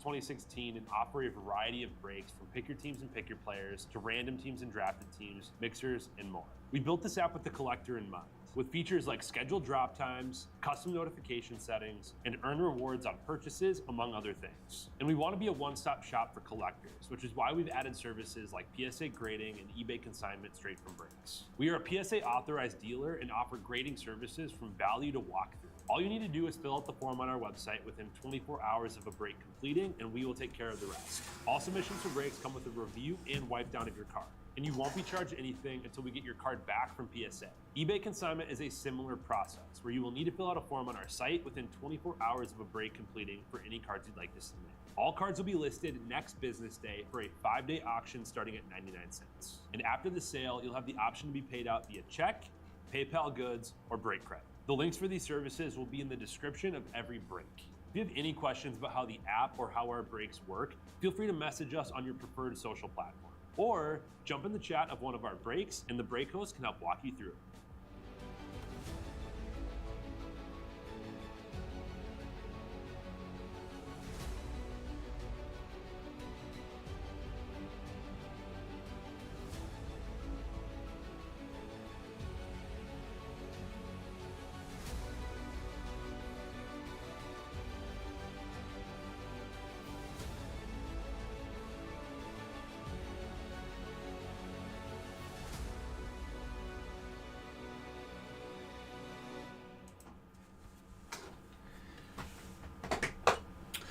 2016 and offer a variety of brakes from pick your teams and pick your players to random teams and drafted teams, mixers, and more. We built this app with the collector in mind, with features like scheduled drop times, custom notification settings, and earn rewards on purchases, among other things. And we want to be a one-stop shop for collectors, which is why we've added services like PSA grading and eBay consignment straight from brakes. We are a PSA authorized dealer and offer grading services from value to walkthrough. All you need to do is fill out the form on our website within 24 hours of a break completing, and we will take care of the rest. All submissions for breaks come with a review and wipe down of your card, and you won't be charged anything until we get your card back from PSA. eBay consignment is a similar process where you will need to fill out a form on our site within 24 hours of a break completing for any cards you'd like to submit. All cards will be listed next business day for a 5-day auction starting at 99 cents. And after the sale, you'll have the option to be paid out via check, PayPal goods, or break credit. The links for these services will be in the description of every break. If you have any questions about how the app or how our breaks work, feel free to message us on your preferred social platform, or jump in the chat of one of our breaks and the break host can help walk you through it.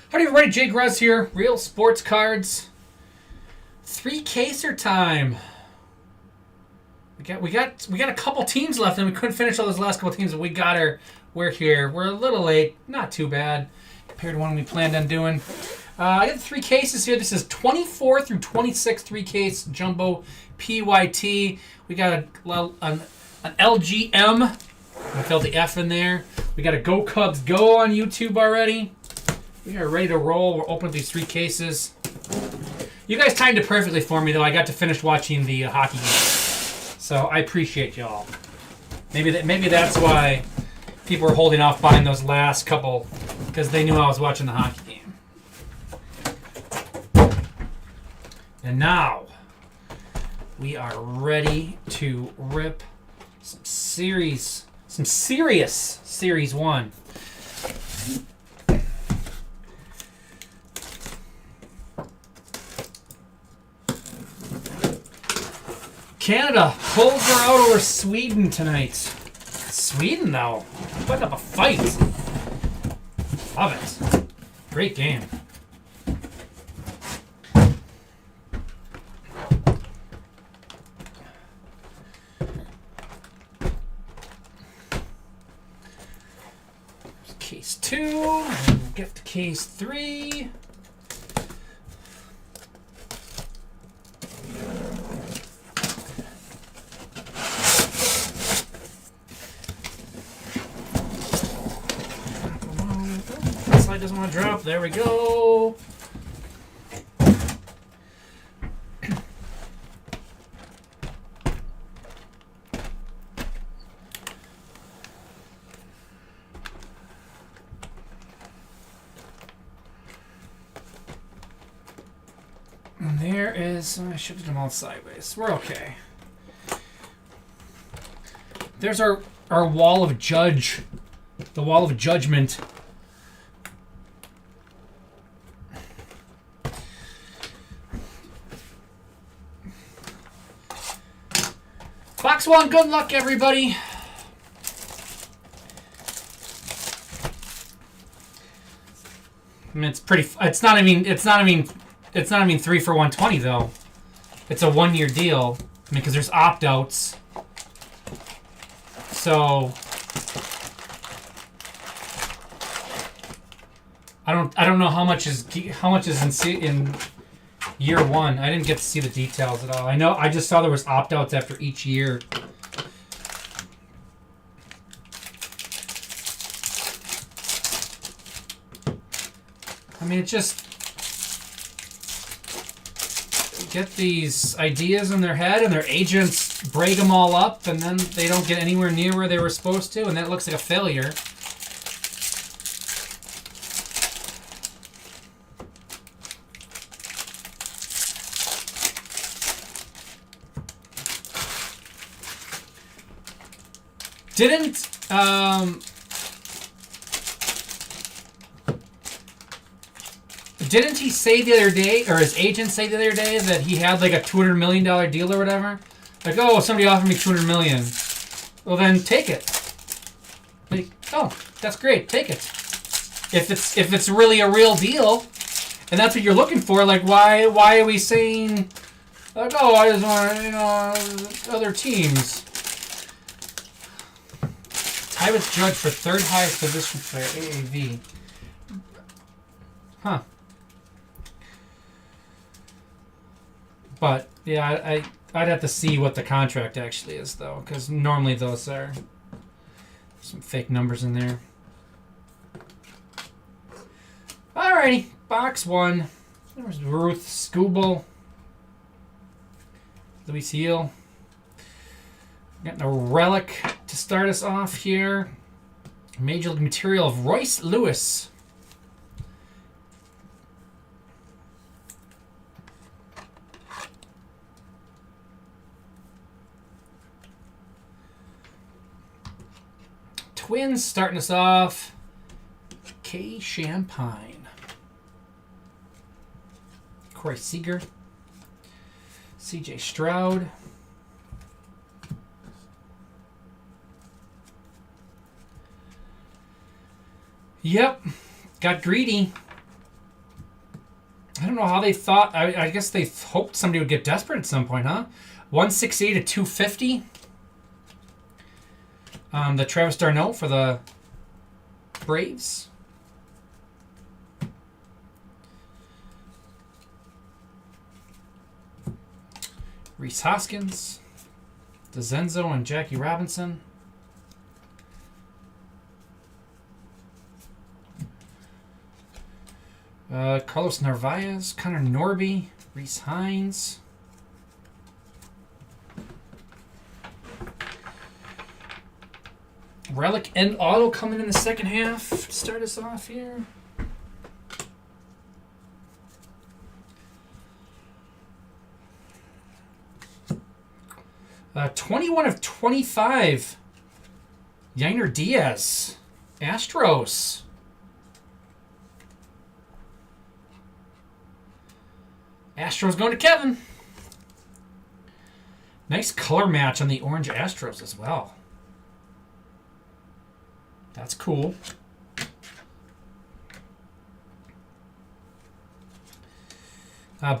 Howdy everybody, Jay Gruz here, Real Sports Cards. 3-caser time. We got a couple teams left and we couldn't finish all those last couple teams, but we're here. We're a little late, not too bad compared to when we planned on doing. I got 3 cases here. This is 24 through 26 3-case jumbo PYT. We got an LGM. I felt the F in there. We got a Go Cubs Go on YouTube already. We are ready to roll. We're opening these 3 cases. You guys timed it perfectly for me, though. I got to finish watching the hockey game, so I appreciate y'all. Maybe that's why people were holding off buying those last couple, because they knew I was watching the hockey game. And now we are ready to rip some serious Series 1. Canada pulls her out over Sweden tonight. Sweden, though, putting up a fight. Love it. Great game. Case 2. And we'll get to case 3. Doesn't want to drop. There we go. And there is. I shifted them all sideways. We're okay. There's our wall of judge. The wall of judgment. Box 1, good luck, everybody. I mean, it's not even 3 for 120 though. It's a 1-year deal. I mean, because there's opt-outs. So I don't know how much is in year 1. I didn't get to see the details at all. I just saw there was opt-outs after each year. I mean, it just get these ideas in their head and their agents break them all up and then they don't get anywhere near where they were supposed to and that looks like a failure. Didn't he say the other day, or his agent say the other day, that he had like a $200 million deal or whatever? Like, oh, somebody offered me $200 million. Well, then take it. Like, oh, that's great. Take it. If it's really a real deal, and that's what you're looking for, like, why are we saying, like, oh, I just want, other teams. Tyus Judge for third highest position player, AAV. Huh. But, yeah, I'd have to see what the contract actually is, though, because normally those are some fake numbers in there. Alrighty, box 1. There's Ruth Skubal. Luis Heel. Got a relic to start us off here. Major League material of Royce Lewis. Twins starting us off. K. Champagne. Corey Seager. CJ Stroud. Yep. Got greedy. I don't know how they thought. I guess they hoped somebody would get desperate at some point, huh? 168 to 250. The Travis d'Arnaud for the Braves. Rhys Hoskins. DeZenzo and Jackie Robinson. Carlos Narvaez, Connor Norby, Rhys Hines. Relic and auto coming in the second half to start us off here. Uh, 21 of 25. Yainer Diaz, Astros. Astros going to Kevin. Nice color match on the orange Astros as well. That's cool.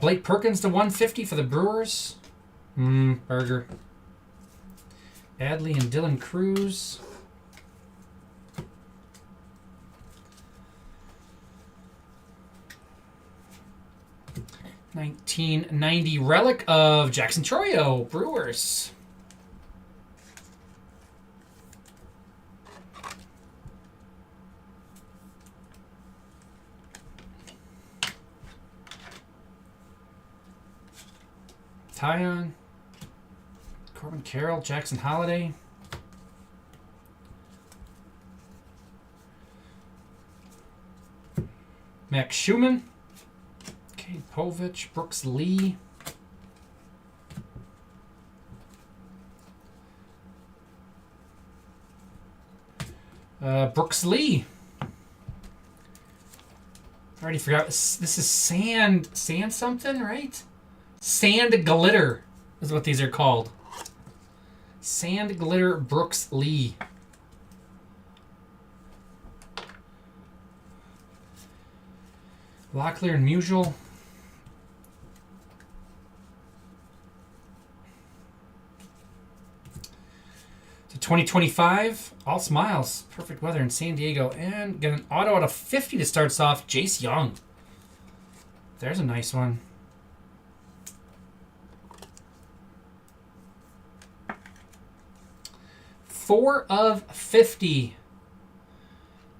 Blake Perkins to 150 for the Brewers. Burger. Adley and Dylan Cruz. $19.90 relic of Jackson Chourio, Brewers. Tyon, Corbin Carroll, Jackson Holiday. Max Schumann. Cade Povich, Brooks Lee. Brooks Lee. I already forgot. This is sand something, right? Sand Glitter is what these are called. Sand Glitter Brooks Lee. Locklear and Musial. To 2025, all smiles. Perfect weather in San Diego. And get an auto out of 50 to start us off. Jace Young. There's a nice one. Four of 50.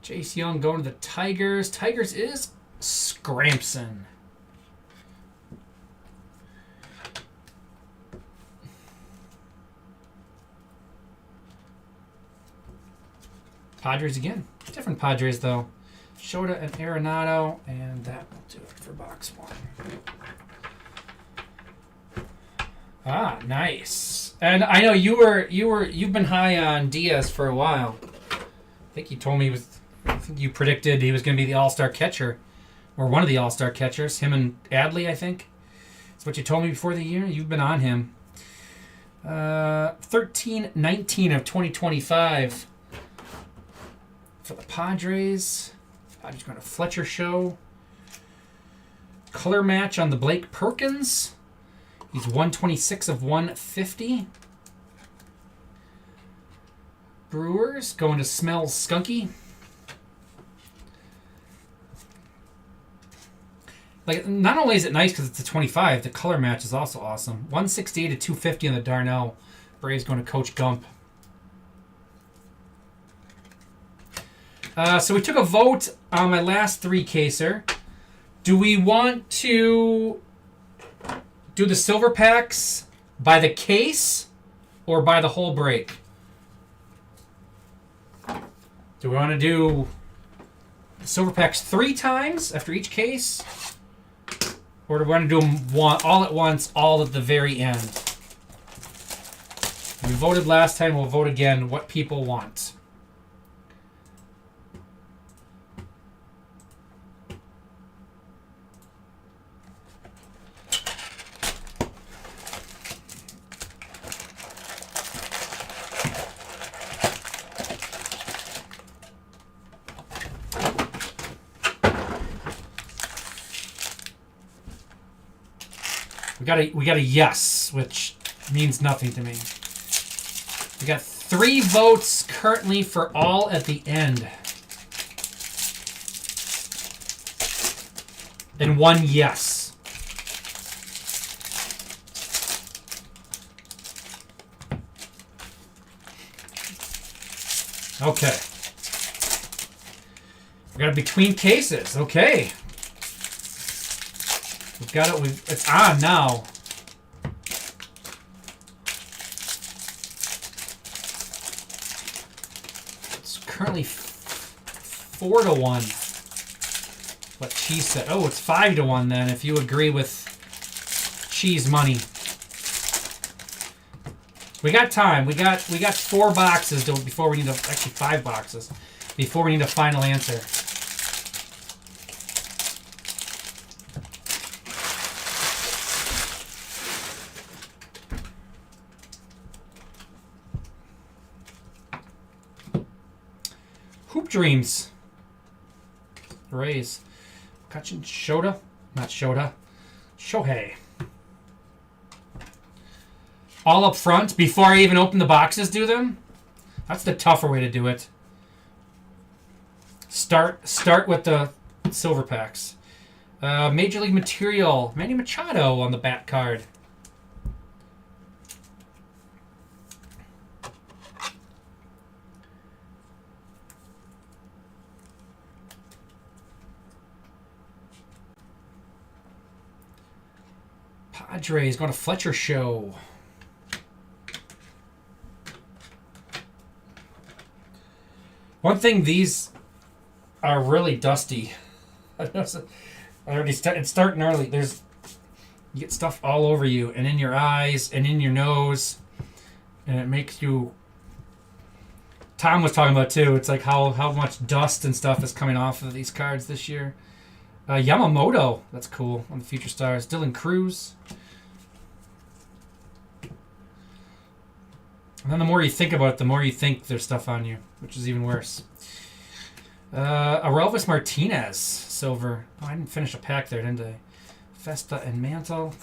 Jace Young going to the Tigers. Tigers is Scrampson. Padres again. Different Padres, though. Shota and Arenado, and that will do it for box 1. Ah, nice. And I know you've been high on Diaz for a while. I think you told me I think you predicted he was going to be the All-Star catcher, or one of the All-Star catchers. Him and Adley, I think. That's what you told me before the year. You've been on him. 13-19 of 2025 for the Padres. Padres going to Fletcher Show. Color match on the Blake Perkins. He's 126 of 150. Brewers going to Smells Skunky. Like, not only is it nice because it's a 25, the color match is also awesome. 168 to 250 on the Darnell. Braves going to Coach Gump. So we took a vote on my last three caser. Do we want to do the silver packs by the case or by the whole break? Do we want to do the silver packs 3 times after each case? Or do we want to do them all at once, all at the very end? We voted last time, we'll vote again what people want. We got a yes, which means nothing to me. We got 3 votes currently for all at the end. And 1 yes. Okay. We got a between cases. Okay. We've got it. It's on now. It's currently 4 to 1. What Cheese said. Oh, it's 5 to 1 then. If you agree with Cheese money, we got time. We got 4 boxes before we need actually 5 boxes before we need a final answer. Hoop Dreams. Rays. Kachin Shota. Not Shota. Shohei. All up front before I even open the boxes, do them? That's the tougher way to do it. Start with the silver packs. Major League Material. Manny Machado on the back card. Padres going to Fletcher Show. One thing, these are really dusty. It's starting early. You get stuff all over you and in your eyes and in your nose, and it makes you. Tom was talking about too. It's like how much dust and stuff is coming off of these cards this year. Yamamoto, that's cool on the Future Stars. Dylan Cruz. And then the more you think about it, the more you think there's stuff on you, which is even worse. Aurelvis Martinez, silver. Oh, I didn't finish a pack there, didn't I? Festa and Mantle.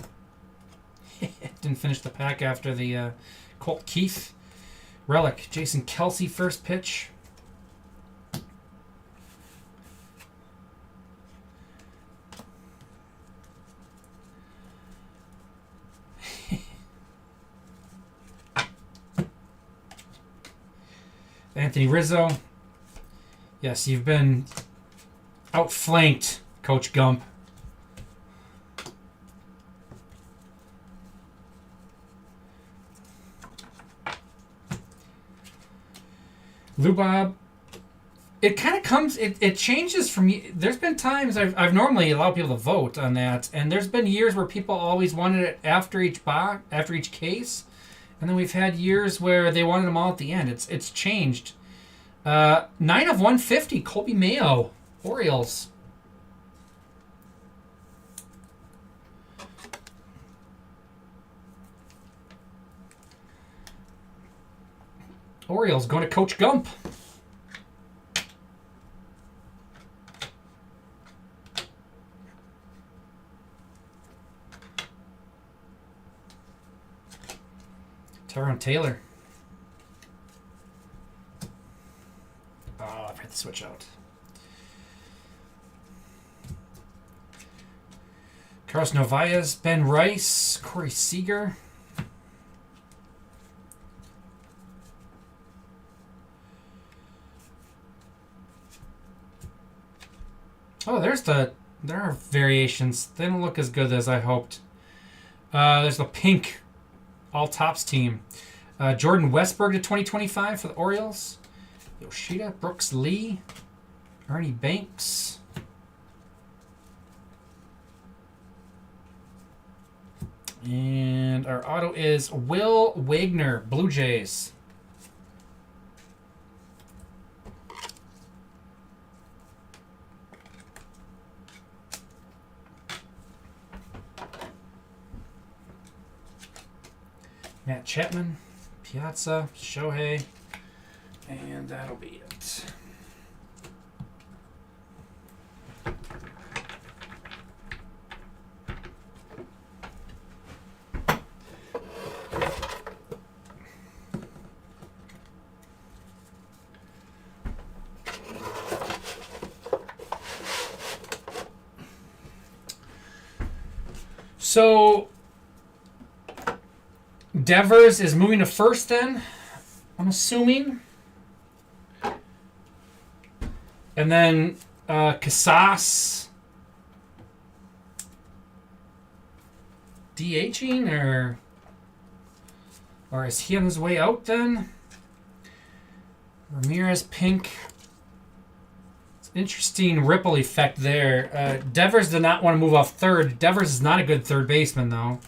Didn't finish the pack after the Colt Keith. Relic, Jason Kelsey, first pitch. Anthony Rizzo. Yes, you've been outflanked, Coach Gump. Lubob. It kind of comes, it changes from, there's been times I've normally allowed people to vote on that, and there's been years where people always wanted it after each case, And then we've had years where they wanted them all at the end. It's changed. 9 of 150, Colby Mayo, Orioles. Orioles going to Coach Gump. Tyrone Taylor. Oh, I've had to switch out. Carlos Novaez, Ben Rice, Corey Seager. Oh, there are variations. They don't look as good as I hoped. There's the pink all tops team. Jordan Westberg to 2025 for the Orioles. Yoshida, Brooks Lee, Ernie Banks. And our auto is Will Wagner, Blue Jays. Matt Chapman, Piazza, Shohei, and that'll be it. So Devers is moving to first then, I'm assuming. And then Casas DHing or is he on his way out then? Ramirez pink. It's an interesting ripple effect there. Devers did not want to move off third. Devers is not a good third baseman though.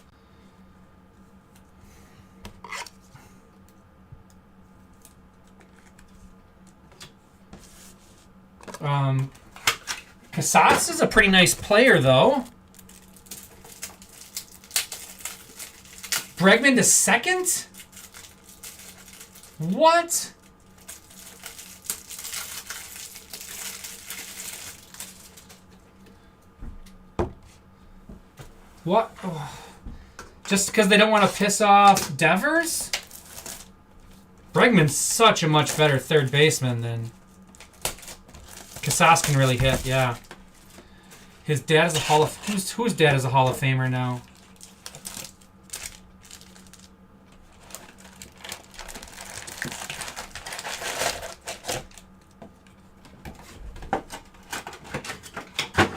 Casas is a pretty nice player, though. Bregman to second? What? What? Oh. Just because they don't want to piss off Devers? Bregman's such a much better third baseman than Casas can really hit, yeah. His dad is a Hall of... Whose dad is a Hall of Famer now?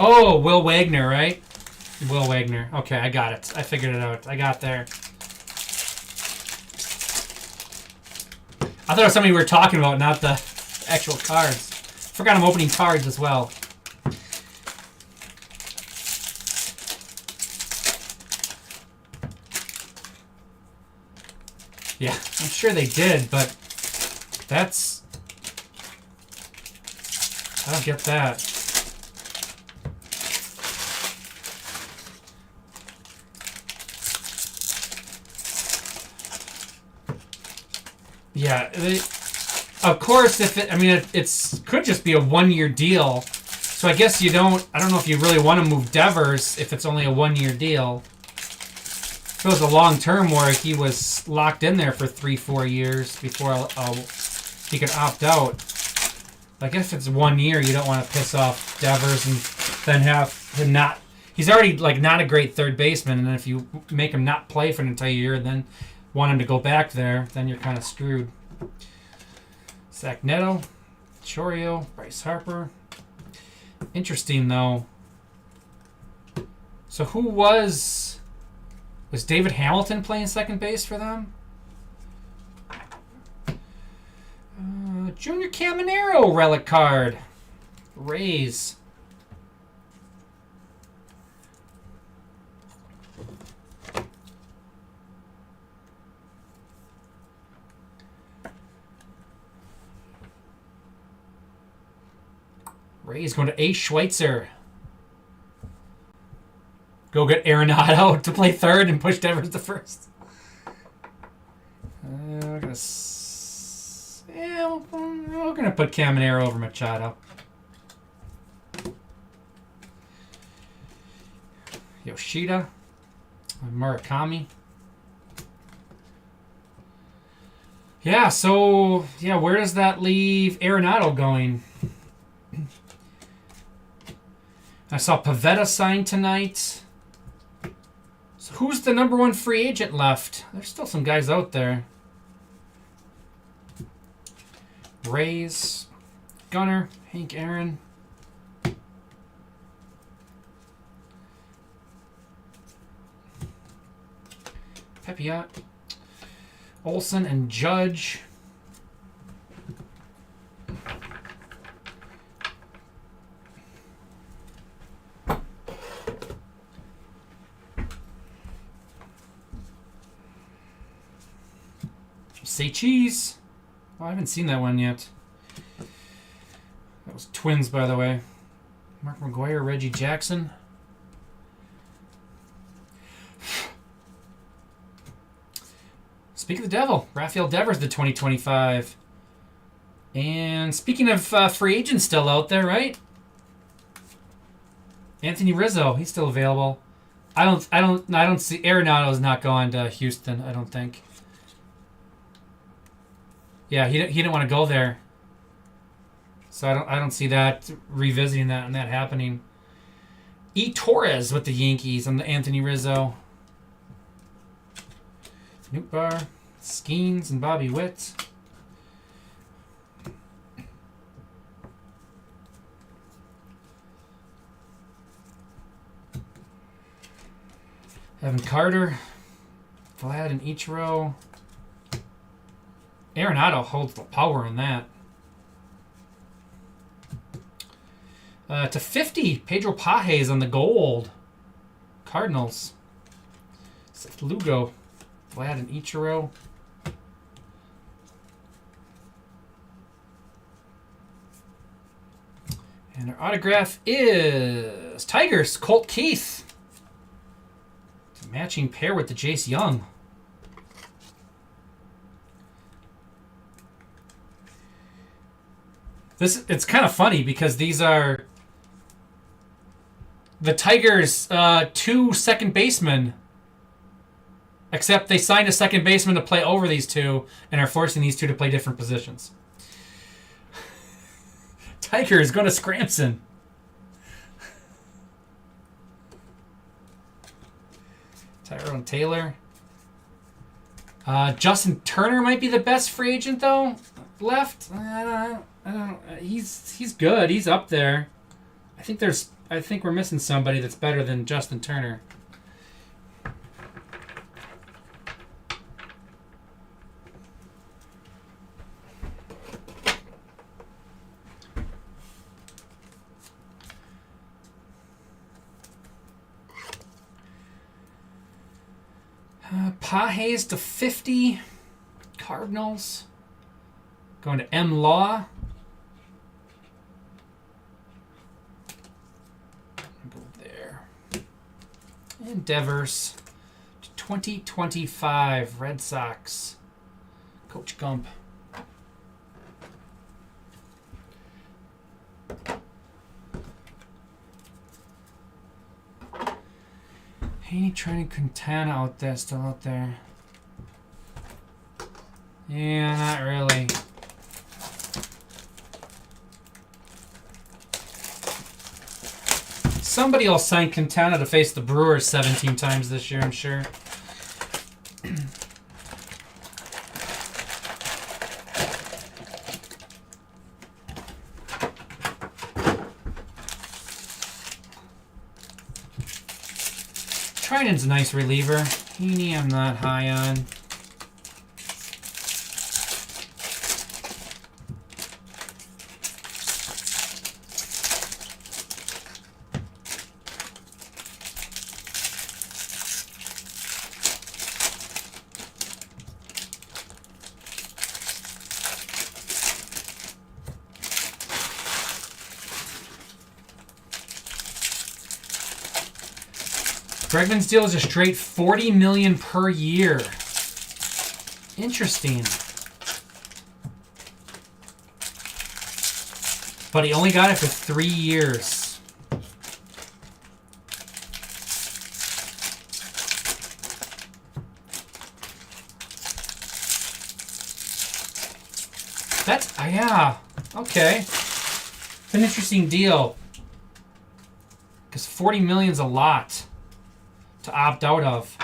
Oh, Will Wagner, right? Will Wagner. Okay, I got it. I figured it out. I got there. I thought it was somebody we were talking about, not the actual cards. Forgot I'm opening cards as well. Yeah, I'm sure they did, but that's... I don't get that. Yeah, of course, if it, I mean, it could just be a one-year deal. So I guess I don't know if you really want to move Devers if it's only a one-year deal. If it was a long-term where he was locked in there for 3-4 years before he could opt out. I guess if it's 1 year, you don't want to piss off Devers and then have him not... He's already not a great third baseman, and then if you make him not play for an entire year and then want him to go back there, then you're kind of screwed. Zach Neto, Chorio, Bryce Harper. Interesting, though. So who was David Hamilton playing second base for them? Junior Caminero relic card. Rays. Rays going to Ace Schweitzer. Go get Arenado to play third and push Devers to first. We're gonna put Caminero over Machado. Yoshida, Murakami. Yeah, so where does that leave Arenado going? I saw Pivetta sign tonight. So who's the number one free agent left? There's still some guys out there. Rays, Gunnar, Hank Aaron. Pepiot, Olsen, and Judge. Say cheese. Oh, I haven't seen that one yet. That was Twins, by the way. Mark McGuire, Reggie Jackson. Speak of the devil, Rafael Devers, the 2025. And speaking of free agents still out there, right? Anthony Rizzo, he's still available. I don't see Arenado's not going to Houston, I don't think. Yeah, he didn't want to go there. So I don't see that revisiting that and that happening. E. Torres with the Yankees on the Anthony Rizzo. Nootbaar, Skeens, and Bobby Witt. Evan Carter, Vlad and Ichiro. Arenado holds the power in that. To 50, Pedro Pages on the gold. Cardinals. Seth Lugo, Vlad and Ichiro. And our autograph is Tigers, Colt Keith. It's a matching pair with the Jace Young. It's kind of funny because these are the Tigers' two second basemen, except they signed a second baseman to play over these two and are forcing these two to play different positions. Tigers going to Scramson. Tyrone Taylor. Justin Turner might be the best free agent though left. I don't. He's good. He's up there. I think we're missing somebody that's better than Justin Turner. Pages to 50. Cardinals. Going to M. Law. Go there. And Devers to 2025 Red Sox. Coach Gump. Hey, Training Quintana out there, still out there. Yeah, not really. Somebody will sign Quintana to face the Brewers 17 times this year, I'm sure. Trinan's a nice reliever. Heaney I'm not high on. Bregman's deal is a straight $40 million per year. Interesting. But he only got it for 3 years. That's, yeah, okay. It's an interesting deal. Because $40 million's a lot to opt out of.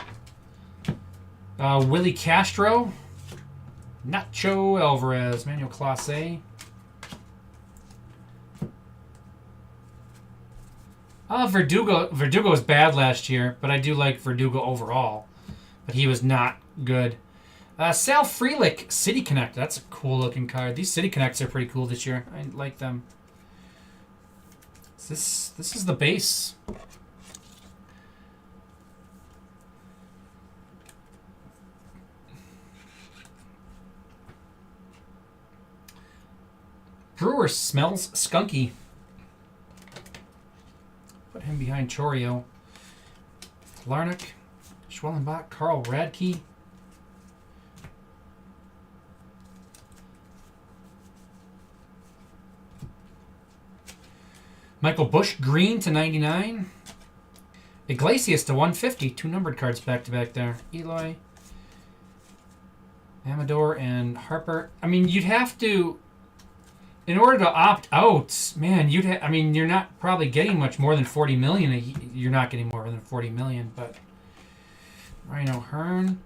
Willie Castro. Nacho Alvarez. Manuel Clase. Verdugo was bad last year, but I do like Verdugo overall. But he was not good. Sal Frelick, City Connect. That's a cool looking card. These City Connects are pretty cool this year. I like them. This is the base. Brewer smells skunky. Put him behind Chorio. Larnick, Schwellenbach, Carl Radke. Michael Busch, green to 99. Iglesias to 150. 2 numbered cards back to back there. Eloy, Amador, and Harper. I mean, you'd have to, in order to opt out, man, I mean, you're not probably getting much more than 40 million. You're not getting more than 40 million, but Rhino Hearn.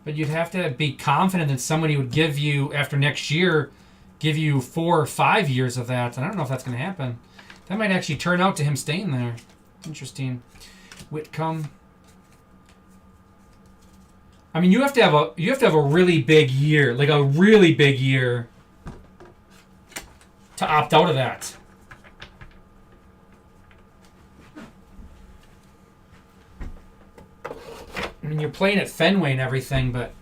But you'd have to be confident that somebody would give you, after next year, give you 4 or 5 years of that. And I don't know if that's going to happen. That might actually turn out to him staying there. Interesting. Whitcomb. I mean, you have to have a really big year, like a really big year, to opt out of that. I mean, you're playing at Fenway and everything, but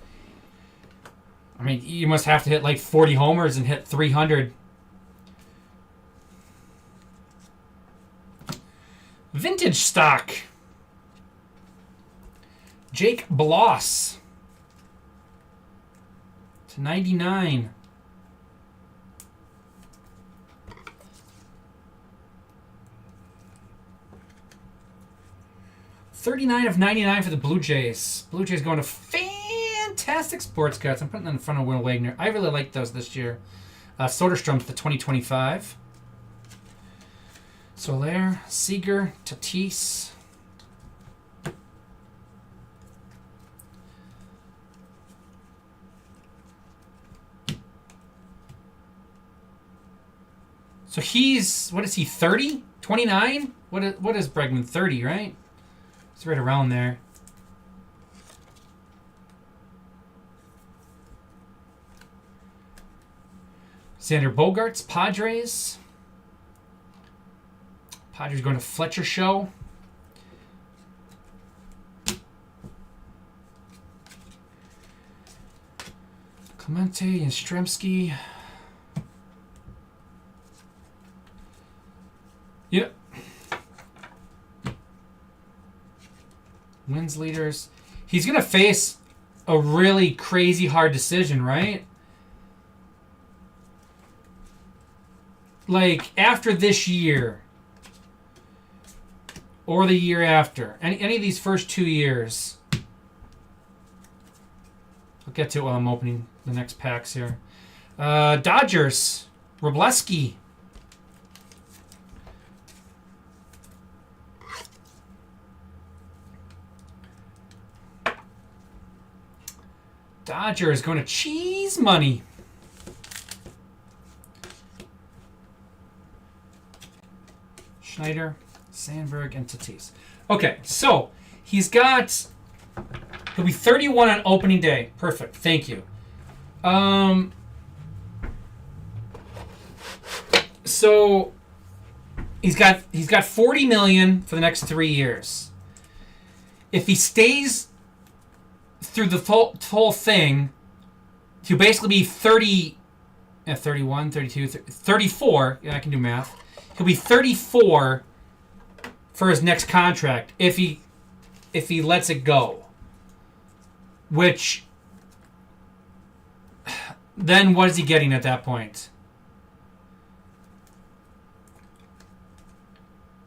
I mean, you must have to hit like 40 homers and hit 300. Vintage stock. Jake Bloss to 99. $39 of 99 for the Blue Jays. Blue Jays going to fantastic sports cards. I'm putting them in front of Will Wagner. I really like those this year. Soderstrom's the 2025. Soler, Seager, Tatis. So he's, what is he, 30? 29? What is Bregman? 30, right? It's right around there. Xander Bogaerts, Padres. Padres going to Fletcher Show. Clemente and Yastrzemski. Yep. Wins leaders. He's going to face a really crazy hard decision, right? Like, after this year, or the year after, any of these first 2 years. I'll get to it while I'm opening the next packs here. Dodgers, Robleski. Dodgers going to cheese money. Schneider, Sandberg, and Tatis. Okay, so he's got. He'll be 31 on opening day. Perfect. Thank you. So he's got 40 million for the next 3 years. If he stays through the whole thing, he'll basically be 30, 31, 32, 34. Yeah, I can do math. He'll be 34 for his next contract if he if he lets it go. Which, then what is he getting at that point?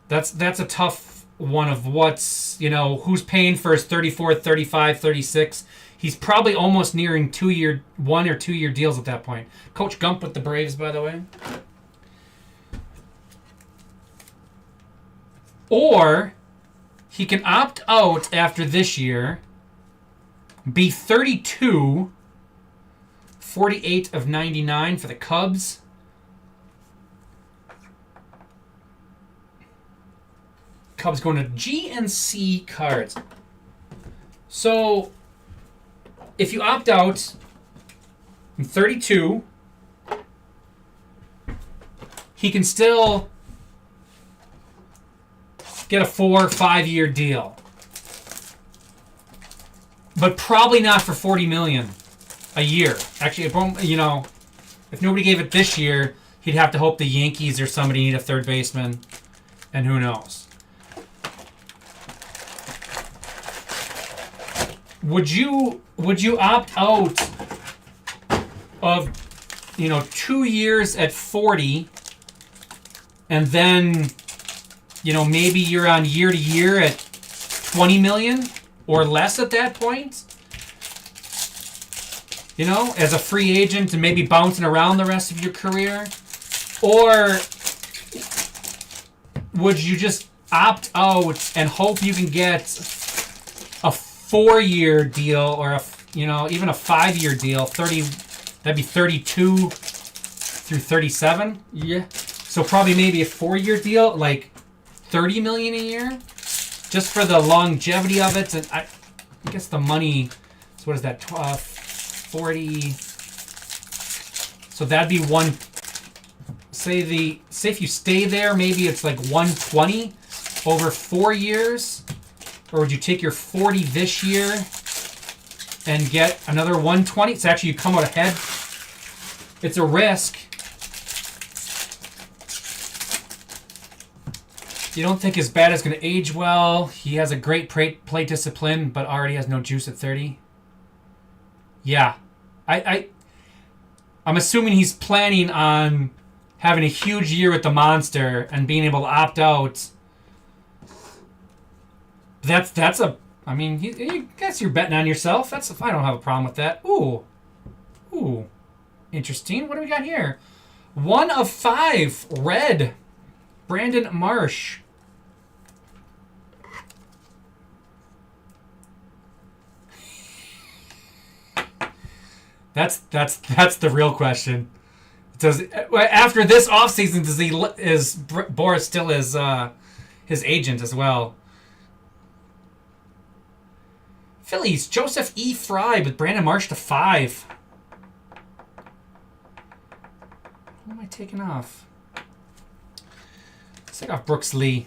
That's a tough one of what's, who's paying for his 34, 35, 36. He's probably almost nearing 1 or 2 year deals at that point. Coach Gump with the Braves, by the way. Or he can opt out after this year, be 32, 48 of 99 for the Cubs. Cubs going to GNC Cards. So, if you opt out, I'm 32, he can still get a 4 or 5 year deal. But probably not for $40 million a year. Actually, if nobody gave it this year, he'd have to hope the Yankees or somebody need a third baseman, and who knows. Would you opt out of 2 years at 40, and then maybe you're on year to year at 20 million or less at that point? As a free agent and maybe bouncing around the rest of your career? Or would you just opt out and hope you can get a 4-year deal or even a 5-year deal? That'd be 32 through 37? Yeah. So probably maybe a 4-year deal, like $30 million a year, just for the longevity of it. And I guess the money. So what is that? 40. So that'd be one. Say if you stay there, maybe it's like 120 over 4 years, or would you take your 40 this year and get another 120? So actually, you come out ahead. It's a risk. You don't think his bat is going to age well. He has a great play discipline, but already has no juice at 30. Yeah. I'm assuming he's planning on having a huge year with the Monster and being able to opt out. That's a... I mean, you guess you're betting on yourself. I don't have a problem with that. Ooh. Interesting. What do we got here? 1 of 5. Red. Brandon Marsh. That's the real question. After this offseason, is Boras still his agent as well? Phillies, Joseph E. Fry with Brandon Marsh to 5. Who am I taking off? Let's take off Brooks Lee.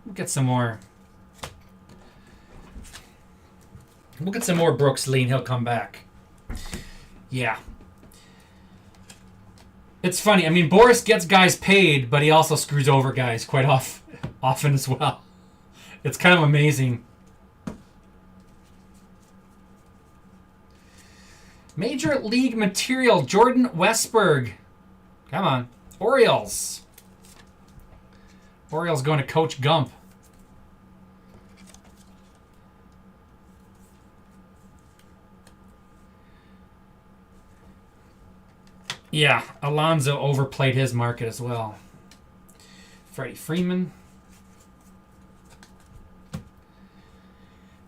We'll get some more. We'll get some more Brooks Lee and he'll come back. Yeah. It's funny. I mean, Boras gets guys paid, but he also screws over guys quite often as well. It's kind of amazing. Major League Material, Jordan Westberg. Come on. Orioles. Orioles going to Coach Gump. Yeah, Alonso overplayed his market as well. Freddie Freeman.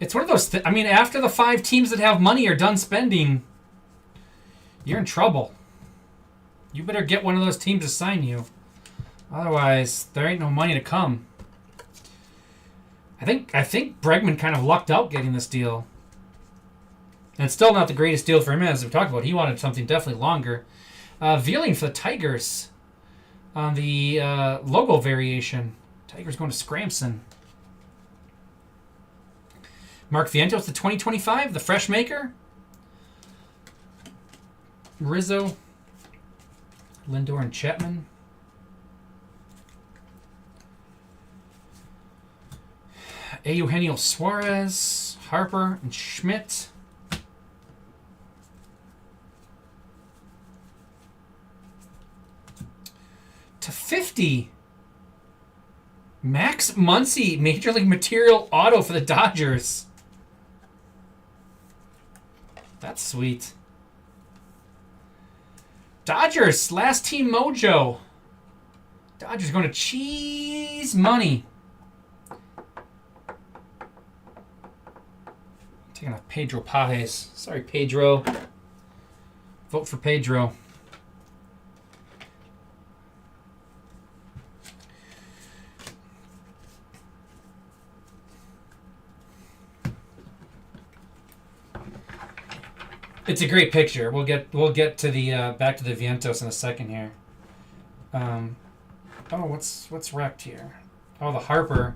It's one of those... I mean, after the 5 teams that have money are done spending, you're in trouble. You better get one of those teams to sign you. Otherwise, there ain't no money to come. I think Bregman kind of lucked out getting this deal. And it's still not the greatest deal for him, as we talked about. He wanted something definitely longer. Veerling for the Tigers on the logo variation. Tigers going to Scramson. Mark Vientos, the 2025, the fresh maker. Rizzo. Lindor and Chapman. Eugenio Suarez, Harper, and Schmidt. To 50. Max Muncy, Major League Material auto for the Dodgers. That's sweet. Dodgers, last team mojo. Dodgers going to cheese money. Taking off Pedro Pajes. Sorry, Pedro. Vote for Pedro. It's a great picture. We'll get to the back to the Vientos in a second here. Oh, what's wrecked here? Oh, the Harper.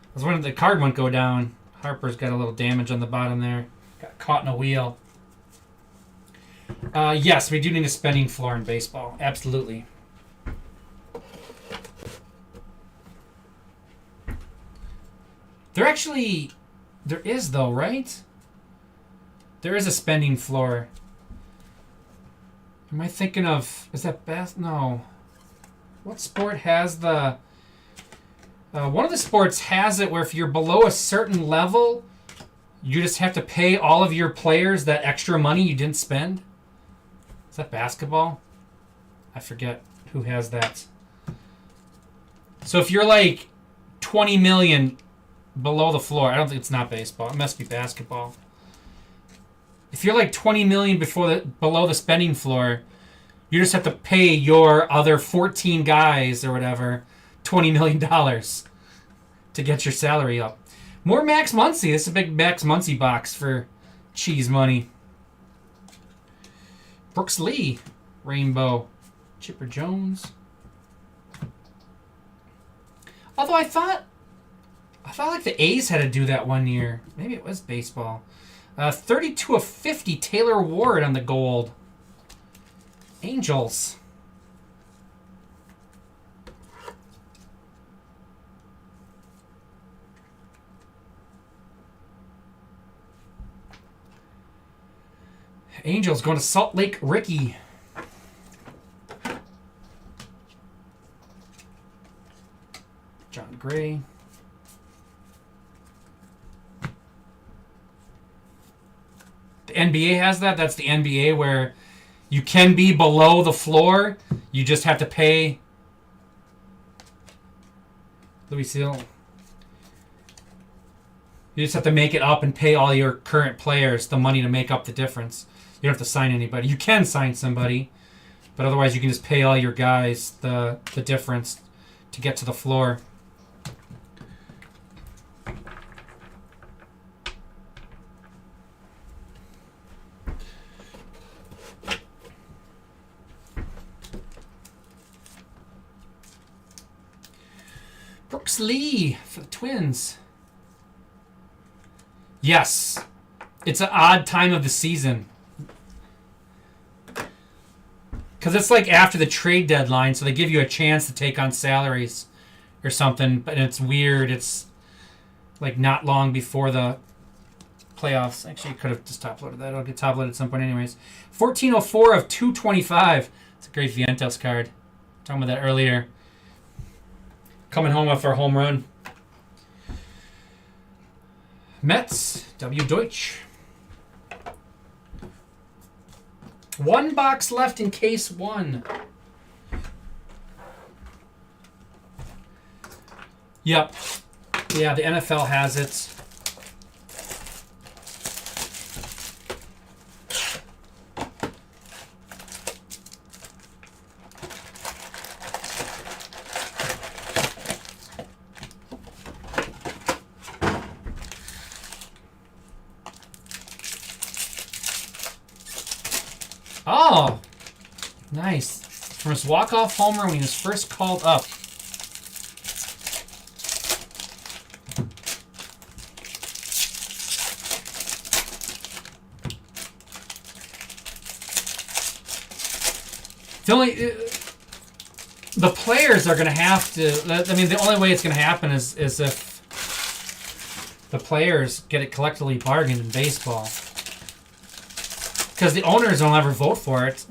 I was wondering if the card won't go down. Harper's got a little damage on the bottom there. Got caught in a wheel. Yes, we do need a spending floor in baseball. Absolutely. There is though, right? There is a spending floor. Am I thinking of... Is that Bath? No. What sport has the... one of the sports has it where if you're below a certain level, you just have to pay all of your players that extra money you didn't spend. Is that basketball? I forget who has that. So if you're like 20 million below the floor, I don't think it's not baseball. It must be basketball. If you're like 20 million below the spending floor, you just have to pay your other 14 guys or whatever $20 million to get your salary up. More Max Muncy. This is a big Max Muncy box for cheese money. Brooks Lee, Rainbow. Chipper Jones. Although I thought like the A's had to do that one year. Maybe it was baseball. 32 of 50, Taylor Ward on the gold. Angels. Angels going to Salt Lake Ricky. John Gray. The NBA has that. That's the NBA where you can be below the floor. You just have to pay. Louis Seal. You just have to make it up and pay all your current players the money to make up the difference. You don't have to sign anybody. You can sign somebody, but otherwise you can just pay all your guys the difference to get to the floor. Brooks Lee for the Twins. Yes. It's an odd time of the season. Because it's like after the trade deadline, so they give you a chance to take on salaries or something, but it's weird. It's like not long before the playoffs. Actually, you could have just top-loaded that. It'll get top-loaded at some point anyways. 1404 of 225. It's a great Vientos card. Talking about that earlier. Coming home off our home run. Mets, W. Deutsch. One box left in case one. Yep. Yeah, the NFL has it. Oh, nice. From his walk-off homer when he was first called up. The players are going to have to. I mean, the only way it's going to happen is if the players get it collectively bargained in baseball. Because the owners don't ever vote for it.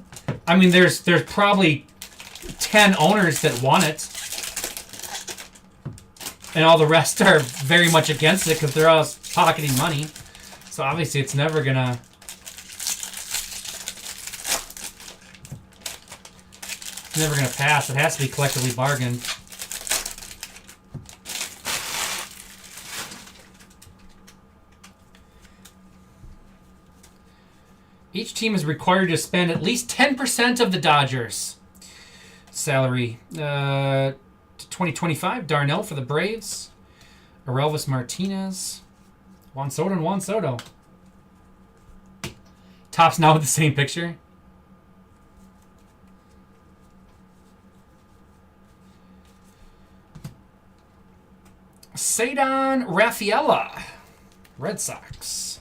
I mean, there's probably 10 owners that want it. And all the rest are very much against it because they're all pocketing money. So obviously it's never gonna... never gonna pass. It has to be collectively bargained. Each team is required to spend at least 10% of the Dodgers' salary. 2025, Darnell for the Braves. Orelvis Martinez. Juan Soto and Juan Soto. Topps now with the same picture. Cedar Rafaela, Red Sox.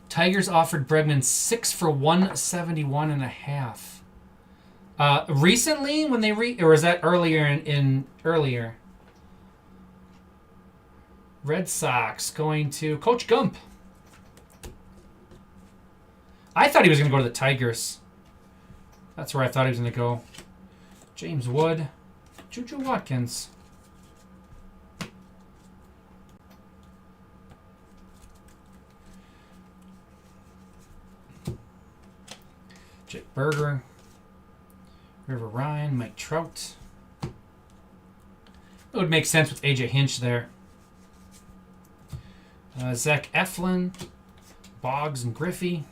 Tigers offered Bregman 6 for 171 and a half. Recently, when they or was that earlier in earlier? Red Sox going to Coach Gump. I thought he was going to go to the Tigers. That's where I thought he was going to go. James Wood, Juju Watkins. Jake Berger, River Ryan, Mike Trout. It would make sense with AJ Hinch there. Zach Eflin, Boggs and Griffey.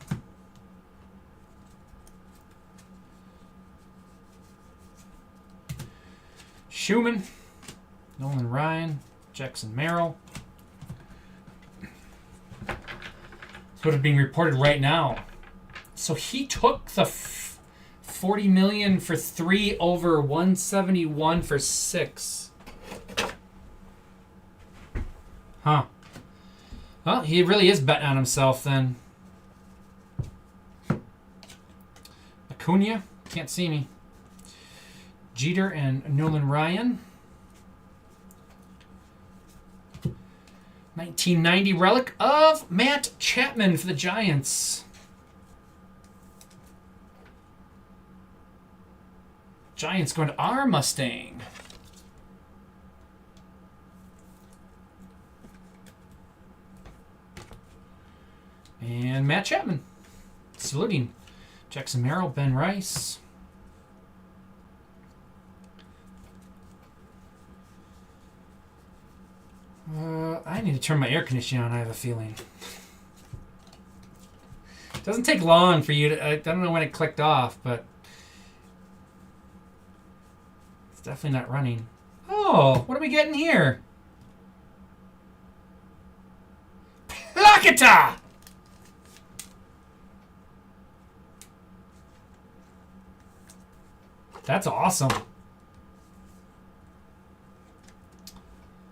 Schumann, Nolan Ryan, Jackson Merrill. That's what is being reported right now. So he took the $40 million for 3 over 171 for 6. Huh. Well, he really is betting on himself then. Acuna, can't see me. Jeter and Nolan Ryan. 1990 relic of Matt Chapman for the Giants. Giants going to our Mustang. And Matt Chapman. Saluting. Jackson Merrill, Ben Rice. I need to turn my air conditioning on, I have a feeling. It doesn't take long for you to... I don't know when it clicked off, but... it's definitely not running. Oh, what are we getting here? Plaketa! That's awesome.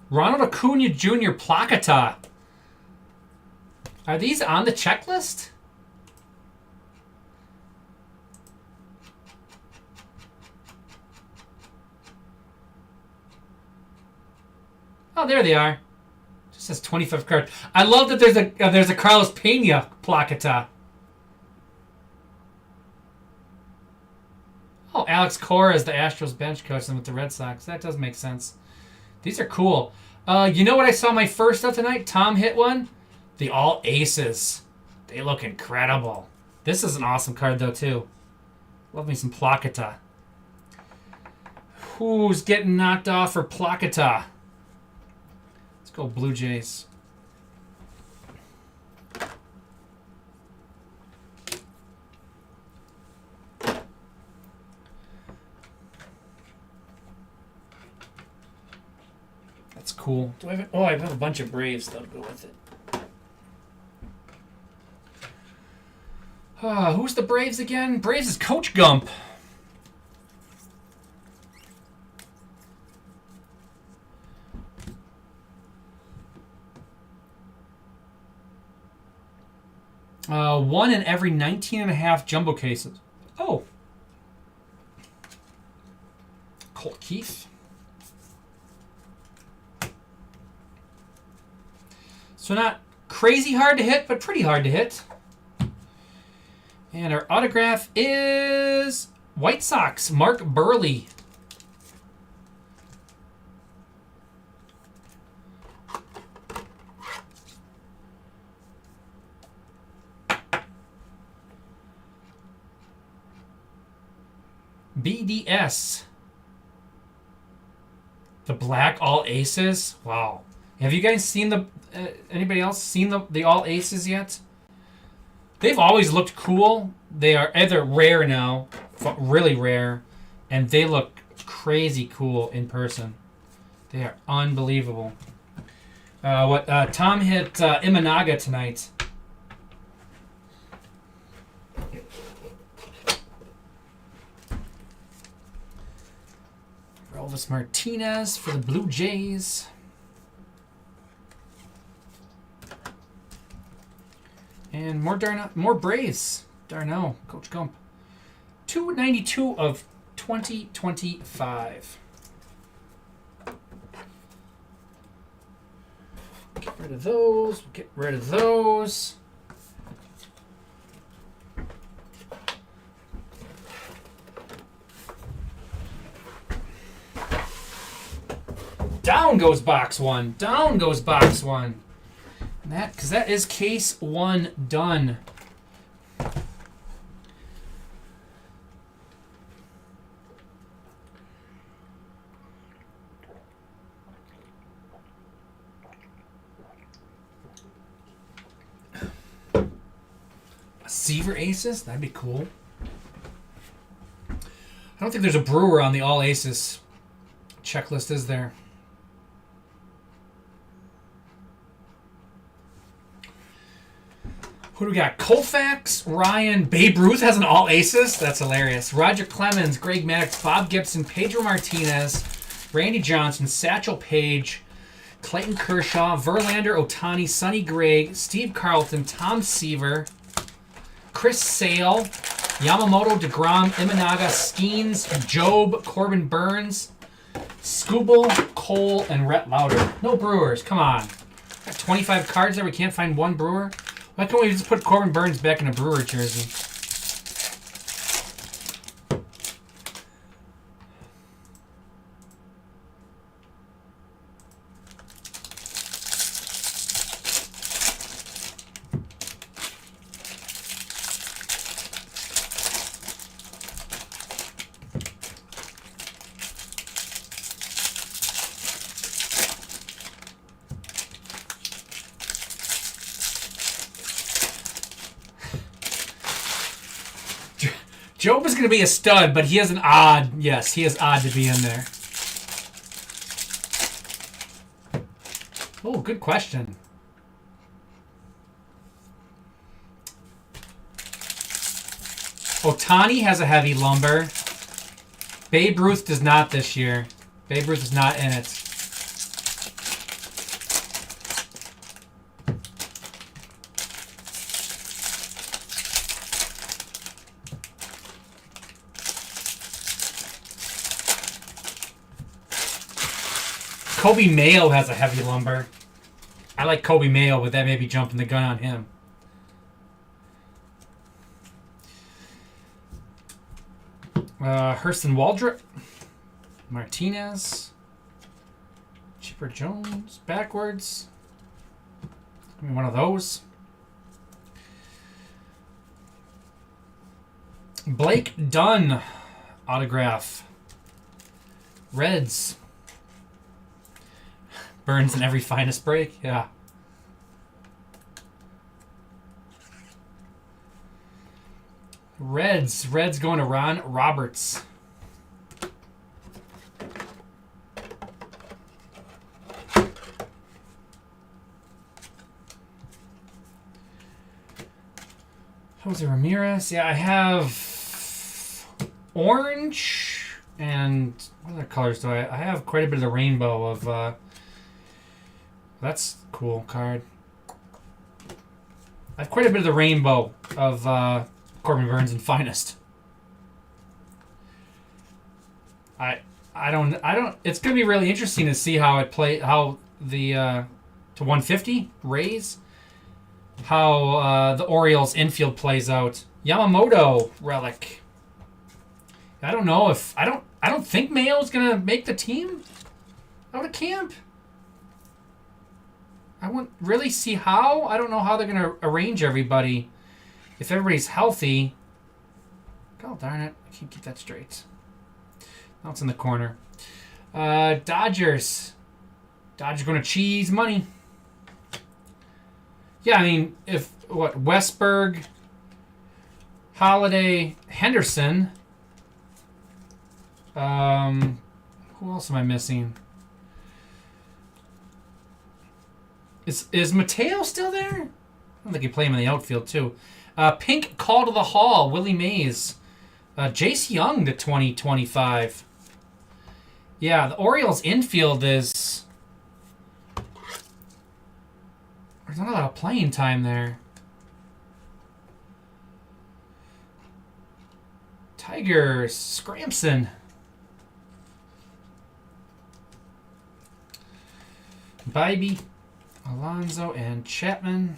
Ronald Acuna Jr. Plaketa. Are these on the checklist? Oh, there they are. Just says 25 card. I love that there's a Carlos Pena Plaketa. Oh, Alex Cora is the Astros bench coach and with the Red Sox. That does make sense. These are cool. You know what I saw my first of tonight? Tom hit one. The All Aces. They look incredible. This is an awesome card, though, too. Love me some Plaketa. Who's getting knocked off for Plaketa? Let's go Blue Jays. That's cool. Do I have? Oh, I have a bunch of Braves that'll go with it. Who's the Braves again? Braves is Coach Gump. One in every 19 and a half jumbo cases. Oh. Colt Keith. So not crazy hard to hit, but pretty hard to hit. And our autograph is White Sox, Mark Burley. BDS. The black all aces. Wow. Have you guys seen the... anybody else seen the all aces yet? They've always looked cool. They are either rare now, really rare, and they look crazy cool in person. They are unbelievable. Tom hit Imanaga tonight. Elvis Martinez for the Blue Jays. And more Braves. Darno, Coach Gump. 292 of 2025. Get rid of those. Get rid of those. Down goes box one. Down goes box one. And because that is case one done. Seaver Aces? That'd be cool. I don't think there's a Brewer on the All Aces checklist, is there? Who do we got? Koufax, Ryan, Babe Ruth has an All Aces. That's hilarious. Roger Clemens, Greg Maddux, Bob Gibson, Pedro Martinez, Randy Johnson, Satchel Paige, Clayton Kershaw, Verlander, Ohtani, Sonny Gray, Steve Carlton, Tom Seaver, Chris Sale, Yamamoto, DeGrom, Imanaga, Skeens, Job, Corbin Burns, Skubal, Cole, and Rhett Lauder. No Brewers. Come on. Got 25 cards there. We can't find one Brewer. Why can't we just put Corbin Burns back in a Brewer jersey? Job is going to be a stud, but he has an odd... Yes, he is odd to be in there. Oh, good question. Ohtani has a heavy lumber. Babe Ruth does not this year. Babe Ruth is not in it. Kobe Mayo has a heavy lumber. I like Kobe Mayo, but that may be jumping the gun on him. Hurston Waldrop. Martinez. Chipper Jones. Backwards. Give me one of those. Blake Dunn. Autograph. Reds. Burns in every finest break. Yeah. Reds. Reds going to Ron Roberts. Jose Ramirez. Yeah, I have orange and what other colors do I have quite a bit of the rainbow of that's a cool card. I have quite a bit of the rainbow of Corbin Burns and Finest. I don't. It's gonna be really interesting to see how how the to 150 Rays, how the Orioles infield plays out. Yamamoto relic. I don't know if I don't think Mayo's gonna make the team out of camp. I wouldn't really see how. I don't know how they're gonna arrange everybody if everybody's healthy. God darn it! I can't keep that straight. Now it's in the corner. Dodgers. Dodgers going to cheese money. Yeah, I mean, if what Westberg, Holiday, Henderson. Who else am I missing? Is Mateo still there? I don't think you play him in the outfield too. Pink call to the hall. Willie Mays. Jace Young to 2025. Yeah, the Orioles infield is... There's not a lot of playing time there. Tigers, Scramson. Bybee, Alonso, and Chapman.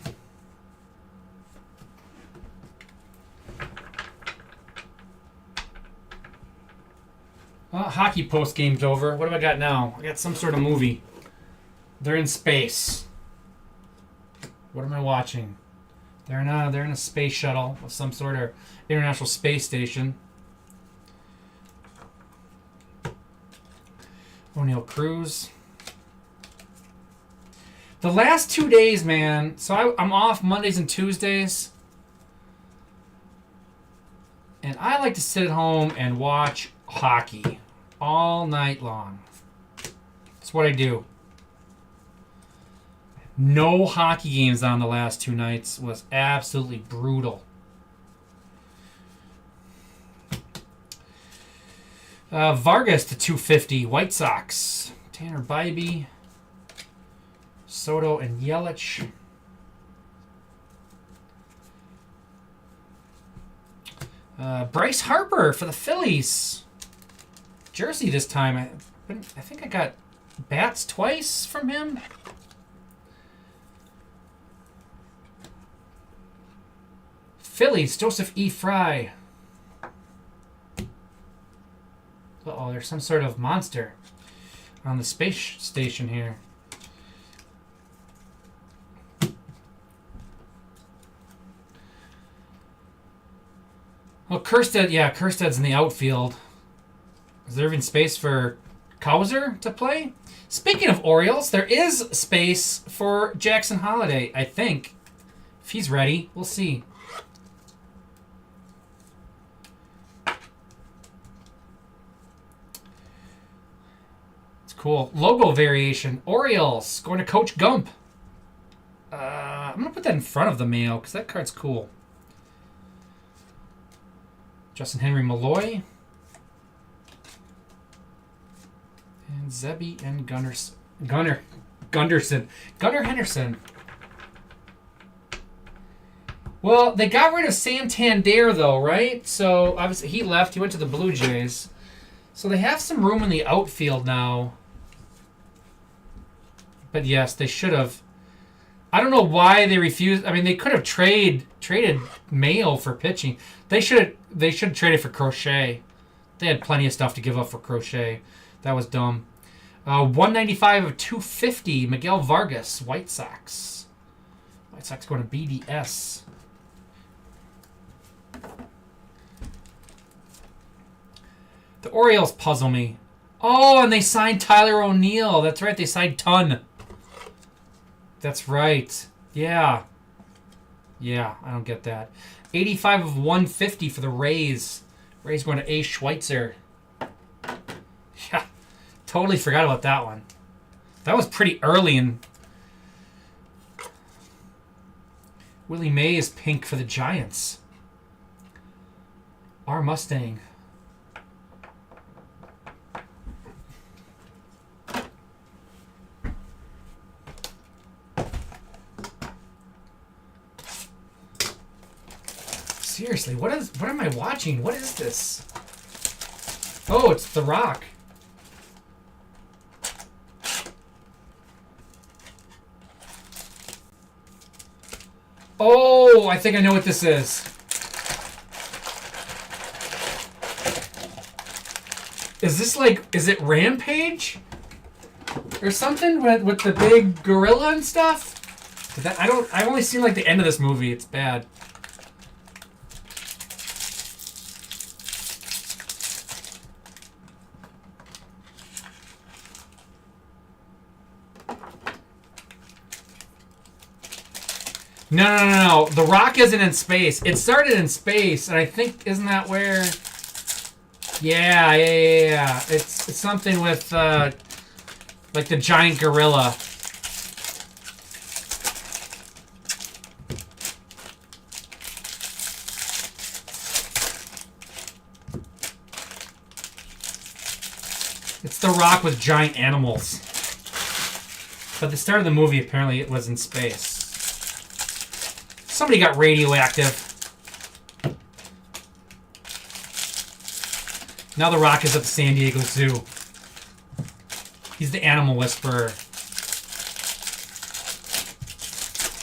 Well, hockey post game's over. What have I got now? I got some sort of movie. They're in space. What am I watching? They're in a space shuttle of some sort of international space station. O'Neill Cruz. The last 2 days, man. So I'm off Mondays and Tuesdays. And I like to sit at home and watch hockey all night long. That's what I do. No hockey games on the last 2 nights. Was absolutely brutal. Vargas to 250. White Sox. Tanner Bybee. Soto and Yelich. Bryce Harper for the Phillies. Jersey this time. I think I got bats twice from him. Phillies, Joseph E. Fry. Uh-oh, there's some sort of monster on the space station here. Well, Kerstead, yeah, Kersted's in the outfield. Is there even space for Cowser to play? Speaking of Orioles, there is space for Jackson Holiday, I think. If he's ready, we'll see. It's cool. Logo variation. Orioles going to Coach Gump. I'm going to put that in front of the Mayo because that card's cool. Justin Henry Malloy. And Zebby and Gunnar Henderson. Well, they got rid of Santander, though, right? So, obviously, he left. He went to the Blue Jays. So, they have some room in the outfield now. But, yes, they should have. I don't know why they refused. I mean, they could have traded Mayo for pitching. They should have traded for Crochet. They had plenty of stuff to give up for Crochet. That was dumb. 195 of 250. Miguel Vargas, White Sox. White Sox going to BDS. The Orioles puzzle me. Oh, and they signed Tyler O'Neill. That's right. They signed Ton. That's right. Yeah. Yeah, I don't get that. 85 of 150 for the Rays. Rays going to A. Schweitzer. Yeah, totally forgot about that one. That was pretty early in. Willie Mays pink for the Giants. Our Mustang. Seriously, what am I watching? What is this? Oh, it's The Rock. Oh, I think I know what this is. Is this like, is it Rampage? Or something with the big gorilla and stuff? I've only seen like the end of this movie. It's bad. No. The Rock isn't in space. It started in space, and I think, isn't that where... Yeah. It's something with, like the giant gorilla. It's The Rock with giant animals. But the start of the movie, apparently, it was in space. Somebody got radioactive. Now The Rock is at the San Diego Zoo. He's the animal whisperer.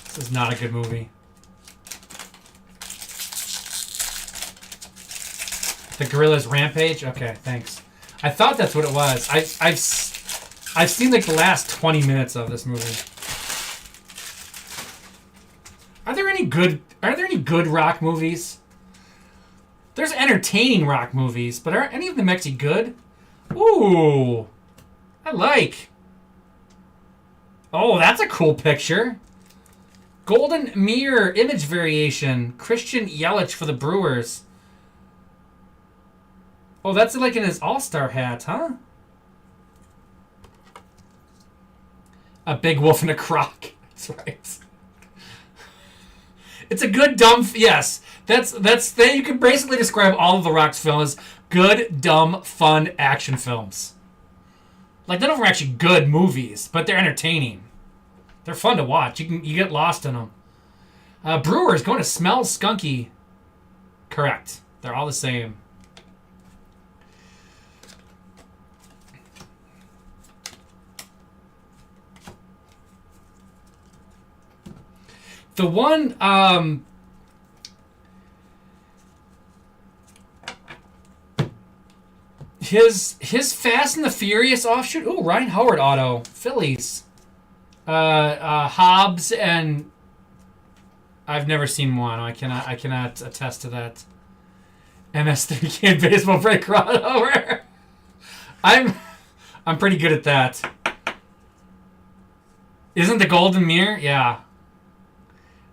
This is not a good movie. The Gorilla's Rampage? Okay, thanks. I thought that's what it was. I've seen like the last 20 minutes of this movie. Are there any good Rock movies? There's entertaining Rock movies, but are any of them actually good? Ooh. I like. Oh, that's a cool picture. Golden Mirror image variation. Christian Yelich for the Brewers. Oh, that's like in his all-star hat, huh? A big wolf and a croc. That's right. It's a good dumb... Yes. That's you can basically describe all of The Rock's films as good, dumb, fun action films. Like, none of them are actually good movies, but they're entertaining. They're fun to watch. You get lost in them. Brewers going to smell skunky. Correct. They're all the same. The one, his Fast and the Furious offshoot. Ooh, Ryan Howard auto. Phillies. Hobbs and I've never seen Moano. I cannot attest to that. MS3K baseball break crossover. I'm pretty good at that. Isn't the Golden Mirror? Yeah.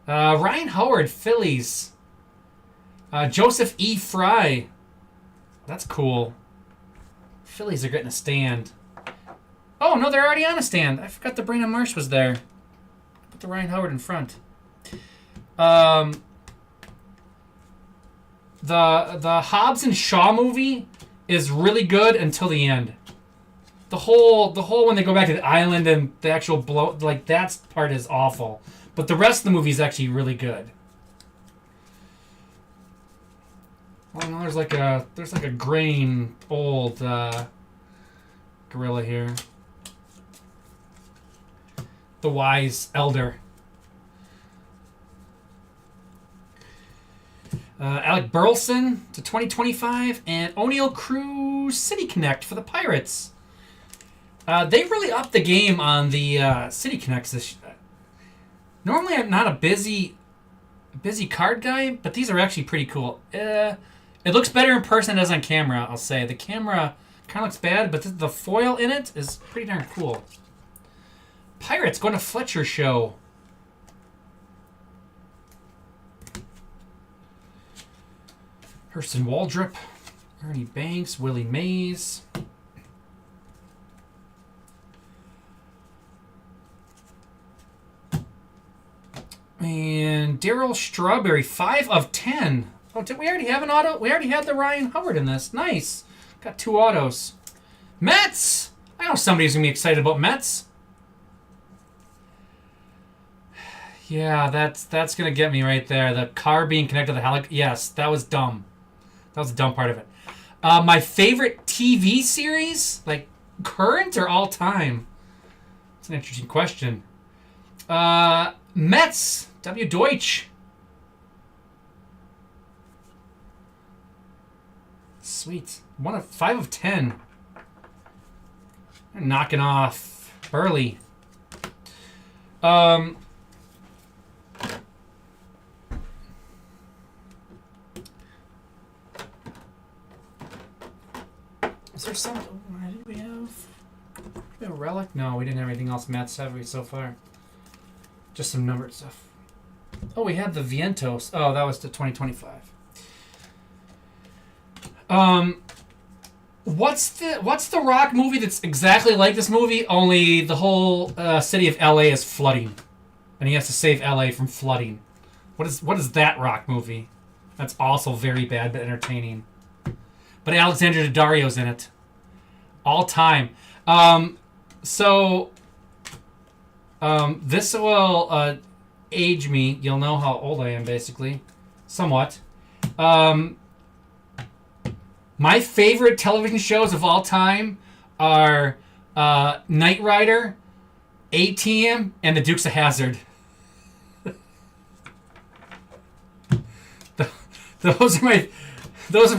Ryan Howard, Phillies. Joseph E. Fry. That's cool. Phillies are getting a stand. Oh, no, they're already on a stand. I forgot the Brandon Marsh was there. Put the Ryan Howard in front. The Hobbs and Shaw movie is really good until the end. The whole when they go back to the island and the actual blow, like, that part is awful. But the rest of the movie is actually really good. Oh no, there's like a graying old gorilla here. The wise elder. Alec Burleson to 2025 and O'Neill Cruz City Connect for the Pirates. They really upped the game on the City Connects this year. Normally, I'm not a busy card guy, but these are actually pretty cool. It looks better in person than it does on camera, I'll say. The camera kind of looks bad, but the foil in it is pretty darn cool. Pirates going to Fletcher Show. Hurston Waldrop, Ernie Banks, Willie Mays. And Daryl Strawberry, 5 of 10. Oh, did we already have an auto? We already had the Ryan Howard in this. Nice. Got 2 autos. Mets! I know somebody's going to be excited about Mets. Yeah, that's going to get me right there. The car being connected to the helicopter. Yes, that was dumb. That was the dumb part of it. My favorite TV series? Like, current or all time? That's an interesting question. Mets. W. Deutsch. Sweet. 5 of 10. Knocking off Burley. Is there some? Did we have a relic? No, we didn't have anything else Matt's heavy so far. Just some numbered stuff. Oh, we had the Vientos. Oh, that was to 2025. What's the Rock movie that's exactly like this movie? Only the whole city of LA is flooding, and he has to save LA from flooding. What is that Rock movie? That's also very bad but entertaining. But Alexandra Daddario's in it. All time. This will age me. You'll know how old I am, basically. Somewhat. My favorite television shows of all time are Knight Rider, A-Team, and The Dukes of Hazzard. Those are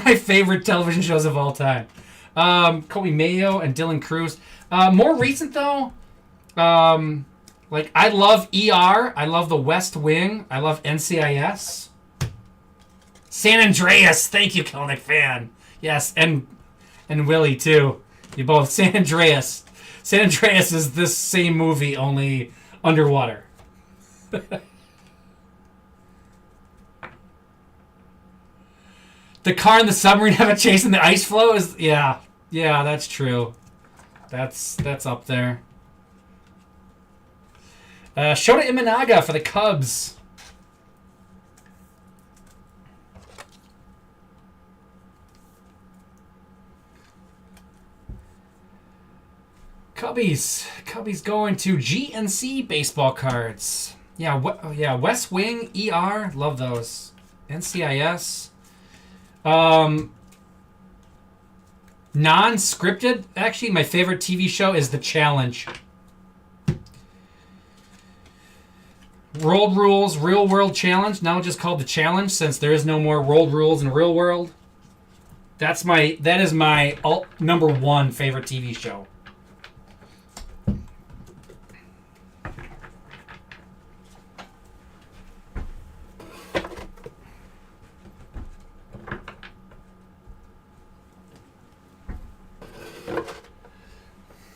my favorite television shows of all time. Kobe Mayo and Dylan Cruz. More recent though, I love ER. I love The West Wing. I love NCIS. San Andreas. Thank you, Kelnick fan. Yes, and Willie too. You both. San Andreas. San Andreas is this same movie, only underwater. The car and the submarine have a chase in the ice floe is yeah, that's true. That's up there. Shota Imanaga for the Cubs. Cubbies going to GNC baseball cards. Yeah, West Wing, ER, love those. NCIS. Non-scripted. Actually, my favorite TV show is The Challenge. World Rules, Real World Challenge. Now just called The Challenge since there is no more World Rules in Real World. That is my number one favorite TV show.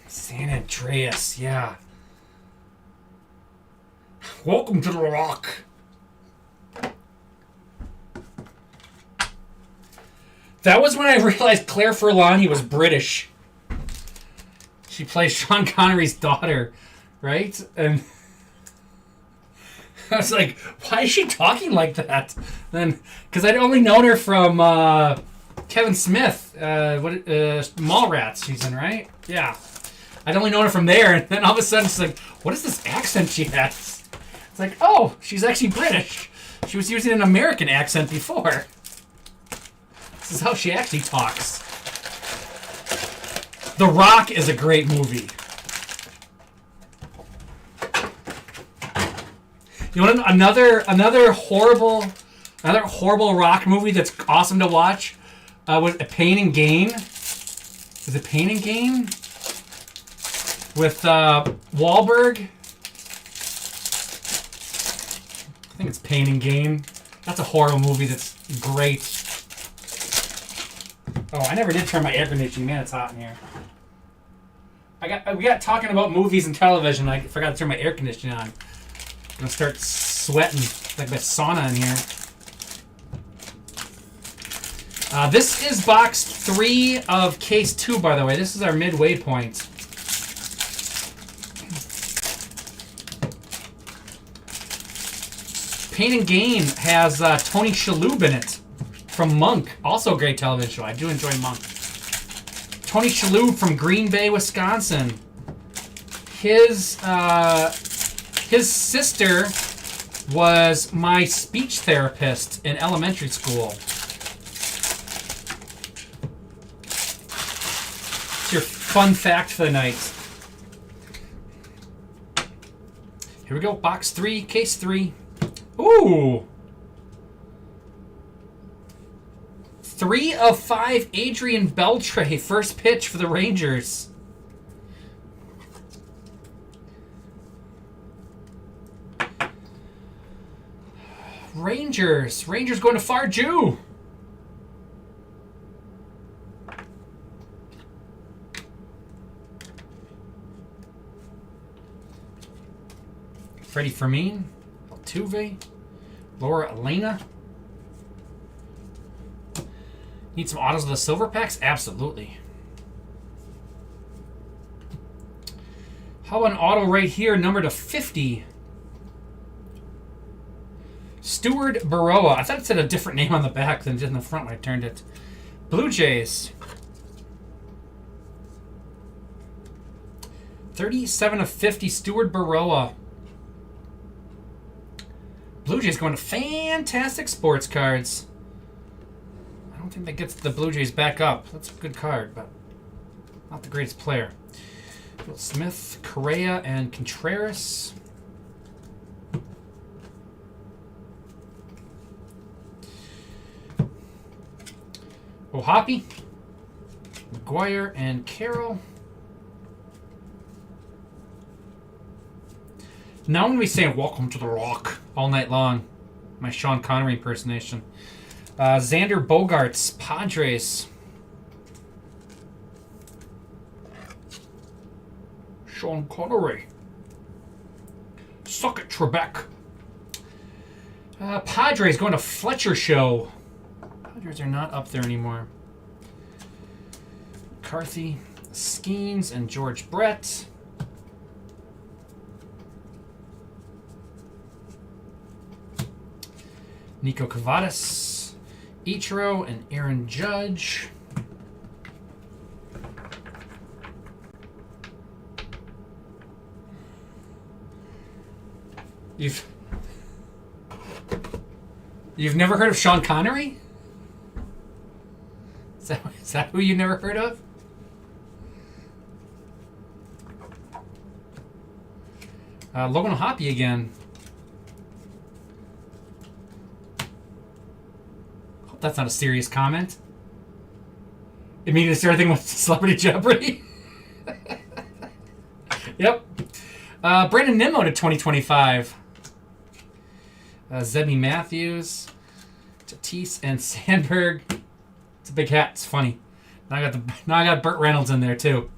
San Andreas, yeah. Welcome to the Rock. That was when I realized Claire Forlani was British. She plays Sean Connery's daughter, right? And I was like, why is she talking like that? Then, because I'd only known her from Kevin Smith, Mallrats she's in, right? Yeah. I'd only known her from there, and then all of a sudden she's like, what is this accent she has? It's like, oh, she's actually British. She was using an American accent before. This is how she actually talks. The Rock is a great movie. You want another horrible Rock movie that's awesome to watch? Was Pain and Gain. Is it Pain and Gain? With Wahlberg. I think it's Pain and Gain. That's a horror movie that's great. Oh, I never did turn my air conditioning. Man, it's hot in here. We got talking about movies and television. I forgot to turn my air conditioning on. I'm gonna start sweating like the sauna in here. This is box 3 of case 2, by the way. This is our midway point. Pain and Gain has Tony Shalhoub in it from Monk. Also a great television show. I do enjoy Monk. Tony Shalhoub from Green Bay, Wisconsin. His sister was my speech therapist in elementary school. It's your fun fact for the night. Here we go. Box 3, case 3. Ooh. 3 of 5, Adrian Beltre, first pitch for the Rangers. Rangers going to Farju. Freddie Fermin, Altuve, Laura Elena. Need some autos of the silver packs? Absolutely. How about an auto right here, number to 50? Stuart Baroa. I thought it said a different name on the back than just in the front when I turned it. Blue Jays. 37 of 50, Stuart Baroa. Blue Jays going to Fantastic Sports Cards. I don't think that gets the Blue Jays back up. That's a good card, but not the greatest player. Will Smith, Correa, and Contreras. O'Hoppe, McGuire, and Carroll. Now I'm going to be saying welcome to the Rock all night long. My Sean Connery impersonation. Xander Bogaerts, Padres. Sean Connery. Suck it, Trebek. Padres going to Fletcher Show. Padres are not up there anymore. McCarthy, Skeens, and George Brett. Nico Cavadas, Ichiro, and Aaron Judge. You've never heard of Sean Connery? Is that who you never heard of? Logan O'Hoppe again. Hope that's not a serious comment. Immediately start thinking with Celebrity Jeopardy. Yep. Brandon Nimmo to 2025. Zebby Matthews, Tatis, and Sandberg. It's a big hat. It's funny. Now I got Burt Reynolds in there too.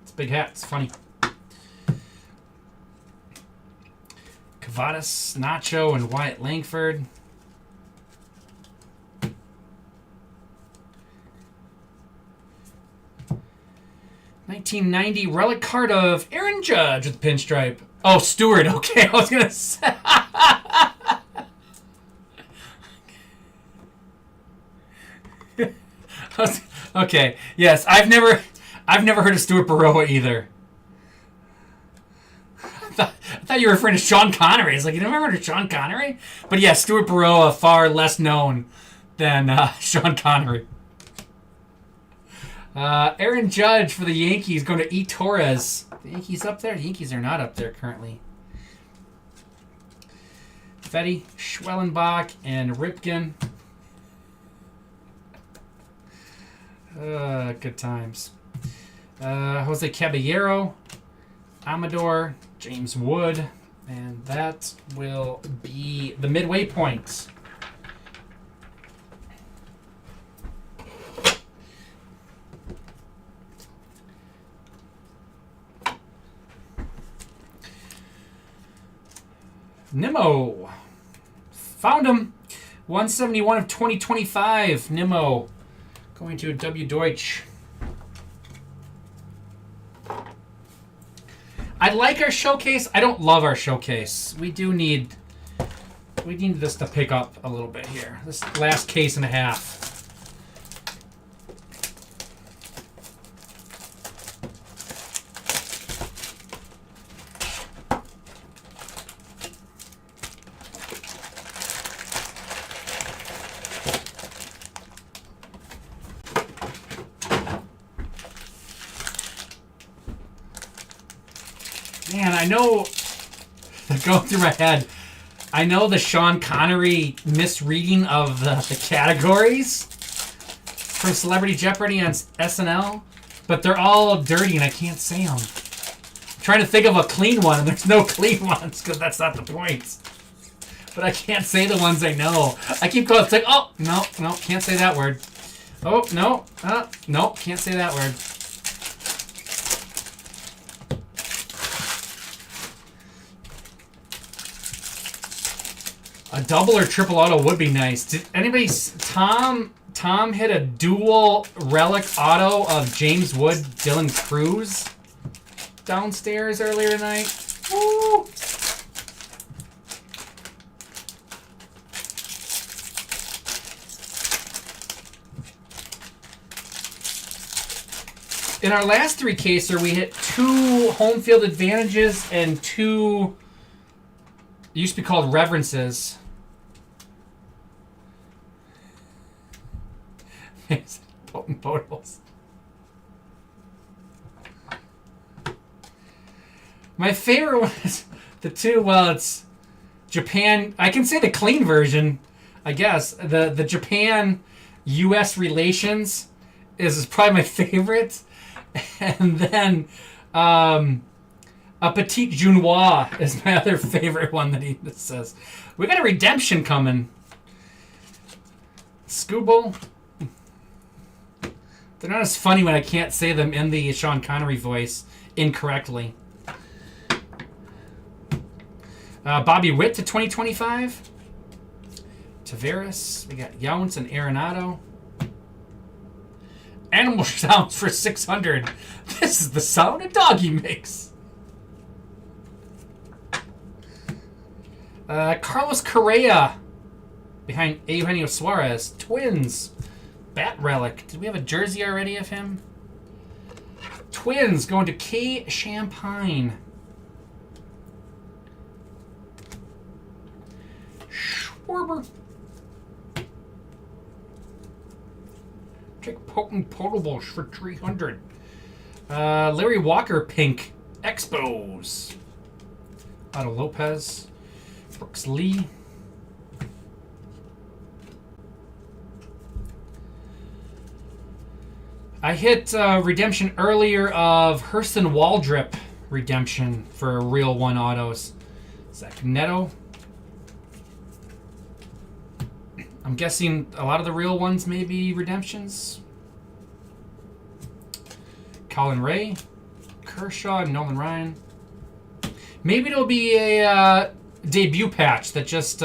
It's a big hat. It's funny. Cavadas, Nacho, and Wyatt Langford. '90 relic card of Aaron Judge with pinstripe. Oh, Stewart. Okay, I was gonna say. Okay. Yes, I've never heard of Stuart Baroa either. I thought you were referring to Sean Connery. It's like, you never heard of Sean Connery? But yeah, Stuart Baroa, far less known than Sean Connery. Aaron Judge for the Yankees going to E. Torres. The Yankees up there? The Yankees are not up there currently. Fetty, Schwellenbach, and Ripken. Good times. Jose Caballero, Amador, James Wood, and that will be the midway point. Nimmo. Found him. 171 of 2025. Nimmo. Going to W. Deutsch. I like our showcase. I don't love our showcase. We need this to pick up a little bit here. This last case and a half. Man, I know, going through my head, I know the Sean Connery misreading of the categories from Celebrity Jeopardy on SNL, but they're all dirty and I can't say them. I'm trying to think of a clean one, and there's no clean ones because that's not the point. But I can't say the ones I know. I keep going, it's like, oh, no, can't say that word. Oh, no, can't say that word. A double or triple auto would be nice. Did anybody... Tom hit a dual relic auto of James Wood, Dylan Cruz downstairs earlier tonight. Woo! In our last 3-caser, we hit 2 home field advantages and 2... It used to be called reverences. Potent potals. My favorite one is the 2. Well, it's Japan. I can say the clean version, I guess. The Japan-U.S. relations is probably my favorite. And then a Petit Junois is my other favorite one that he says. We got a redemption coming. Scooble. They're not as funny when I can't say them in the Sean Connery voice incorrectly. Bobby Witt to 2025. Tavares. We got Yountz and Arenado. Animal sounds for 600. This is the sound a doggy makes. Carlos Correa behind Eugenio Suarez. Twins. Bat Relic. Did we have a jersey already of him? Twins going to K. Champagne. Schwarber. Take potent potables for 300. Larry Walker pink. Expos. Otto Lopez. Brooks Lee. I hit redemption earlier of Hurston Waldrip redemption for real 1 autos. Zach Neto. I'm guessing a lot of the real ones may be redemptions. Colin Ray. Kershaw and Nolan Ryan. Maybe it'll be a debut patch that just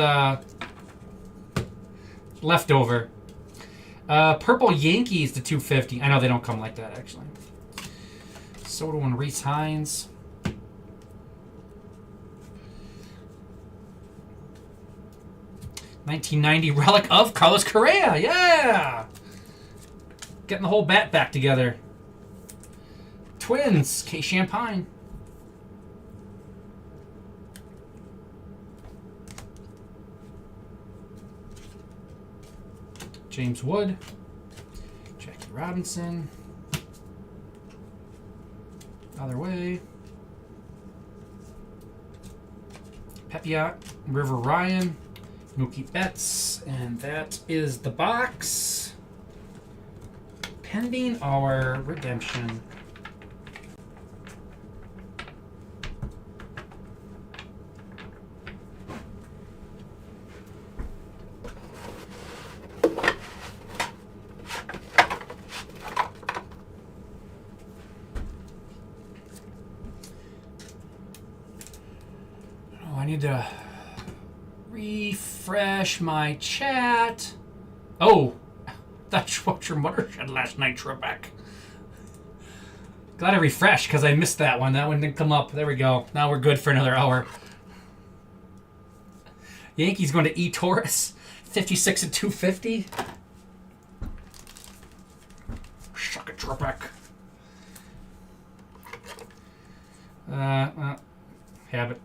left over. Purple Yankees to 250. I know they don't come like that, actually. Soto and Reese Hines. $1990 relic of Carlos Correa. Yeah! Getting the whole bat back together. Twins. K. Champagne. James Wood, Jackie Robinson, other way, Pepiot, River Ryan, Mookie Betts, and that is the box. Pending our redemption. Need to refresh my chat. Oh, that's what your mother said last night, Trebek. Glad I refreshed because I missed that one. That one didn't come up. There we go. Now we're good for another hour. Yankees going to E. Torres, 56 and 250. Suck it, Trebek. Have it.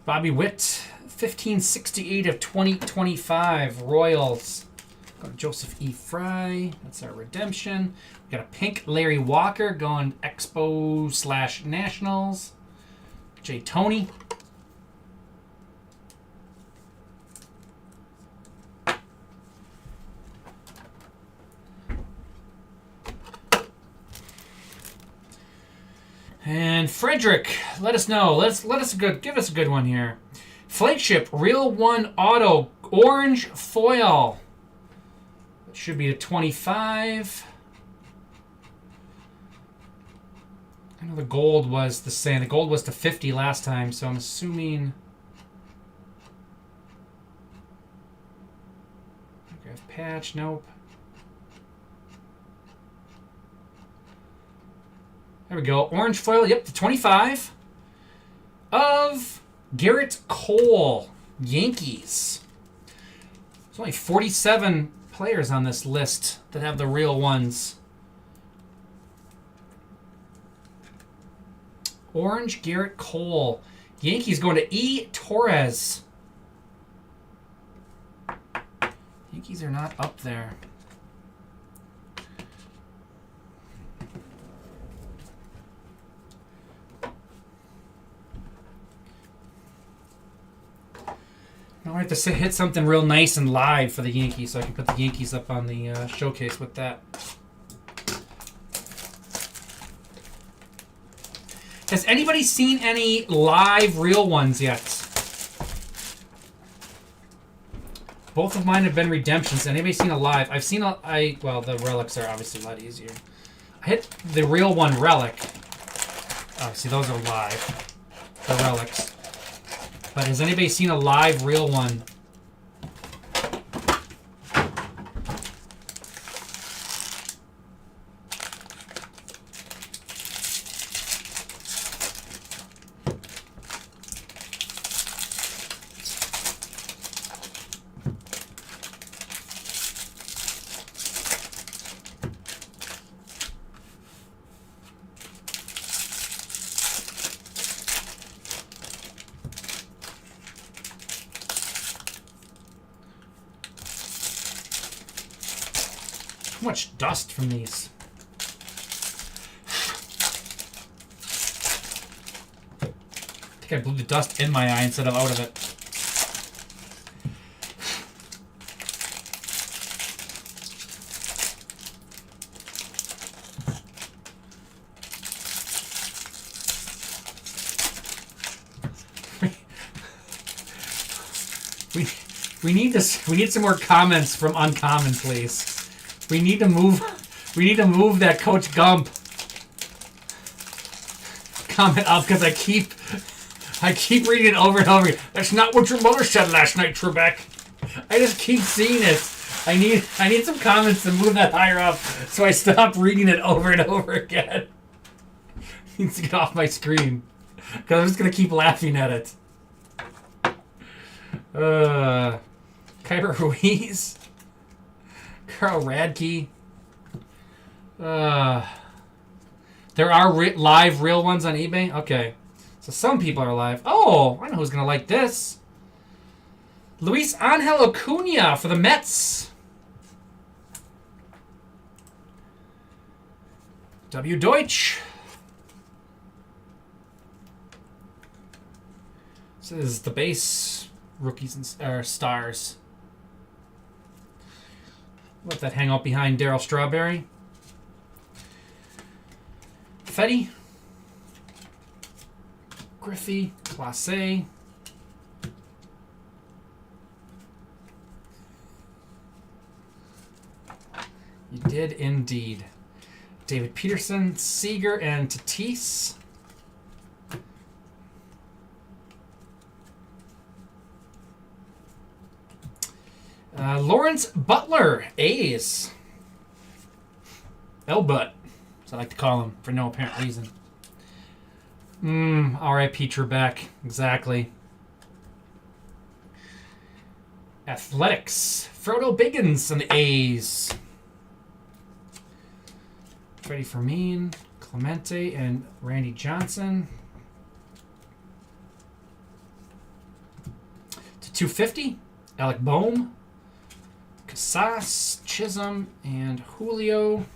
Bobby Witt, 1568 of 2025. Royals. Got Joseph E. Fry. That's our redemption. We got a pink Larry Walker going Expo / Nationals. Jay Tony. And Frederick, let us know. Give us a good one here. Flagship Real One Auto Orange Foil. It should be a 25. I know the gold was the same. The gold was to 50 last time, so I'm assuming. Autograph patch, nope. There we go. Orange foil, yep, to 25 of Garrett Cole, Yankees. There's only 47 players on this list that have the real ones. Orange Garrett Cole. Yankees going to E. Torres. Yankees are not up there. Now I have to hit something real nice and live for the Yankees so I can put the Yankees up on the showcase with that. Has anybody seen any live real ones yet? Both of mine have been redemptions. Anybody seen a live? I've seen well, the relics are obviously a lot easier. I hit the real one relic. Obviously, those are live. The relics. But has anybody seen a live real one? Too much dust from these. I think I blew the dust in my eye instead of out of it. We need this. We need some more comments from Uncommon, please. We need to move that Coach Gump comment up because I keep reading it over and over again. That's not what your mother said last night, Trebek. I just keep seeing it. I need some comments to move that higher up so I stop reading it over and over again. Needs to get off my screen because I'm just gonna keep laughing at it. Kyber Ruiz. Carl Radke. There are live real ones on eBay? Okay. So some people are live. Oh, I know who's going to like this. Luis Angel Acuna for the Mets. W. Deutsch. This is the base rookies and stars. Let that hang out behind Darryl Strawberry. Fetty. Griffey. Clase. You did indeed. David Peterson, Seager, and Tatis. Lawrence Butler, A's. L-Butt, as I like to call him, for no apparent reason. R.I.P. Trebek, exactly. Athletics, Frodo Biggins and the A's. Freddie Fermin, Clemente, and Randy Johnson. To 250, Alec Boehm. Casas, Chisholm, and Julio.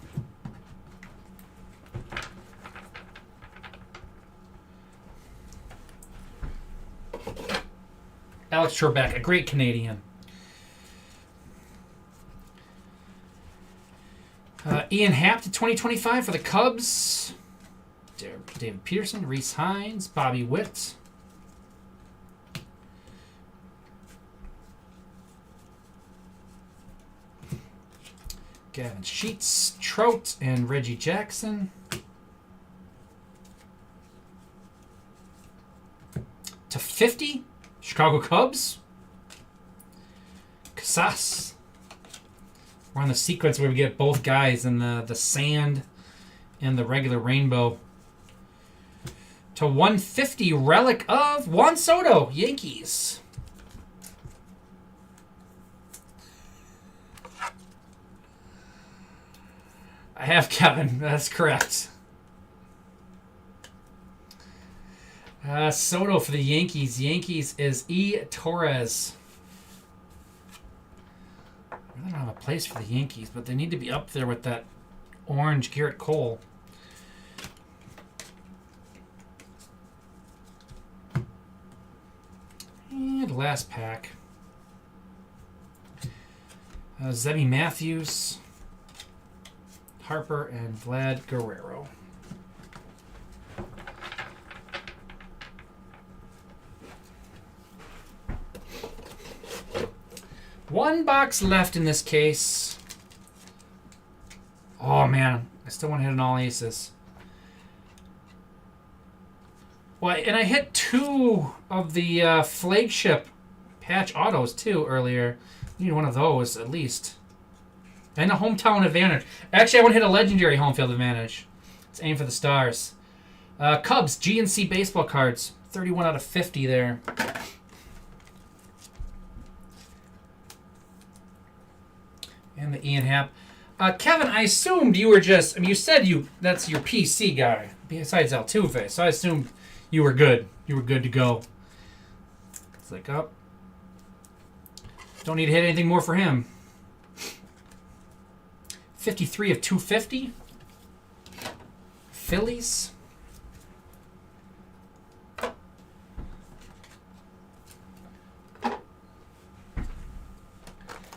Alex Trebek, a great Canadian. Ian Happ to 2025 for the Cubs. David Peterson, Reese Hines, Bobby Witt. Gavin Sheets, Trout, and Reggie Jackson. To 50, Chicago Cubs. Casas. We're on the sequence where we get both guys in the sand and the regular rainbow. To 150, relic of Juan Soto, Yankees. I have Kevin. That's correct. Soto for the Yankees. Yankees is E. Torres. I really don't have a place for the Yankees, but they need to be up there with that orange Garrett Cole. And last pack. Zebby Matthews, Harper, and Vlad Guerrero. One box left in this case. Oh man, I still want to hit an all aces. Well, and I hit 2 of the flagship patch autos too earlier. Need one of those at least. And a hometown advantage. Actually, I want to hit a legendary home field advantage. Let's aim for the stars. Cubs, GNC baseball cards. 31 out of 50 there. And the Ian Happ. Kevin, I assumed you were just... I mean, you said that's your PC guy. Besides Altuve. So I assumed you were good. You were good to go. It's like, oh. Don't need to hit anything more for him. 53 of 250. Phillies.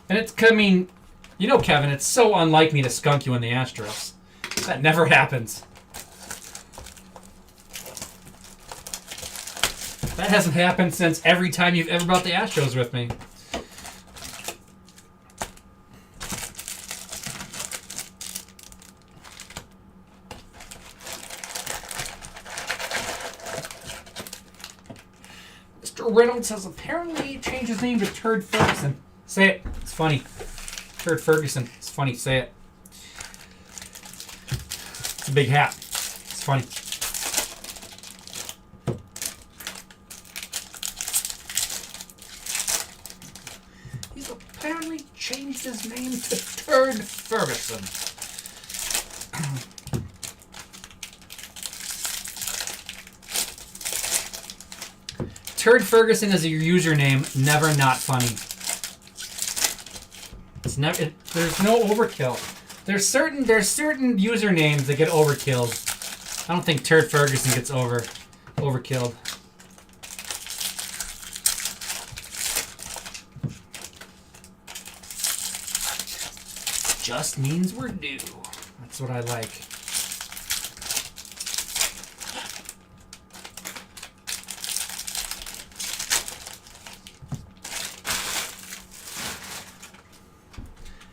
And it's, I mean, you know, Kevin, it's so unlike me to skunk you in the Astros. That never happens. That hasn't happened since every time you've ever brought the Astros with me. Mr. Reynolds has apparently changed his name to Turd Ferguson. Say it. It's funny. Turd Ferguson. It's funny. Say it. It's a big hat. It's funny. He's apparently changed his name to Turd Ferguson. Turd Ferguson is your username. Never not funny. It's never. There's no overkill. There's certain usernames that get overkilled. I don't think Turd Ferguson gets overkilled. Just means we're due. That's what I like.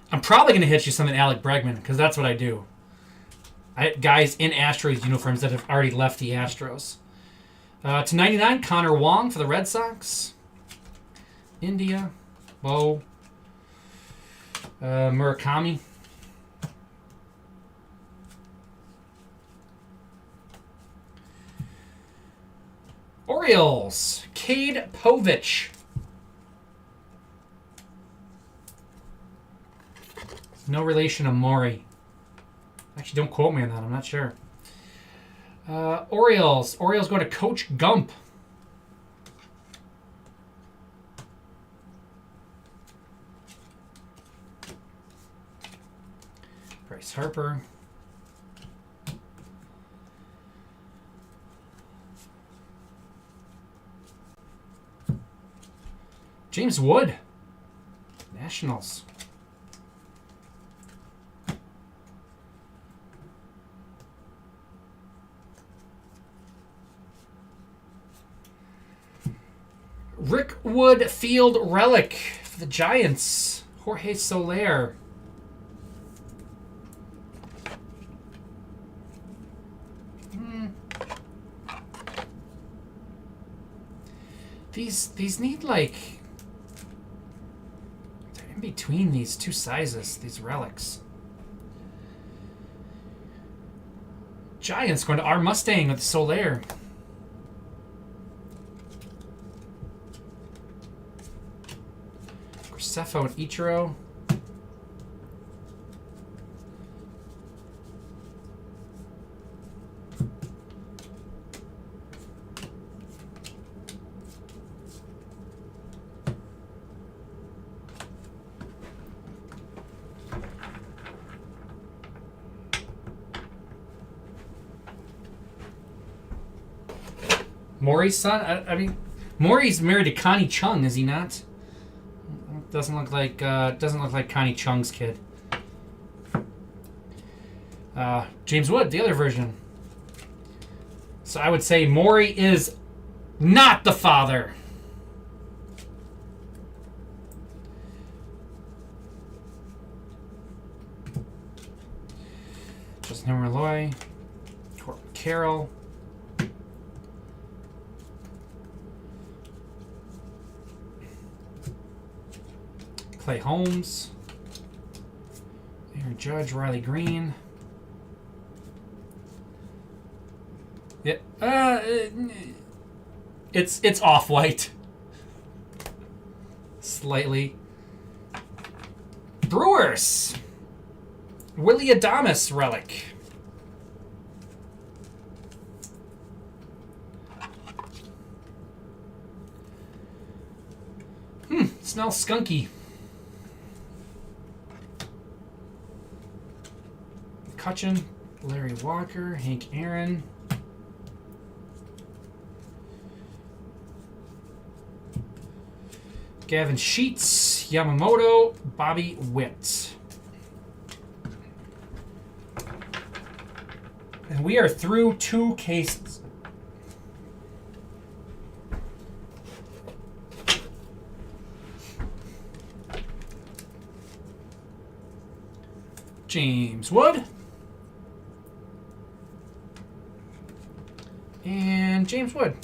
I'm probably going to hit you something Alec Bregman, because that's what I do. I hit guys in Astros uniforms that have already left the Astros. To 99, Connor Wong for the Red Sox. India. Bo. Murakami. Orioles. Cade Povich. No relation to Maury. Actually, don't quote me on that. I'm not sure. Orioles. Orioles going to Coach Gump. Bryce Harper. James Wood. Nationals. Rick Wood Field Relic for the Giants. Jorge Soler. These need, like, they're in between these two sizes, these relics. Giants going to our Mustang with Soler. Graceffo and Ichiro. Maury's son? I mean, Maury's married to Connie Chung, is he not? Doesn't look like Connie Chung's kid. James Wood, the other version. So I would say Maury is not the father. Justin Malloy, Corbin Carroll. Clay Holmes, Aaron Judge, Riley Green. Yeah, it's off-white, slightly. Brewers, Willie Adames relic. Smells skunky. Cutchin, Larry Walker, Hank Aaron. Gavin Sheets, Yamamoto, Bobby Witt. And we are through 2 cases. James Wood. And James Wood.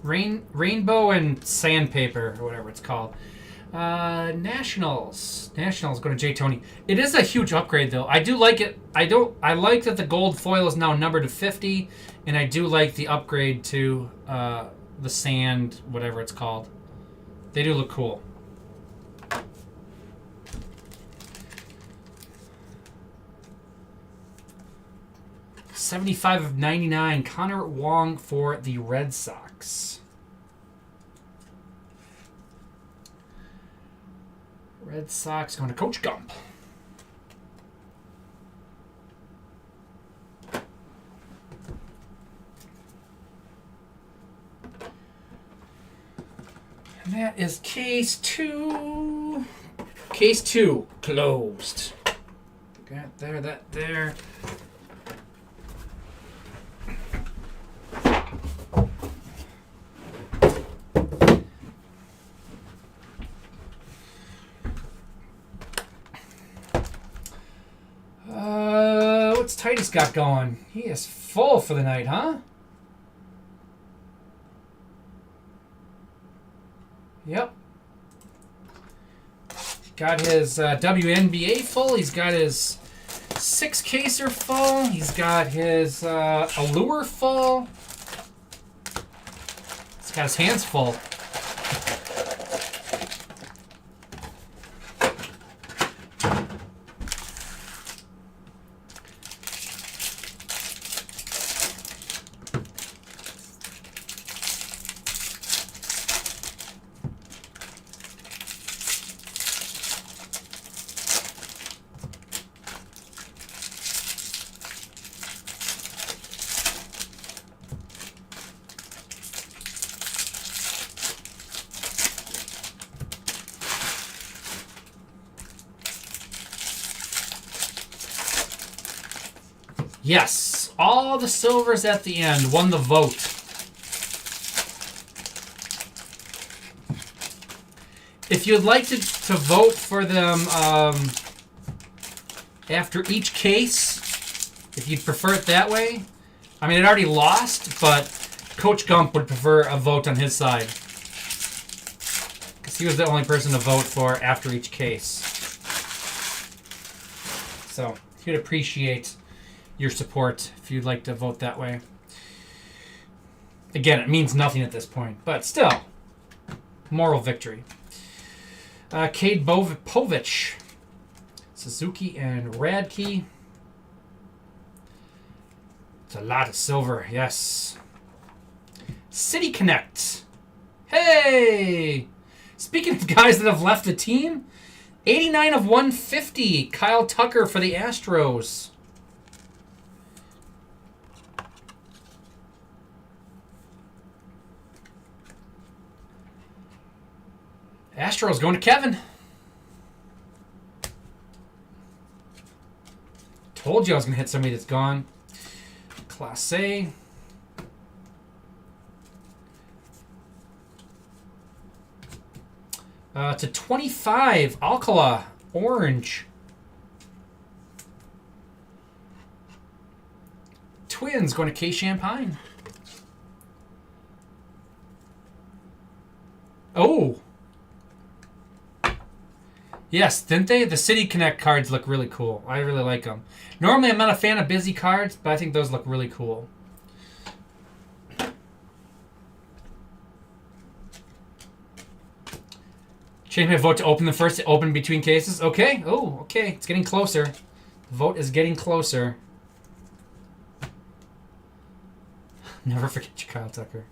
Rainbow and Sandpaper, or whatever it's called. Nationals go to Jay Tony. It is a huge upgrade, though. I do like it. I like that the gold foil is now numbered to 50, and I do like the upgrade to the sand, whatever it's called. They do look cool. $75 of 99, Connor Wong for the Red Sox. Red Sox going to Coach Gump. And that is case 2. Case 2 closed. Got there, that there. What's Titus got going? He is full for the night, huh? Yep. Got his WNBA full. He's got his 6-caser full. He's got his Allure full. He's got his hands full. Yes, all the silvers at the end won the vote. If you'd like to vote for them after each case, if you'd prefer it that way, I mean, it already lost, but Coach Gump would prefer a vote on his side. Because he was the only person to vote for after each case. So, he'd appreciate your support if you'd like to vote that way. Again, it means nothing at this point, but still, moral victory. Cade Povich, Suzuki, and Radke. It's a lot of silver, yes. City Connect. Hey! Speaking of guys that have left the team, 89 of 150, Kyle Tucker for the Astros. Astros going to Kevin. Told you I was going to hit somebody that's gone. Class A. To 25, Alcala, orange. Twins going to K Champagne. Oh. Yes, didn't they? The City Connect cards look really cool. I really like them. Normally, I'm not a fan of busy cards, but I think those look really cool. Change my vote to open the first, open between cases. Okay. Oh, okay. It's getting closer. The vote is getting closer. Never forget your Kyle Tucker.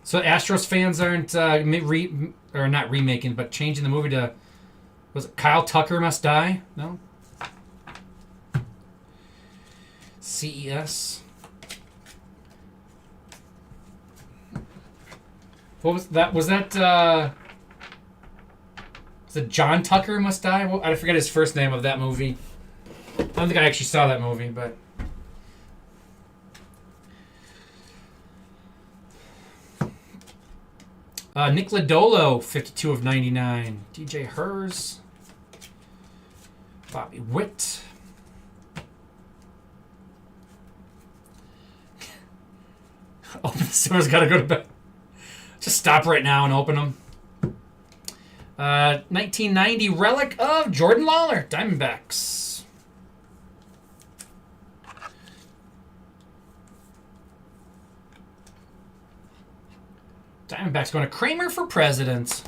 So Astros fans aren't not remaking, but changing the movie to, was it Kyle Tucker Must Die? No. CES. What was that? Was it John Tucker Must Die? Well, I forget his first name of that movie. I don't think I actually saw that movie, but. Nick Lodolo, 52 of 99. DJ Hers. Bobby Witt. Open the stores, gotta go to bed. Just stop right now and open them. 1990 relic of Jordan Lawler, Diamondbacks. Diamondbacks going to Kramer for president.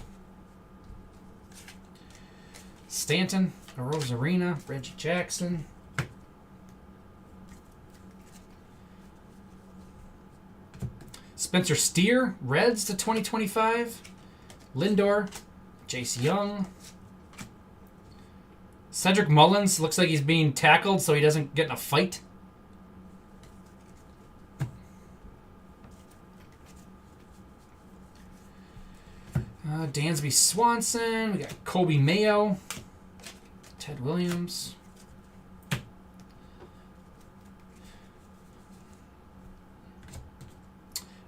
Stanton, Rosarina, Reggie Jackson. Spencer Steer, Reds to 2025. Lindor, Jace Young. Cedric Mullins, looks like he's being tackled so he doesn't get in a fight. Dansby Swanson. We got Kobe Mayo. Ted Williams.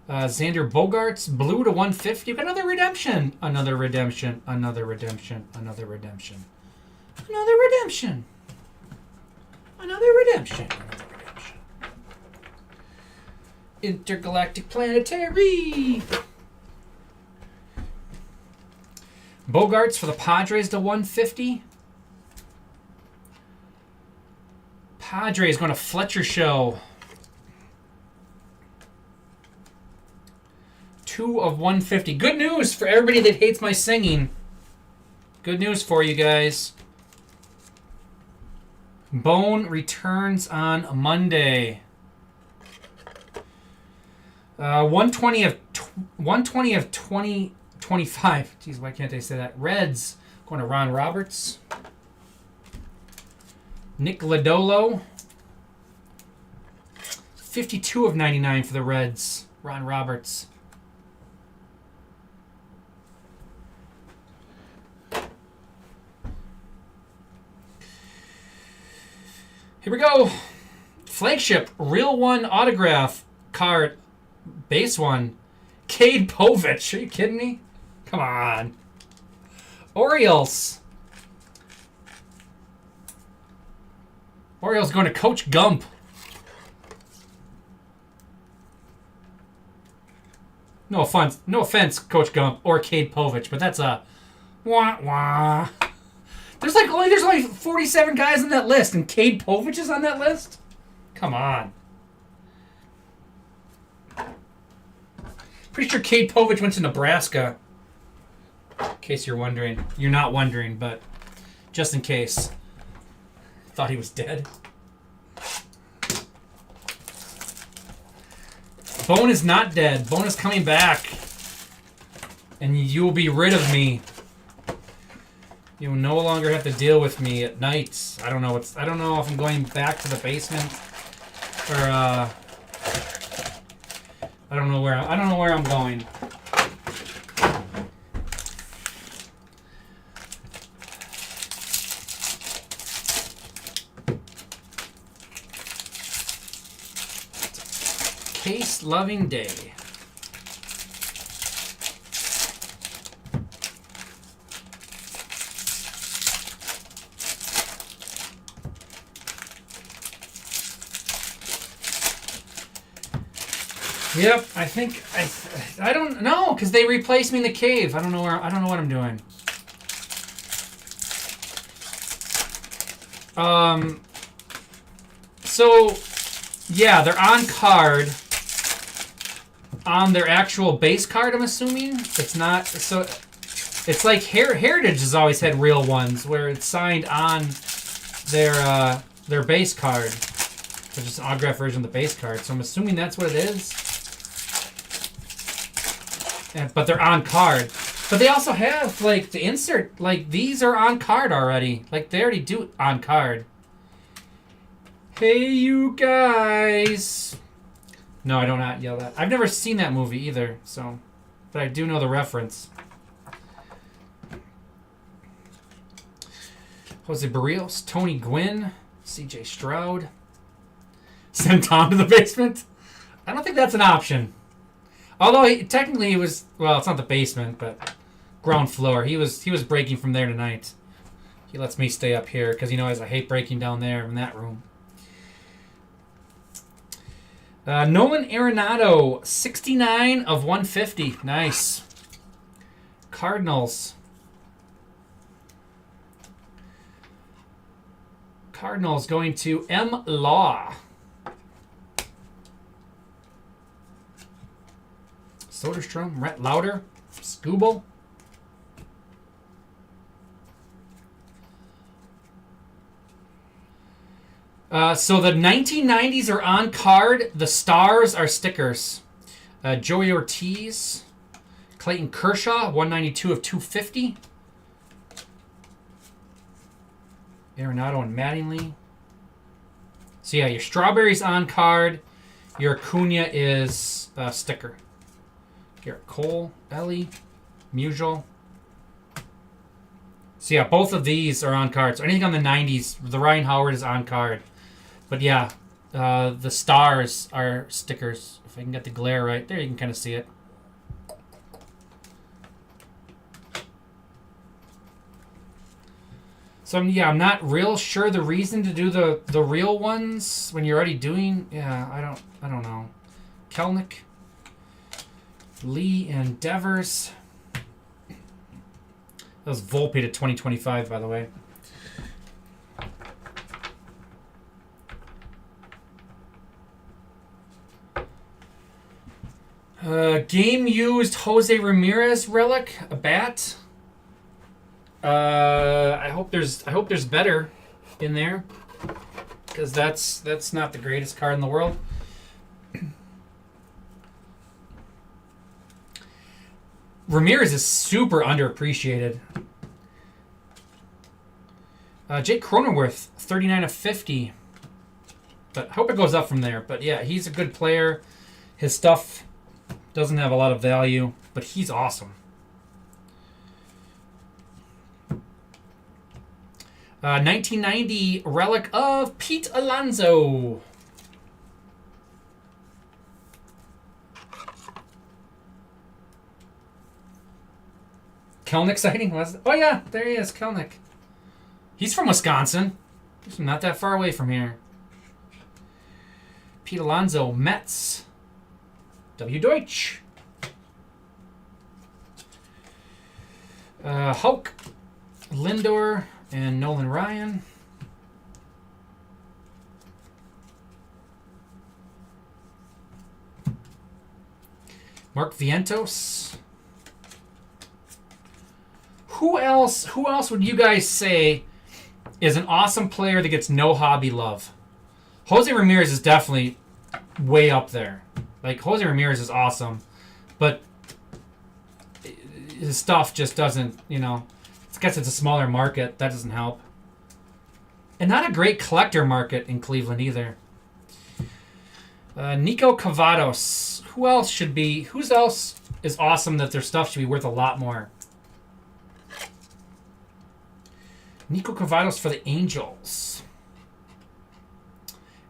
Xander Bogaerts. Blue to 150. Another redemption. Another redemption. Another redemption. Another redemption. Another redemption. Another redemption. Another redemption. Intergalactic Planetary. Bogarts for the Padres to 150. Padres going to Fletcher Show. 2 of 150. Good news for everybody that hates my singing. Good news for you guys. Bone returns on Monday. 120 of 2025. Jeez, why can't I say that? Reds going to Ron Roberts. Nick Lodolo. 52 of 99 for the Reds. Ron Roberts. Here we go. Flagship, real one autograph card, base one. Cade Povich. Are you kidding me? Come on. Orioles. Orioles going to Coach Gump. No offense, Coach Gump or Cade Povich, but that's a wah wah. There's only 47 guys on that list, and Cade Povich is on that list. Come on. Pretty sure Cade Povich went to Nebraska. In case you're wondering, you're not wondering, but just in case. Thought he was dead. Bone is not dead. Bone is coming back. And you will be rid of me. You will no longer have to deal with me at night. I don't know if I'm going back to the basement or I don't know where I'm going. Case loving day. Yep, I don't know because they replaced me in the cave. I don't know what I'm doing. So yeah, they're on card. On their actual base card, I'm assuming. It's not so. It's like Heritage has always had real ones where it's signed on their base card. So just an autograph version of the base card. So I'm assuming that's what it is. But they're on card. But they also have like the insert. Like these are on card already. Like they already do it on card. Hey, you guys. No, I do not yell that. I've never seen that movie either, so, but I do know the reference. Jose Barrios, Tony Gwynn, C.J. Stroud. Send Tom to the basement? I don't think that's an option. Although technically he was, well, it's not the basement, but ground floor. He was breaking from there tonight. He lets me stay up here because he knows I hate breaking down there in that room. Nolan Arenado, 69 of 150. Nice. Cardinals. Cardinals going to M. Law. Soderstrom, Rhett Lauder, Scooble. So the 1990s are on card. The stars are stickers. Joey Ortiz, Clayton Kershaw, 192 of 250. Arenado and Mattingly. So yeah, your Strawberry's on card. Your Acuna is sticker. Garrett Cole, Ellie, Musial. So yeah, both of these are on card. So anything on the 90s, the Ryan Howard is on card. But yeah, the stars are stickers. If I can get the glare right there, you can kind of see it. So yeah, I'm not real sure the reason to do the real ones when you're already doing. Yeah, I don't know. Kelnick, Lee, and Devers. That was Volpe to 2025, by the way. Game used Jose Ramirez relic, a bat. I hope there's better in there, because that's not the greatest card in the world. Ramirez is super underappreciated. Jake Cronenworth, 39 of 50. But I hope it goes up from there. But yeah, he's a good player. His stuff doesn't have a lot of value, but he's awesome. 1990 relic of Pete Alonso. Kelnick sighting? Oh, yeah, there he is, Kelnick. He's from Wisconsin. He's not that far away from here. Pete Alonso, Mets. W. Deutsch. Hulk, Lindor, and Nolan Ryan. Mark Vientos. Who else would you guys say is an awesome player that gets no hobby love? Jose Ramirez is definitely way up there. Like, Jose Ramirez is awesome, but his stuff just doesn't, I guess it's a smaller market. That doesn't help. And not a great collector market in Cleveland either. Nico Cavados. Who else is awesome that their stuff should be worth a lot more? Nico Cavados for the Angels.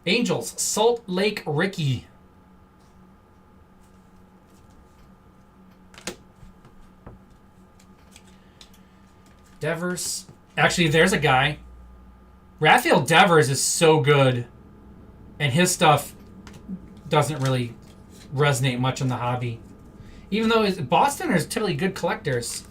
Angels, Salt Lake Ricky. Devers. Actually, there's a guy. Rafael Devers is so good, and his stuff doesn't really resonate much in the hobby. Even though Boston is typically good collectors.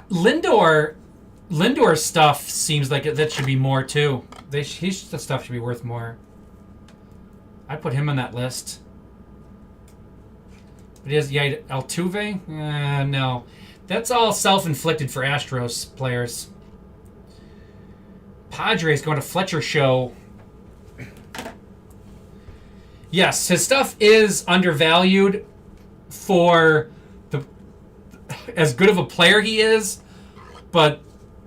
Lindor's stuff seems like that should be more too. His stuff should be worth more. I'd put him on that list. But Altuve? No. That's all self-inflicted for Astros players. Padres going to Fletcher Show. Yes, his stuff is undervalued for as good of a player he is, but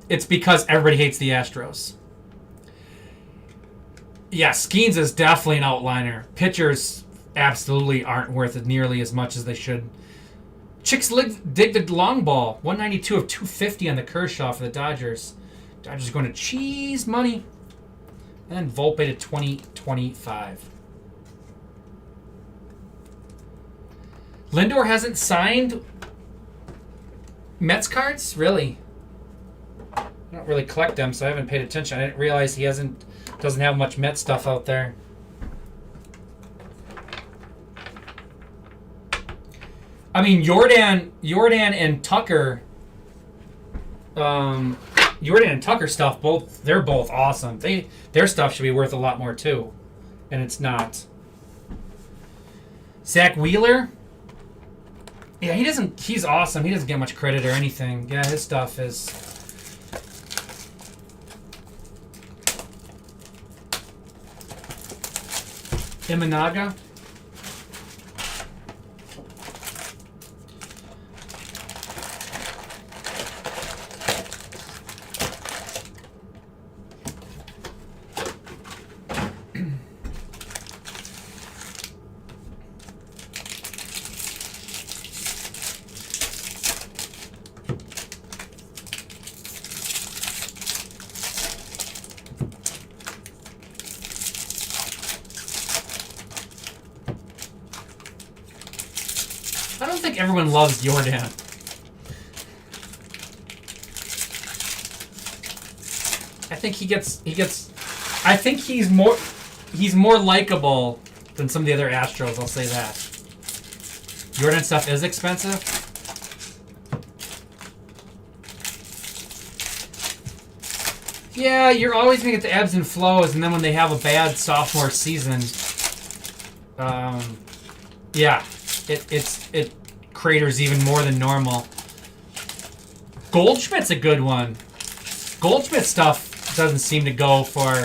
it's because everybody hates the Astros. Yeah, Skeens is definitely an outliner. Pitchers absolutely aren't worth it nearly as much as they should. Chicks dig the long ball. 192 of 250 on the Kershaw for the Dodgers. Dodgers going to cheese money. And Volpe to 2025. Lindor hasn't signed Mets cards? Really? I don't really collect them, so I haven't paid attention. I didn't realize he doesn't have much Mets stuff out there. I mean, Jordan and Tucker, stuff, they're both awesome. Their stuff should be worth a lot more too, and it's not. Zach Wheeler, yeah, he's awesome. He doesn't get much credit or anything. Yeah, his stuff is. Imanaga. I don't think everyone loves Jordan. I think I think he's more likable than some of the other Astros, I'll say that. Jordan stuff is expensive. Yeah, you're always going to get the ebbs and flows, and then when they have a bad sophomore season, yeah, it craters even more than normal. Goldschmidt's a good one. Goldschmidt stuff doesn't seem to go for.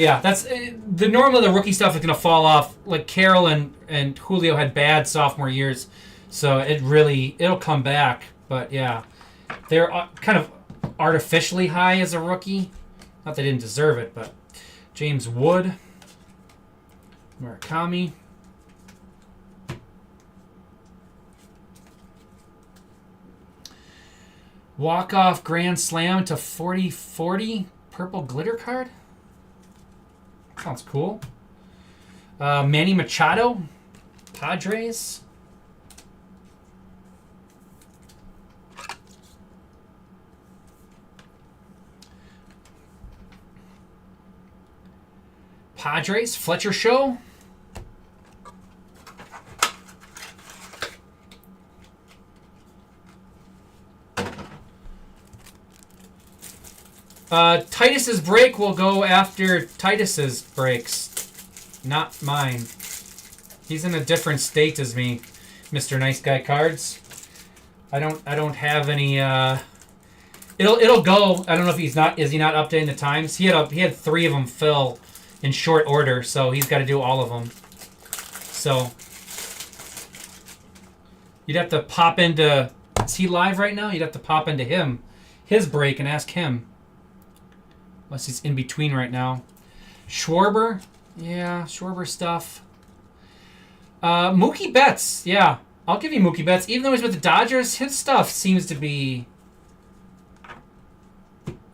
Yeah, that's the normal. The rookie stuff is going to fall off. Like Carroll and Julio had bad sophomore years, so it'll come back. But yeah, they're kind of artificially high as a rookie. Not they didn't deserve it, but James Wood, Murakami. Walk-off Grand Slam to 40/40 purple glitter card. Sounds cool. Manny Machado, Padres. Padres, Fletcher Show. Titus's break will go after Titus's breaks, not mine. He's in a different state as me, Mr. Nice Guy Cards. I don't have any. It'll go. I don't know if he's not. Is he not updating the times? He had 3 of them fill in short order, so he's got to do all of them. So you'd have to pop into. Is he live right now? You'd have to pop into his break, and ask him. Unless he's in between right now. Schwarber. Yeah, Schwarber stuff. Mookie Betts. Yeah, I'll give you Mookie Betts. Even though he's with the Dodgers, his stuff seems to be...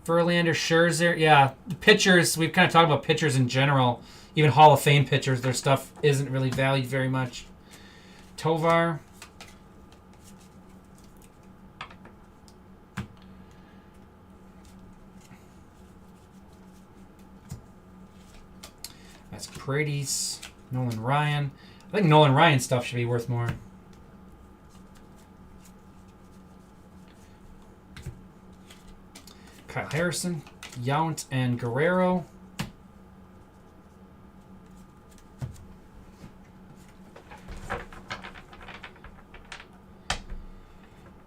Verlander, Scherzer. Yeah, the pitchers. We've kind of talked about pitchers in general. Even Hall of Fame pitchers, their stuff isn't really valued very much. Tovar. That's Paredes. Nolan Ryan. I think Nolan Ryan stuff should be worth more. Kyle Harrison, Yount, and Guerrero.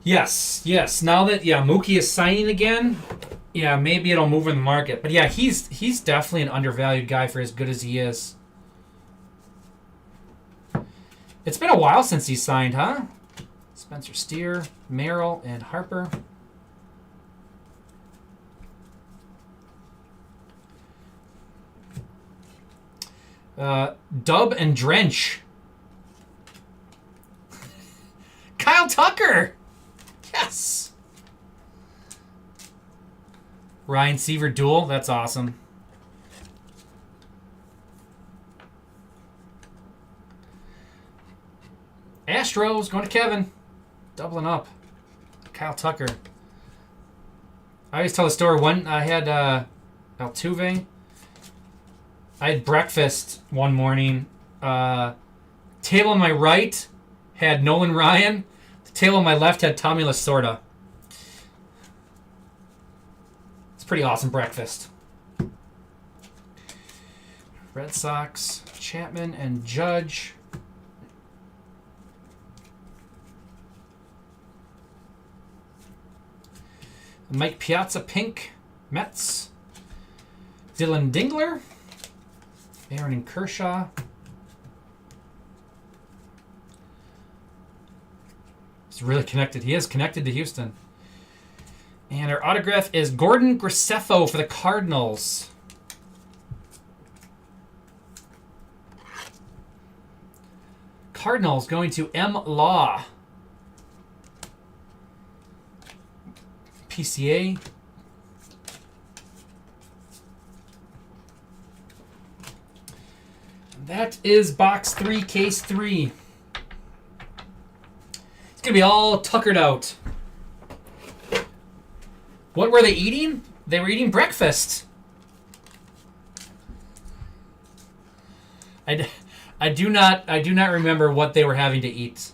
Yes. Now that Mookie is signing again, maybe it'll move in the market. But yeah, he's definitely an undervalued guy for as good as he is. It's been a while since he signed, huh? Spencer Steer, Merrill, and Harper. Dub and Drench. Kyle Tucker. Yes. Ryan Seaver duel. That's awesome. Astros going to Kevin. Doubling up. Kyle Tucker. I always tell the story. One, I had Altuve. I had breakfast one morning. Table on my right had Nolan Ryan. The table on my left had Tommy Lasorda. It's pretty awesome breakfast. Red Sox, Chapman and Judge. Mike Piazza pink, Mets. Dylan Dingler. Aaron and Kershaw. He's really connected. He is connected to Houston. And our autograph is Gordon Graceffo for the Cardinals. Cardinals going to M. Law. PCA. That is box 3, case 3. It's going to be all tuckered out. What were they eating? They were eating breakfast. I do not remember what they were having to eat.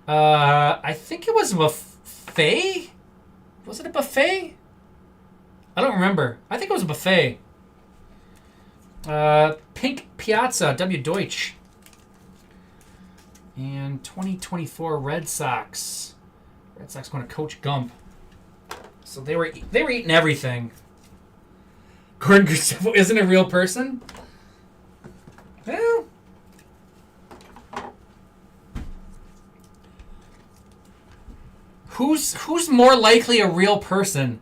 I think it was a buffet. Was it a buffet? I don't remember. I think it was a buffet. Pink Piazza, W. Deutsch. And 2024 Red Sox. Red Sox going to Coach Gump. So they were eating everything. Gordon Graceffo isn't a real person? Well, who's more likely a real person?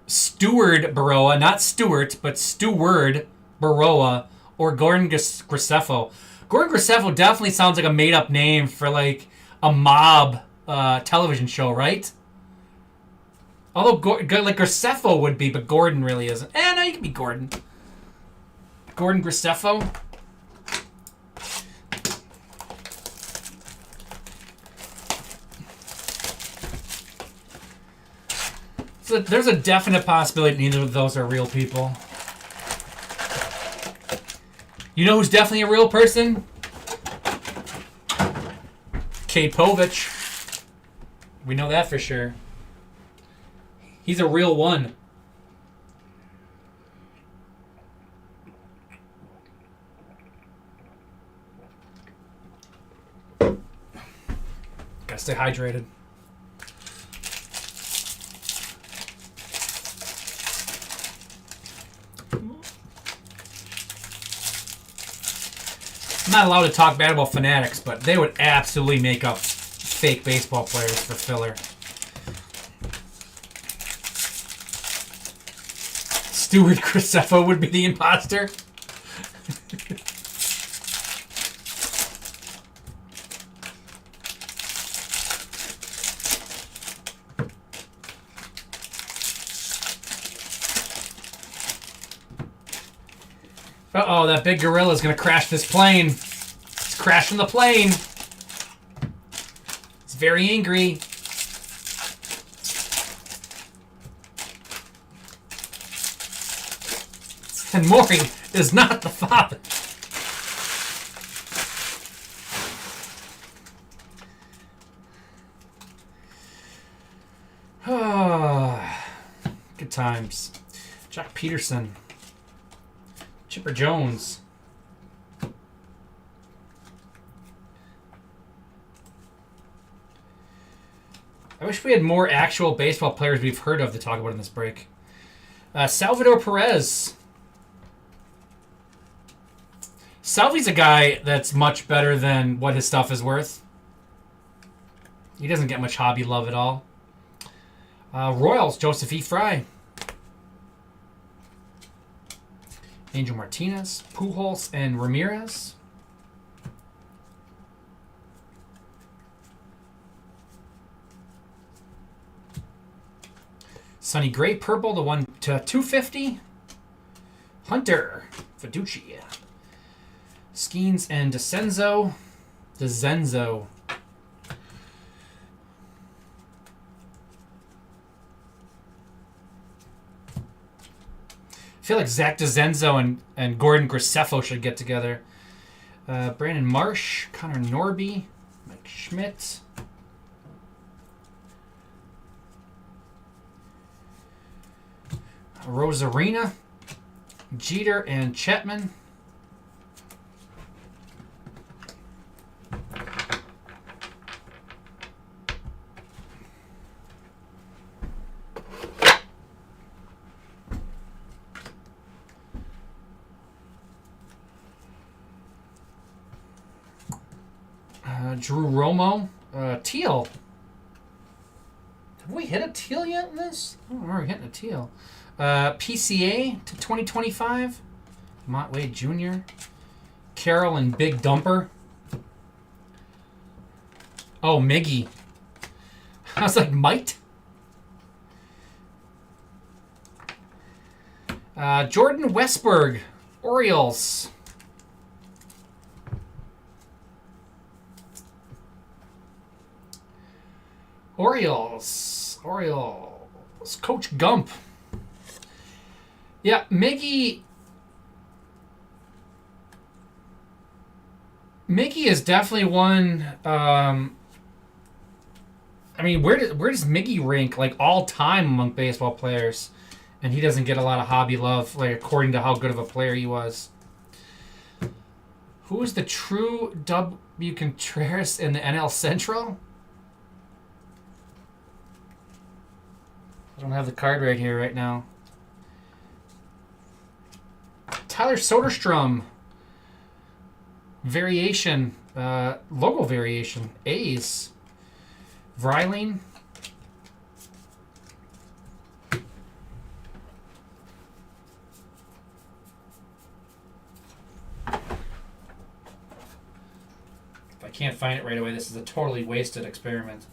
Steward Baroa, not Stewart, but Steward Baroa, or Gordon Graceffo. Gordon Graceffo definitely sounds like a made-up name for like a mob television show, right? Although, like Graceffo would be, but Gordon really isn't. No, you can be Gordon. Gordon Graceffo. So there's a definite possibility neither of those are real people. You know who's definitely a real person? Kate Povich. We know that for sure. He's a real one. Gotta stay hydrated. I'm not allowed to talk bad about Fanatics, but they would absolutely make up fake baseball players for filler. Stuart Graceffo would be the imposter. Uh-oh, that big gorilla's gonna crash this plane. It's crashing the plane. It's very angry. And Maury is not the father. Good times. Jack Peterson. Chipper Jones. I wish we had more actual baseball players we've heard of to talk about in this break. Salvador Perez. Salvy's a guy that's much better than what his stuff is worth. He doesn't get much hobby love at all. Royals, Joseph E. Fry. Angel Martinez, Pujols, and Ramirez. Sonny Gray, purple, the 1 to 250. Hunter, Fiducci. Skeens and DeCenzo. I feel like Zach DeCenzo and Gordon Graceffo should get together. Brandon Marsh, Connor Norby, Mike Schmidt. Rosarina, Jeter, and Chapman. Drew Romo. Teal. Have we hit a teal yet in this? I don't remember hitting a teal. PCA to 2025. Mott Wade Jr. Carroll and Big Dumper. Oh, Miggy. I was like, Mite? Jordan Westberg. Orioles. Orioles. Coach Gump. Yeah, Miggy is definitely one. I mean, where does Miggy rank like all time among baseball players? And he doesn't get a lot of hobby love, like according to how good of a player he was. Who is the true W. Contreras in the NL Central? I don't have the card right here right now. Tyler Soderstrom. Variation. Logo variation. A's. Vryling. If I can't find it right away, this is a totally wasted experiment.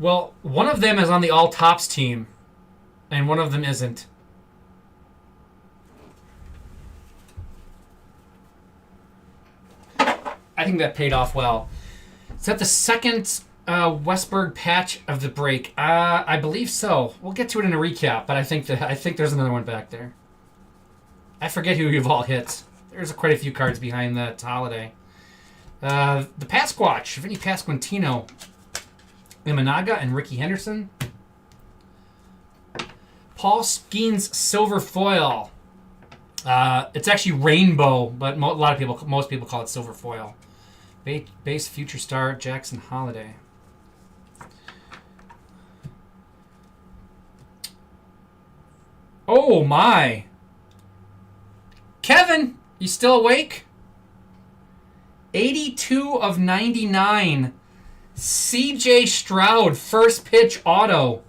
Well, one of them is on the all tops team, and one of them isn't. I think that paid off well. Is that the second Westberg patch of the break? I believe so. We'll get to it in a recap, but I think there's another one back there. I forget who you've all hit. There's quite a few cards behind that holiday. The Pasquatch, Vinny Pasquantino, Imanaga, and Ricky Henderson. Paul Skeens Silver Foil. It's actually rainbow, but most people call it silver foil. Base future star Jackson Holiday. Oh my! Kevin, you still awake? 82 of 99. CJ Stroud, first pitch auto.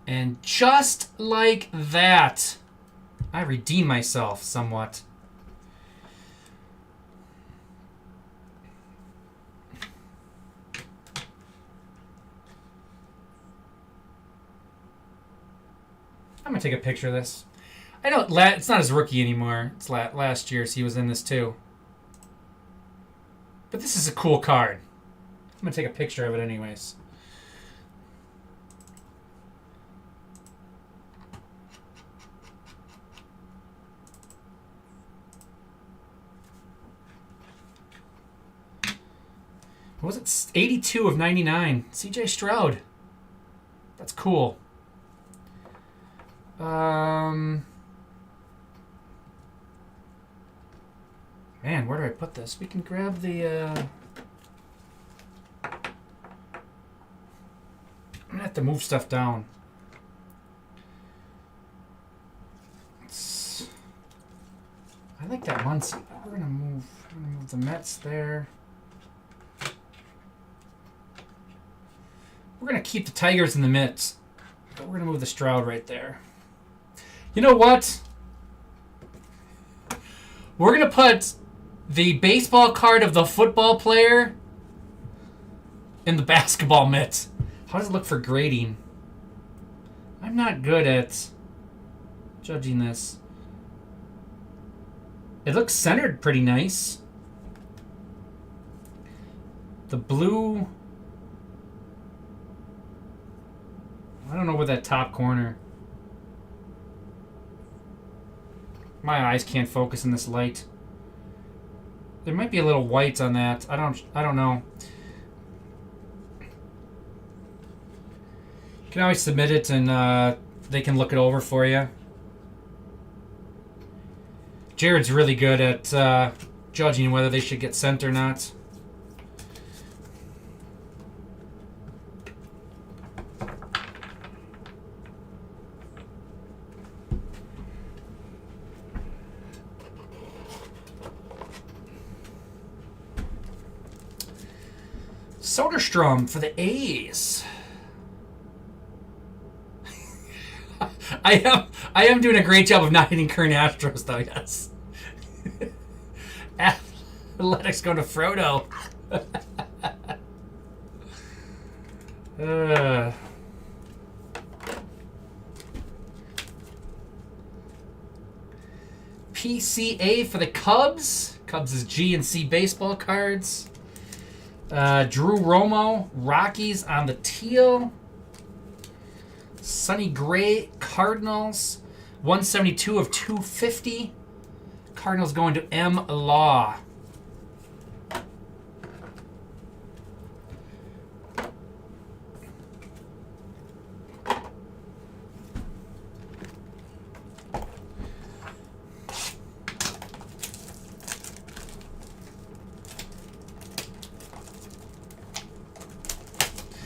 And just like that, I redeem myself somewhat. I'm going to take a picture of this. I know it's not his rookie anymore. It's last year, so he was in this too. But this is a cool card. I'm going to take a picture of it anyways. What was it? 82 of 99. CJ Stroud. That's cool. Man, where do I put this? We can grab the, I'm gonna have to move stuff down. I like that Muncie, but we're gonna move the Mets there. We're gonna keep the Tigers in the Mets, but we're gonna move the Stroud right there. You know what? We're going to put the baseball card of the football player in the basketball mitt. How does it look for grading? I'm not good at judging this. It looks centered pretty nice. The blue... I don't know where that top corner... My eyes can't focus in this light. There might be a little white on that. I don't know. You can always submit it and they can look it over for you. Jared's really good at judging whether they should get sent or not. Soderstrom for the A's. I am doing a great job of not hitting current Astros though, yes. Athletics going to Frodo. PCA for the Cubs. Cubs is G and C baseball cards. Drew Romo, Rockies on the teal. Sonny Gray, Cardinals, 172 of 250. Cardinals going to M. Law.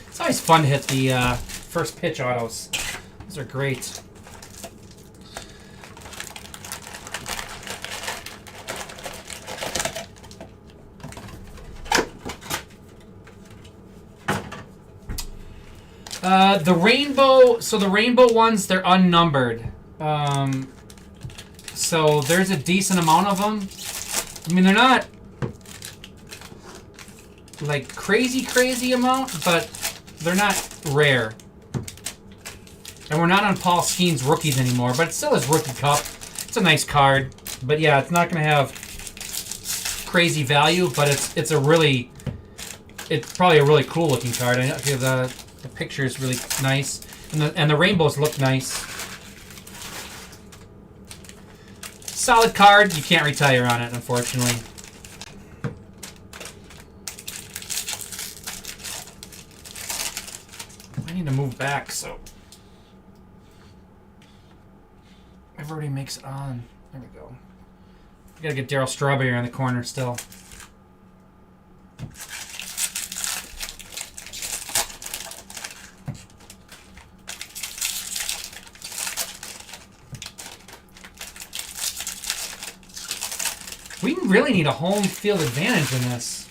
It's always fun to hit the first pitch autos. Those are great. The rainbow, so the rainbow ones, they're unnumbered. So there's a decent amount of them. I mean, they're not like crazy amount, but they're not rare. And we're not on Paul Skeens rookies anymore, but it still is Rookie Cup. It's a nice card, but yeah, it's not going to have crazy value, but it's probably a really cool looking card. I think the picture is really nice, and the rainbows look nice. Solid card. You can't retire on it, unfortunately. I need to move back so everybody makes it on. There we go. I gotta get Darryl Strawberry in the corner still. We really need a home field advantage in this.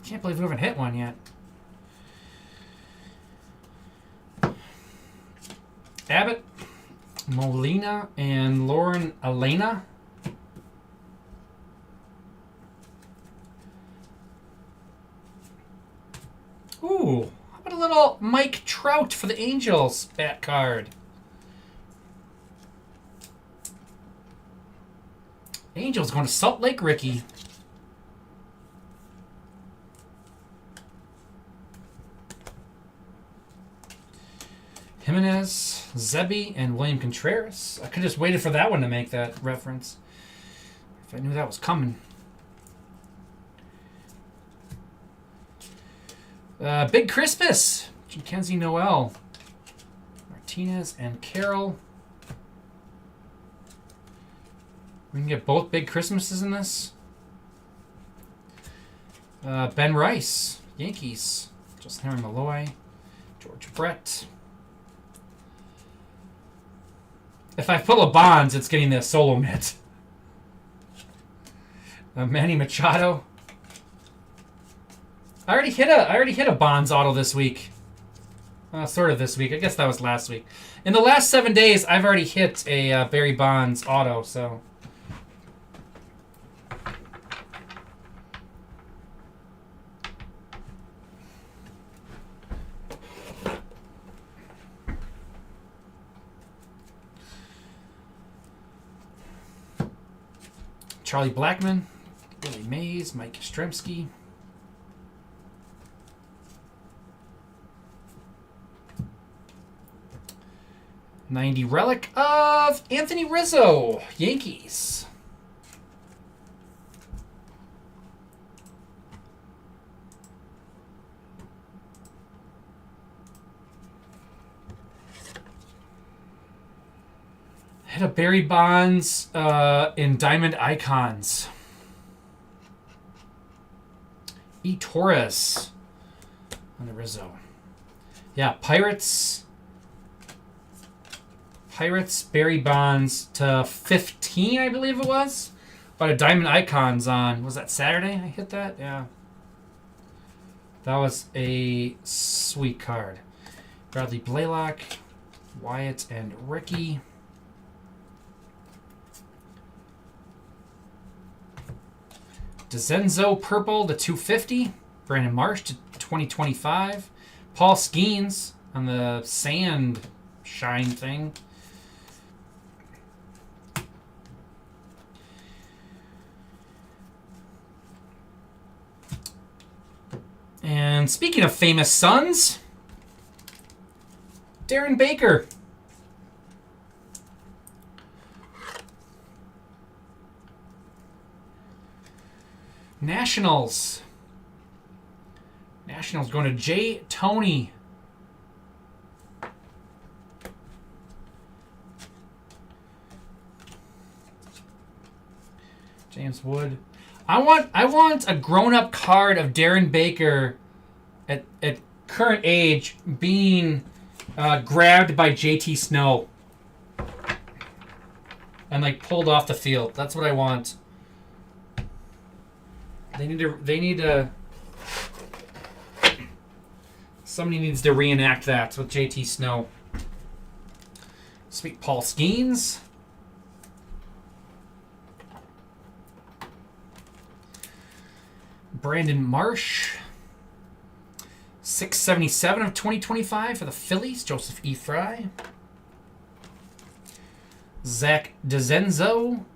Can't believe we haven't hit one yet. Abbott, Molina, and Lauren Elena. Ooh, how about a little Mike Trout for the Angels bat card? Angels going to Salt Lake Ricky. Jimenez, Zebby, and William Contreras. I could have just waited for that one to make that reference. If I knew that was coming. Big Christmas. Mackenzie Noel. Martinez and Carroll. We can get both Big Christmases in this. Ben Rice, Yankees. Justin Henry Malloy. George Brett. If I pull a Bonds, it's getting the solo mitt. Manny Machado. I already hit a Bonds auto this week. Sort of this week. I guess that was last week. In the last 7 days, I've already hit a Barry Bonds auto. So. Charlie Blackmon, Billy Mays, Mike Yastrzemski. '90 relic of Anthony Rizzo, Yankees. Hit a Barry Bonds in Diamond Icons. E. Torres on the Rizzo. Yeah, Pirates, Barry Bonds to 15, I believe it was. But a Diamond Icons on, was that Saturday I hit that? Yeah. That was a sweet card. Bradley Blaylock, Wyatt, and Ricky. DeZenzo Purple to 250. Brandon Marsh to 2025. Paul Skeens on the sand shine thing. And speaking of famous sons, Darren Baker. Nationals going to J. Tony. James Wood. I want a grown-up card of Darren Baker at current age being grabbed by JT Snow and like pulled off the field. That's what I want. They need to. Somebody needs to reenact that with JT Snow. Sweet Paul Skeens. Brandon Marsh. 677 of 2025 for the Phillies, Joseph E. Fry. Zach DeZenzo,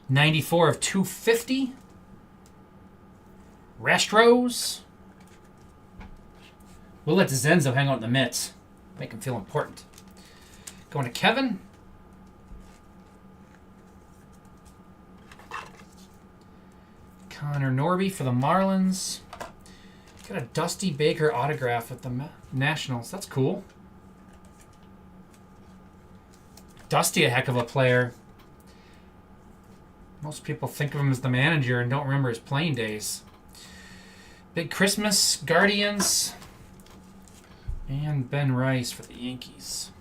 94 of 250. Rastros. We'll let DeZenzo hang out in the mitts. Make him feel important. Going to Kevin. Connor Norby for the Marlins. Got a Dusty Baker autograph with the Nationals. That's cool. Dusty, a heck of a player. Most people think of him as the manager and don't remember his playing days. Big Christmas, Guardians, and Ben Rice for the Yankees.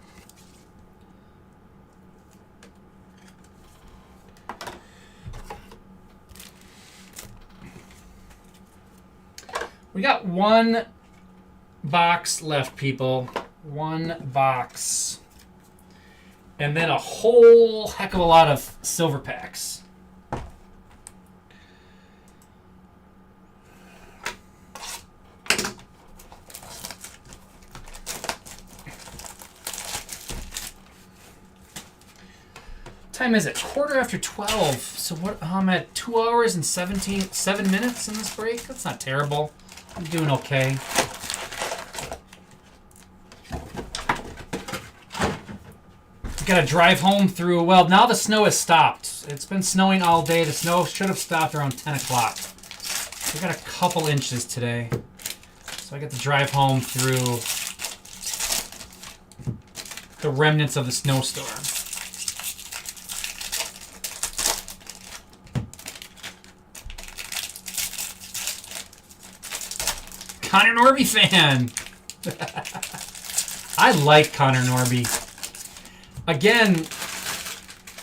We got one box left, people. One box. And then a whole heck of a lot of silver packs. Time is it? 12:15. So what? I'm at 2 hours and 7 minutes in this break. That's not terrible. I'm doing okay. Got to drive home through. Well, now the snow has stopped. It's been snowing all day. The snow should have stopped around 10 o'clock. We got a couple inches today. So I got to drive home through the remnants of the snowstorm. Connor Norby fan. I like Connor Norby. Again,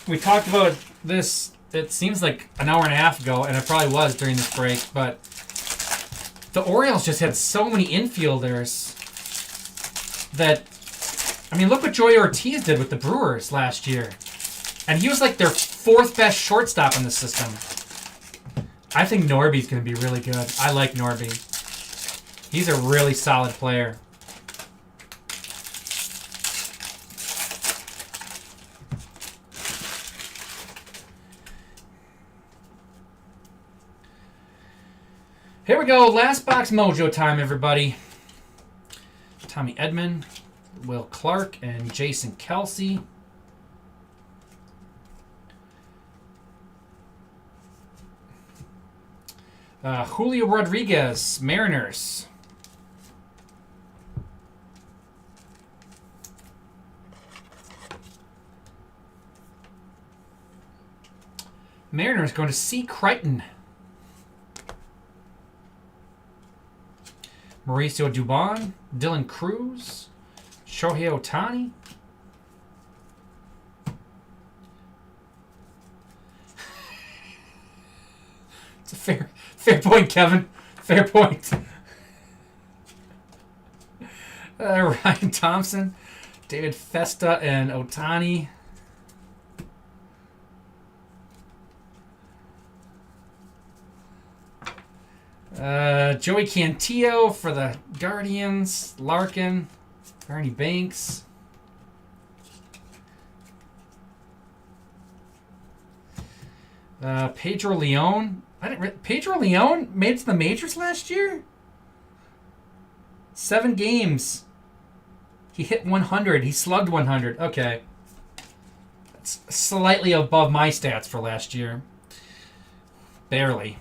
we talked about this, it seems like an hour and a half ago, and it probably was during this break, but the Orioles just had so many infielders that, I mean, look what Joey Ortiz did with the Brewers last year. And he was like their fourth best shortstop in the system. I think Norby's going to be really good. I like Norby. He's a really solid player. Here we go. Last box mojo time, everybody. Tommy Edman, Will Clark, and Jason Kelsey. Julio Rodriguez, Mariners. Mariners going to C. Crichton. Mauricio Dubon, Dylan Cruz, Shohei Ohtani. It's a fair point, Kevin. Fair point. Ryan Thompson, David Festa, and Ohtani. Joey Cantillo for the Guardians. Larkin. Ernie Banks. Pedro Leon. Pedro Leon made it to the majors last year? 7 games. He hit 100. He slugged 100. Okay. That's slightly above my stats for last year. Barely.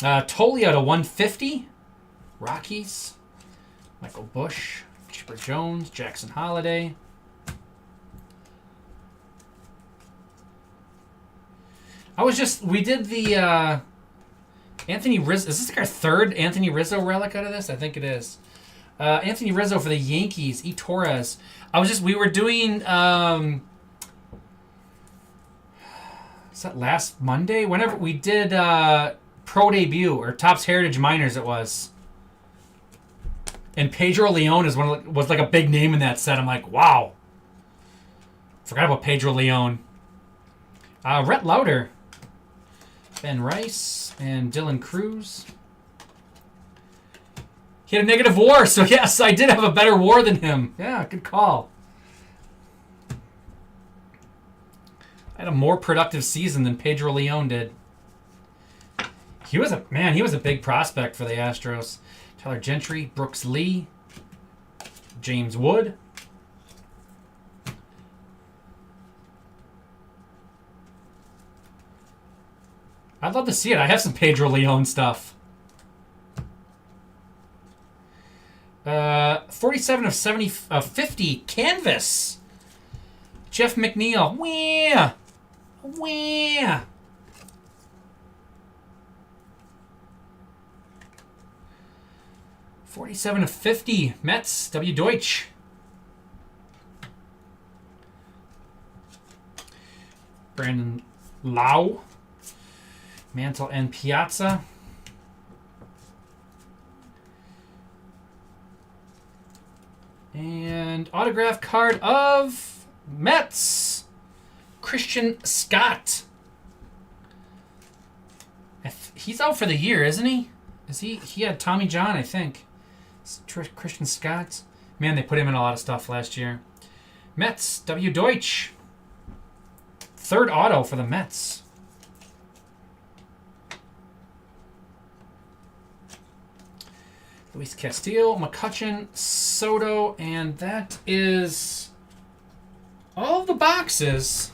Tolia to 150. Rockies. Michael Bush. Chipper Jones. Jackson Holiday. We did the Anthony Rizzo. Is this like our third Anthony Rizzo relic out of this? I think it is. Anthony Rizzo for the Yankees. E. Torres. We were doing, is that last Monday? Whenever we did Pro Debut, or Topps Heritage Minors it was. And Pedro Leon was like a big name in that set. I'm like, wow. Forgot about Pedro Leon. Rhett Lauder. Ben Rice and Dylan Cruz. He had a negative WAR, so yes, I did have a better WAR than him. Yeah, good call. I had a more productive season than Pedro Leon did. He was a big prospect for the Astros. Tyler Gentry, Brooks Lee, James Wood. I'd love to see it. I have some Pedro Leon stuff. 47 of 50 canvas. Jeff McNeil. Wah! Wah! $47 of 50 Mets. W. Deutsch. Brandon Lau. Mantle and Piazza. And autograph card of Mets. Christian Scott. He's out for the year, isn't he? Is he? He had Tommy John, I think. Christian Scott. Man, they put him in a lot of stuff last year. Mets. W. Deutsch. Third auto for the Mets. Luis Castillo, McCutchen, Soto, and that is all of the boxes.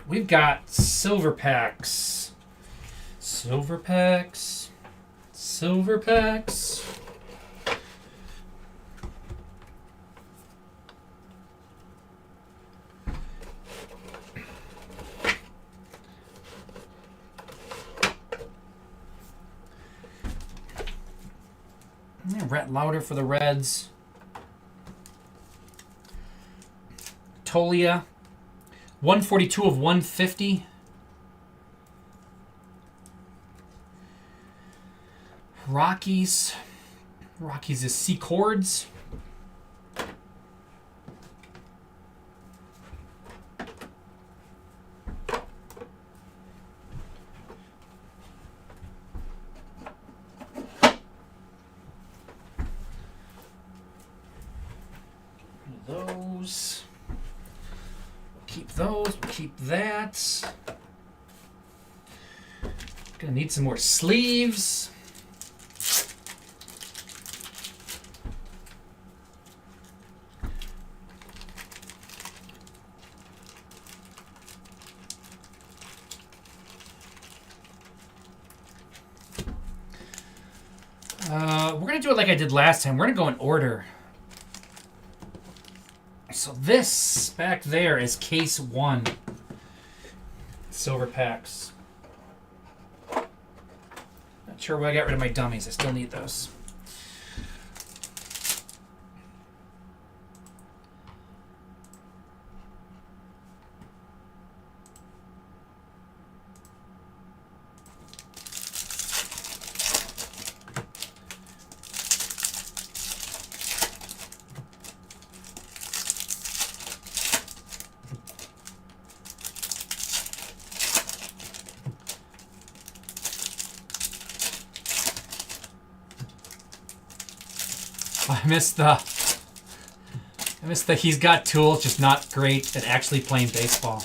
We've got silver packs. Silver packs. Silver packs. Rhett Lauder for the Reds. Tolia. 142 of 150. Rockies. Rockies is C Chords. Those. Keep those. Keep that. Gonna need some more sleeves. We're gonna do it like I did last time. We're gonna go in order. So this back there is case 1. Silver packs. Not sure why I got rid of my dummies. I still need those. I missed the he's got tools, just not great at actually playing baseball.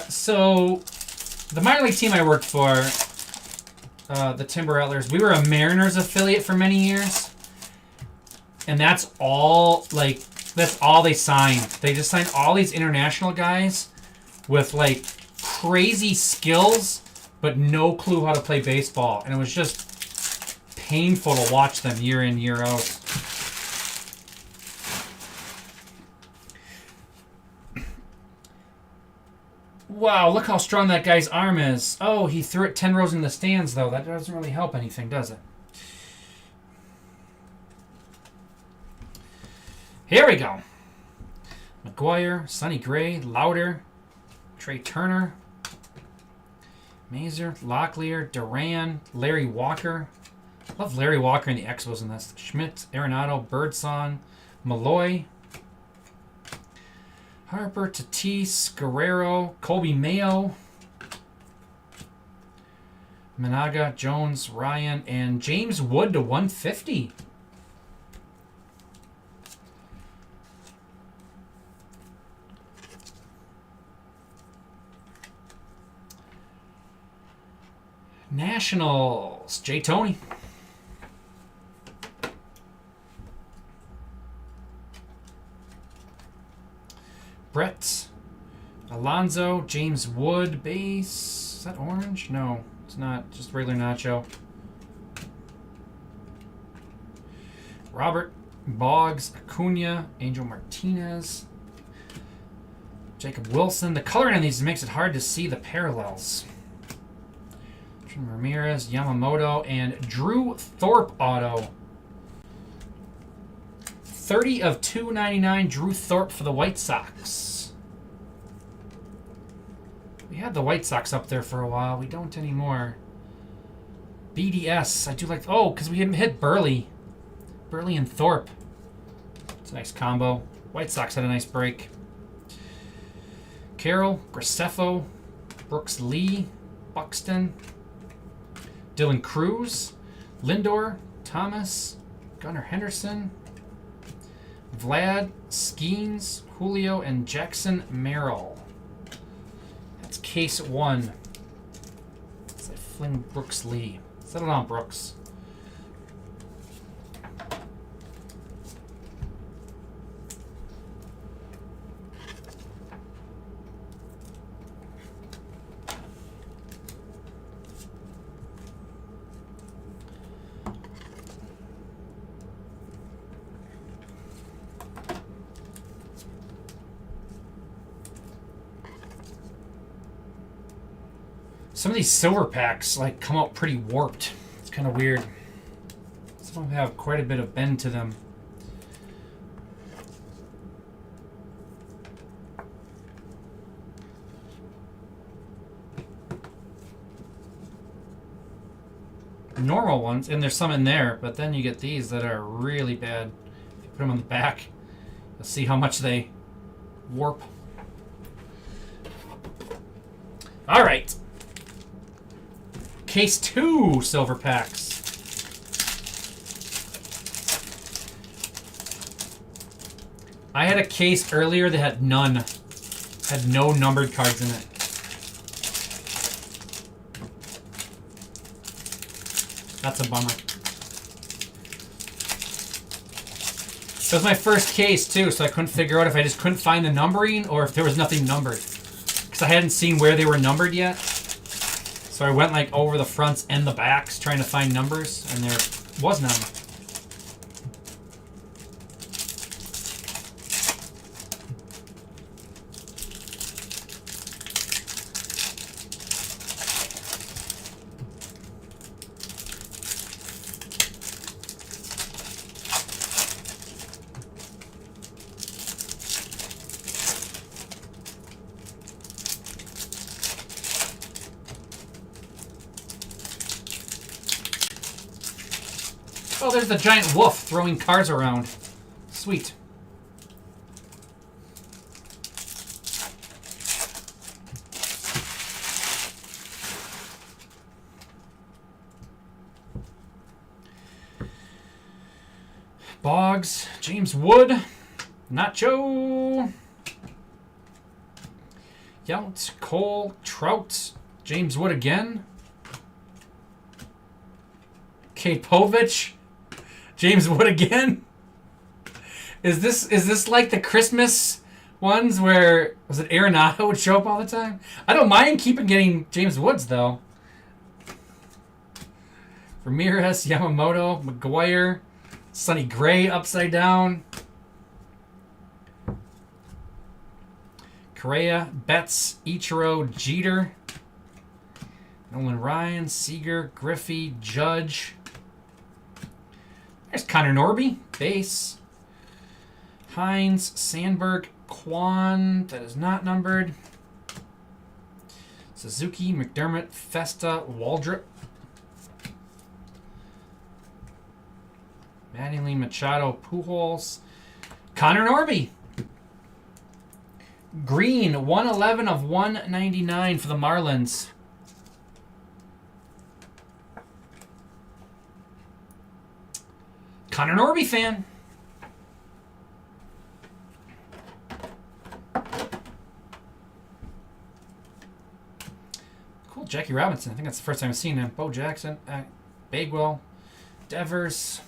So the minor league team I worked for, the Timber Rattlers, we were a Mariners affiliate for many years. And that's all they signed. They just signed all these international guys with like crazy skills, but no clue how to play baseball. And it was just painful to watch them year in, year out. Wow, look how strong that guy's arm is. Oh, he threw it 10 rows in the stands, though. That doesn't really help anything, does it? Here we go. McGuire, Sonny Gray, Lauder, Trey Turner, Mazer, Locklear, Duran, Larry Walker. Love Larry Walker and the Expos in this. Schmidt, Arenado, Birdsong, Malloy, Harper, Tatis, Guerrero, Colby Mayo, Managa, Jones, Ryan, and James Wood to 150. Nationals, Jay Tony. Brett, Alonzo, James Wood, base. Is that orange? No, it's not. Just regular Nacho. Robert, Boggs, Acuna, Angel Martinez, Jacob Wilson. The coloring on these makes it hard to see the parallels. Ramirez, Yamamoto, and Drew Thorpe auto. 30 of 299, Drew Thorpe for the White Sox. We had the White Sox up there for a while. We don't anymore. BDS. I do like... Oh, because we hit Burley. Burley and Thorpe. It's a nice combo. White Sox had a nice break. Carroll, Graceffo, Brooks Lee, Buxton, Dylan Cruz, Lindor, Thomas, Gunnar Henderson, Vlad, Skeens, Julio, and Jackson Merrill. That's case 1. Let's fling Brooks Lee. Settle down, Brooks. Some of these silver packs like come out pretty warped. It's kind of weird. Some of them have quite a bit of bend to them. Normal ones, and there's some in there, but then you get these that are really bad. If you put them on the back, you'll see how much they warp. All right. Case 2 silver packs. I had a case earlier that had none. Had no numbered cards in it. That's a bummer. It was my first case too, so I couldn't figure out if I just couldn't find the numbering or if there was nothing numbered. Because I hadn't seen where they were numbered yet. So I went like over the fronts and the backs trying to find numbers, and there was none. Oh, there's the giant wolf throwing cars around. Sweet. Boggs, James Wood, Nacho, Yount, Cole, Trout, James Wood again, Kate Povich, James Wood again. Is this like the Christmas ones where was it Arenado would show up all the time? I don't mind keeping getting James Woods though. Ramirez, Yamamoto, McGuire, Sonny Gray upside down, Correa, Betts, Ichiro, Jeter, Nolan Ryan, Seager, Griffey, Judge. There's Connor Norby, base. Hines, Sandberg, Kwan, that is not numbered. Suzuki, McDermott, Festa, Waldrop. Mattingly, Machado, Pujols. Connor Norby. Green, 111 of 199 for the Marlins. Connor Norby fan. Cool, Jackie Robinson. I think that's the first time I've seen him. Bo Jackson, Bagwell, Devers,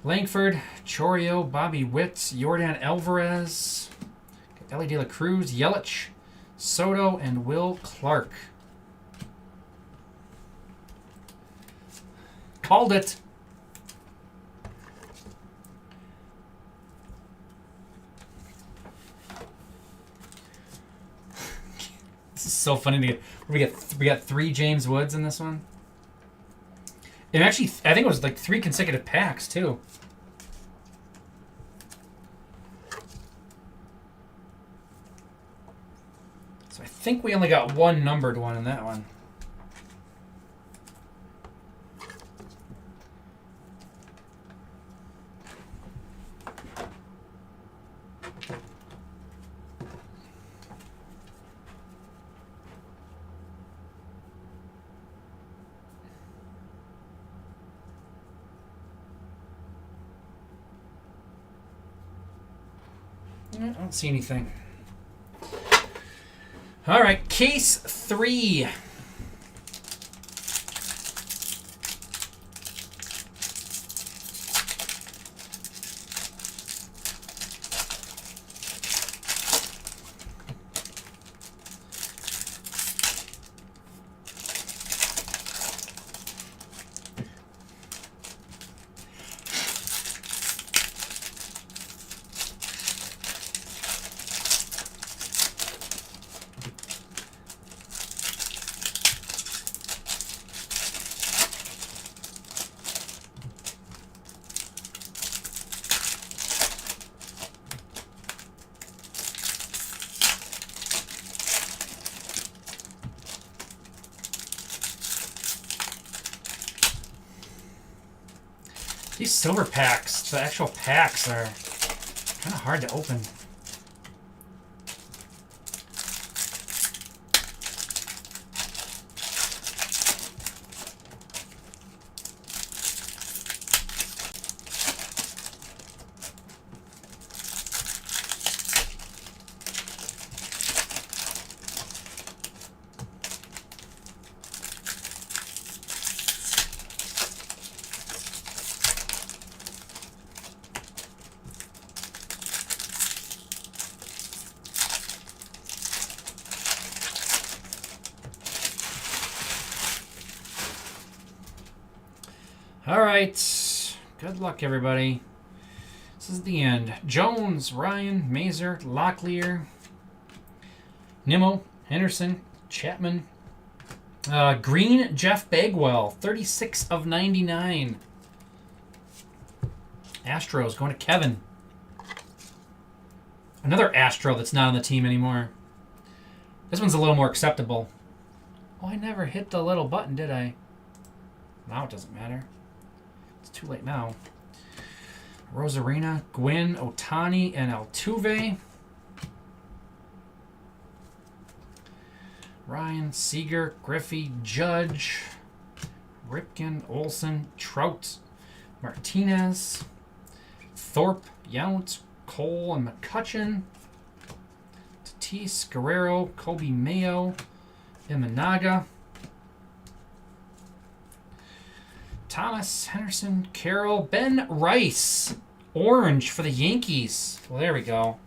Langford, Chorio, Bobby Witt, Yordan Alvarez, Ellie De La Cruz, Yelich, Soto, and Will Clark. Called it. This is so funny to get. We got 3 James Woods in this one. And actually, I think it was like 3 consecutive packs too. So I think we only got 1 numbered one in that one. I don't see anything. All right, case 3. These silver packs, the actual packs are kind of hard to open. All right. Good luck, everybody. This is the end. Jones, Ryan, Mazer, Locklear, Nimmo, Henderson, Chapman. Green, Jeff Bagwell, 36 of 99. Astros going to Kevin. Another Astro that's not on the team anymore. This one's a little more acceptable. Oh, I never hit the little button, did I? Now it doesn't matter. It's too late now. Rosarina, Gwynn, Otani, and Altuve. Ryan, Seager, Griffey, Judge, Ripken, Olsen, Trout, Martinez, Thorpe, Yount, Cole, and McCutcheon. Tatis, Guerrero, Kobe Mayo, Imanaga. Thomas, Henderson, Carroll, Ben Rice. Orange for the Yankees. Well, there we go.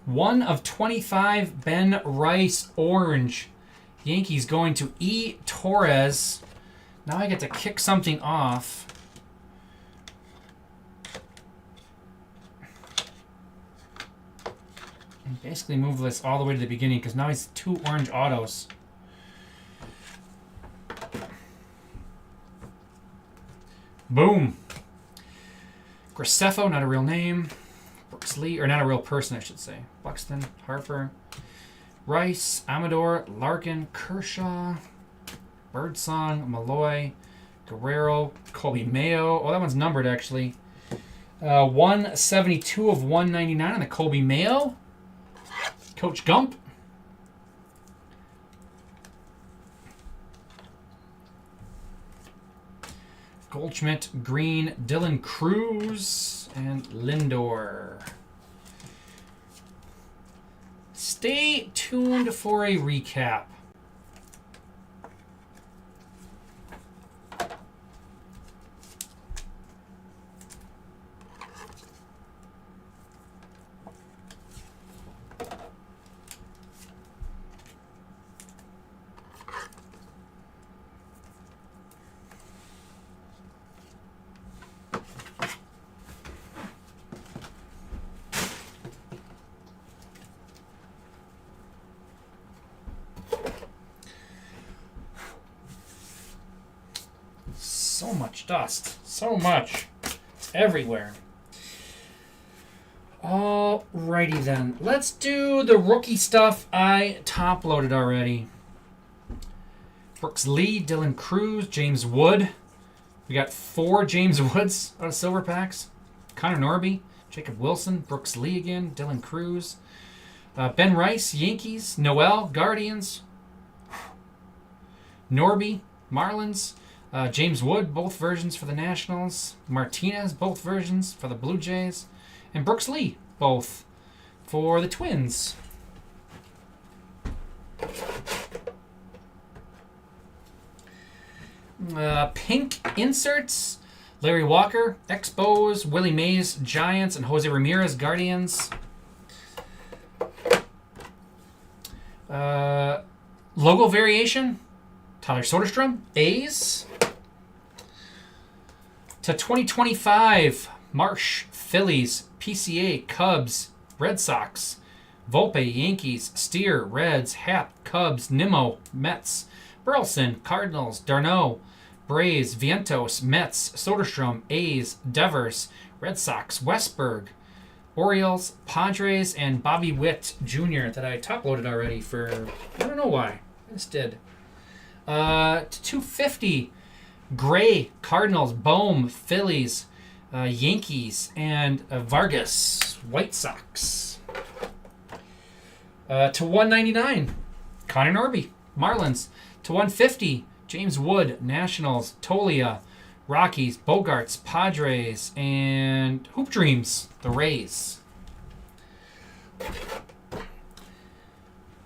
1 of 25, Ben Rice, orange. Yankees going to E. Torres. Now I get to kick something off. And basically move this all the way to the beginning because now he's 2 orange autos. Boom. Graceffo, not a real name. Brooks Lee, or not a real person, I should say. Buxton, Harper, Rice, Amador, Larkin, Kershaw, Birdsong, Malloy, Guerrero, Kobe Mayo. Oh, that one's numbered, actually. 172 of 199 on the Kobe Mayo. Coach Gump. Goldschmidt, Green, Dylan Cruz, and Lindor. Stay tuned for a recap. So much dust. So much. It's everywhere. Alrighty then. Let's do the rookie stuff I top-loaded already. Brooks Lee, Dylan Cruz, James Wood. We got 4 James Woods out of silver packs. Connor Norby, Jacob Wilson, Brooks Lee again, Dylan Cruz. Ben Rice, Yankees. Noel, Guardians. Norby, Marlins. James Wood, both versions for the Nationals. Martinez, both versions for the Blue Jays. And Brooks Lee, both for the Twins. Pink inserts. Larry Walker, Expos. Willie Mays, Giants. And Jose Ramirez, Guardians. Logo variation. Tyler Soderstrom, A's. To 2025, Marsh, Phillies, PCA, Cubs, Red Sox, Volpe, Yankees, Steer, Reds, Happ, Cubs, Nimmo, Mets, Burleson, Cardinals, Darno, Braves, Vientos, Mets, Soderstrom, A's, Devers, Red Sox, Westberg, Orioles, Padres, and Bobby Witt Jr. that I top-loaded already for, I don't know why. I just did. To 250, Gray, Cardinals, Bohm, Phillies, Yankees, and Vargas, White Sox. To 199, Connor Norby, Marlins. To 150, James Wood, Nationals, Tolia, Rockies, Bogarts, Padres, and Hoop Dreams, the Rays.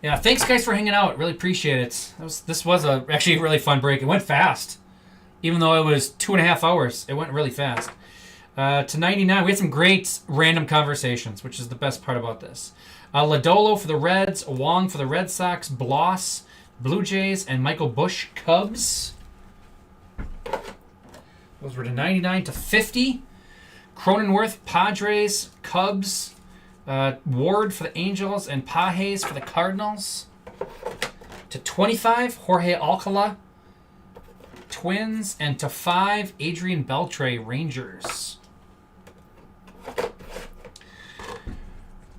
Yeah, thanks guys for hanging out. Really appreciate it. This was actually a really fun break. It went fast. Even though it was 2.5 hours, it went really fast. To 99, we had some great random conversations, which is the best part about this. Lodolo for the Reds, Wong for the Red Sox, Bloss, Blue Jays, and Michael Busch, Cubs. Those were to 99. To 50, Cronenworth, Padres, Cubs, Ward for the Angels, and Pages for the Cardinals. To 25, Jorge Alcala, Twins, and to 5, Adrian Beltre, Rangers.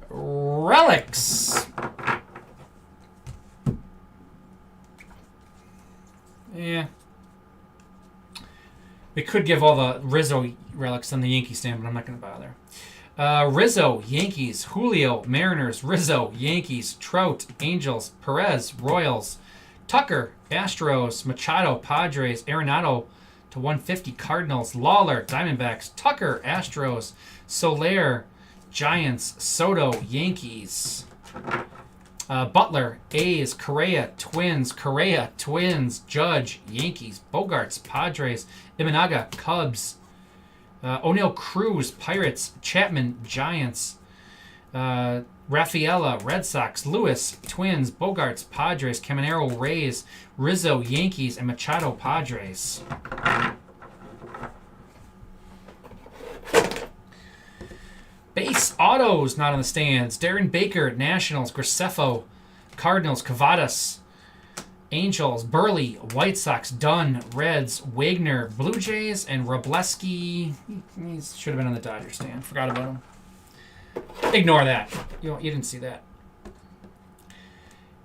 Relics. Yeah. We could give all the Rizzo relics on the Yankee stand, but I'm not going to bother. Rizzo, Yankees. Julio, Mariners. Rizzo, Yankees. Trout, Angels. Perez, Royals. Tucker, Astros. Machado, Padres. Arenado to 150, Cardinals. Lawler, Diamondbacks. Tucker, Astros. Soler, Giants. Soto, Yankees. Butler, A's. Correa, Twins. Correa, Twins. Judge, Yankees. Bogarts, Padres. Imanaga, Cubs. O'Neill Cruz, Pirates. Chapman, Giants. Rafaela, Red Sox. Lewis, Twins. Bogarts, Padres. Caminero, Rays. Rizzo, Yankees. And Machado, Padres. Base autos not on the stands. Darren Baker, Nationals. Graceffo, Cardinals. Cavadas, Angels. Burley, White Sox. Dunn, Reds. Wagner, Blue Jays. And Robleski, he should have been on the Dodgers stand. Forgot about him. Ignore that. You didn't see that.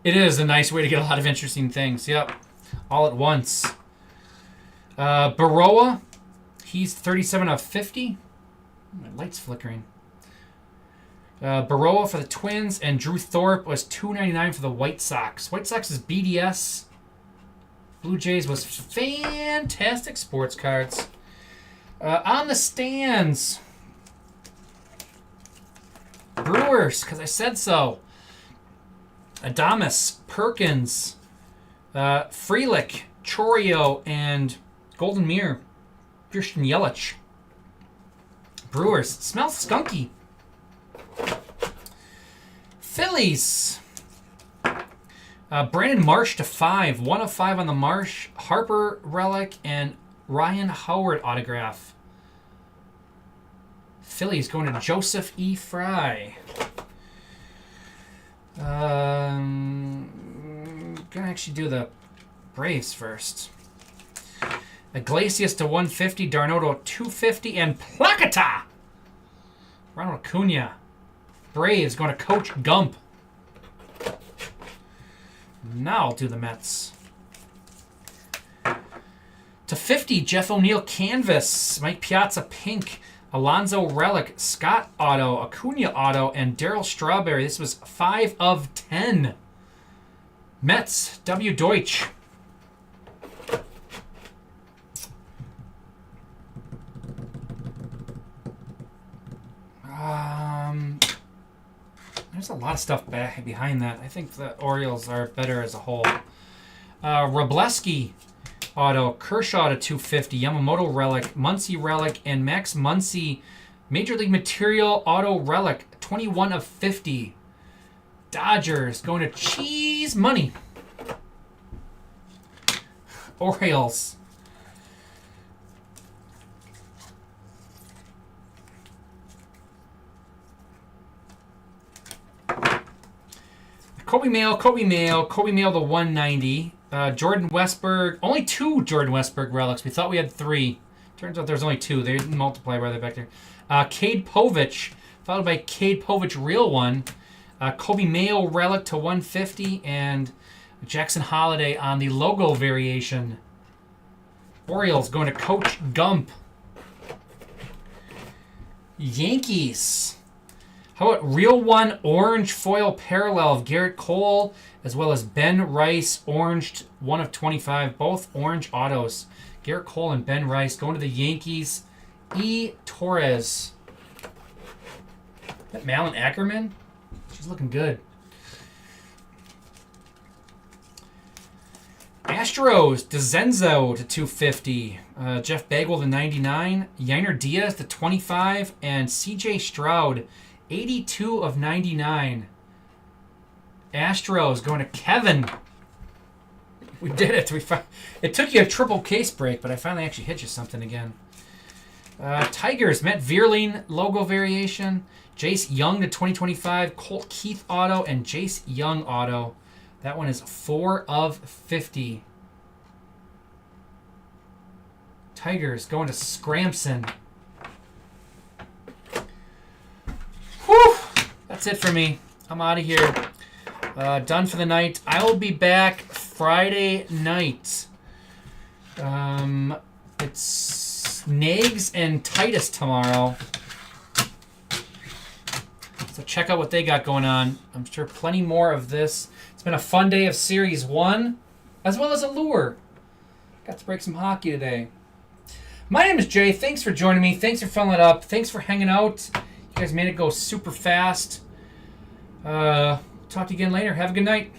It is a nice way to get a lot of interesting things. Yep. All at once. Baroa, he's 37 of 50. My light's flickering. Baroa for the Twins, and Drew Thorpe was $2.99 for the White Sox. White Sox is BDS. Blue Jays was fantastic sports cards. On the stands, Brewers, because I said so. Adames, Perkins, Frelick, Chorio, and Golden Mirror. Christian Yelich. Brewers, smells skunky. Phillies. Brandon Marsh to 5. 1 of 5 on the Marsh. Harper relic and Ryan Howard autograph. Phillies going to Joseph E. Fry. Gonna actually do the Braves first. Iglesias to 150. D'Arnaud to 250. And Placata. Ronald Acuna. Braves going to Coach Gump. Now I'll do the Mets. To 50, Jeff O'Neill Canvas. Mike Piazza Pink. Alonzo Relic. Scott Auto. Acuna Auto. And Darryl Strawberry. This was 5 of 10. Mets. W. Deutsch. There's a lot of stuff back behind that. I think the Orioles are better as a whole. Robleski auto, Kershaw to 250, Yamamoto relic, Muncy relic, and Max Muncy Major League Material auto relic, 21 of 50. Dodgers going to Cheese Money. Orioles. Kobe Mail to 190. Jordan Westberg, only 2 Jordan Westberg relics. We thought we had 3. Turns out there's only 2. They didn't multiply right back there. Cade Povich, followed by Cade Povich real one. Kobe Mail relic to 150, and Jackson Holiday on the logo variation. Orioles going to Coach Gump. Yankees. How about real one orange foil parallel of Garrett Cole, as well as Ben Rice, orange 1 of 25, both orange autos. Garrett Cole and Ben Rice going to the Yankees. E. Torres. Is that Malin Ackerman? She's looking good. Astros, DeZenzo to 250. Jeff Bagwell to 99. Yainer Diaz to 25. And C.J. Stroud, 82 of 99. Astros going to Kevin. We did it. It took you a triple case break, but I finally actually hit you something again. Tigers, Matt Vierling, logo variation. Jace Young to 2025. Colt Keith auto and Jace Young auto. That one is 4 of 50. Tigers going to Scrampson. Whew! That's it for me. I'm out of here. Done for the night. I will be back Friday night. It's Nags and Titus tomorrow. So check out what they got going on. I'm sure plenty more of this. It's been a fun day of Series 1, as well as Allure. Got to break some hockey today. My name is Jay. Thanks for joining me. Thanks for filling it up. Thanks for hanging out. You guys made it go super fast. Talk to you again later. Have a good night.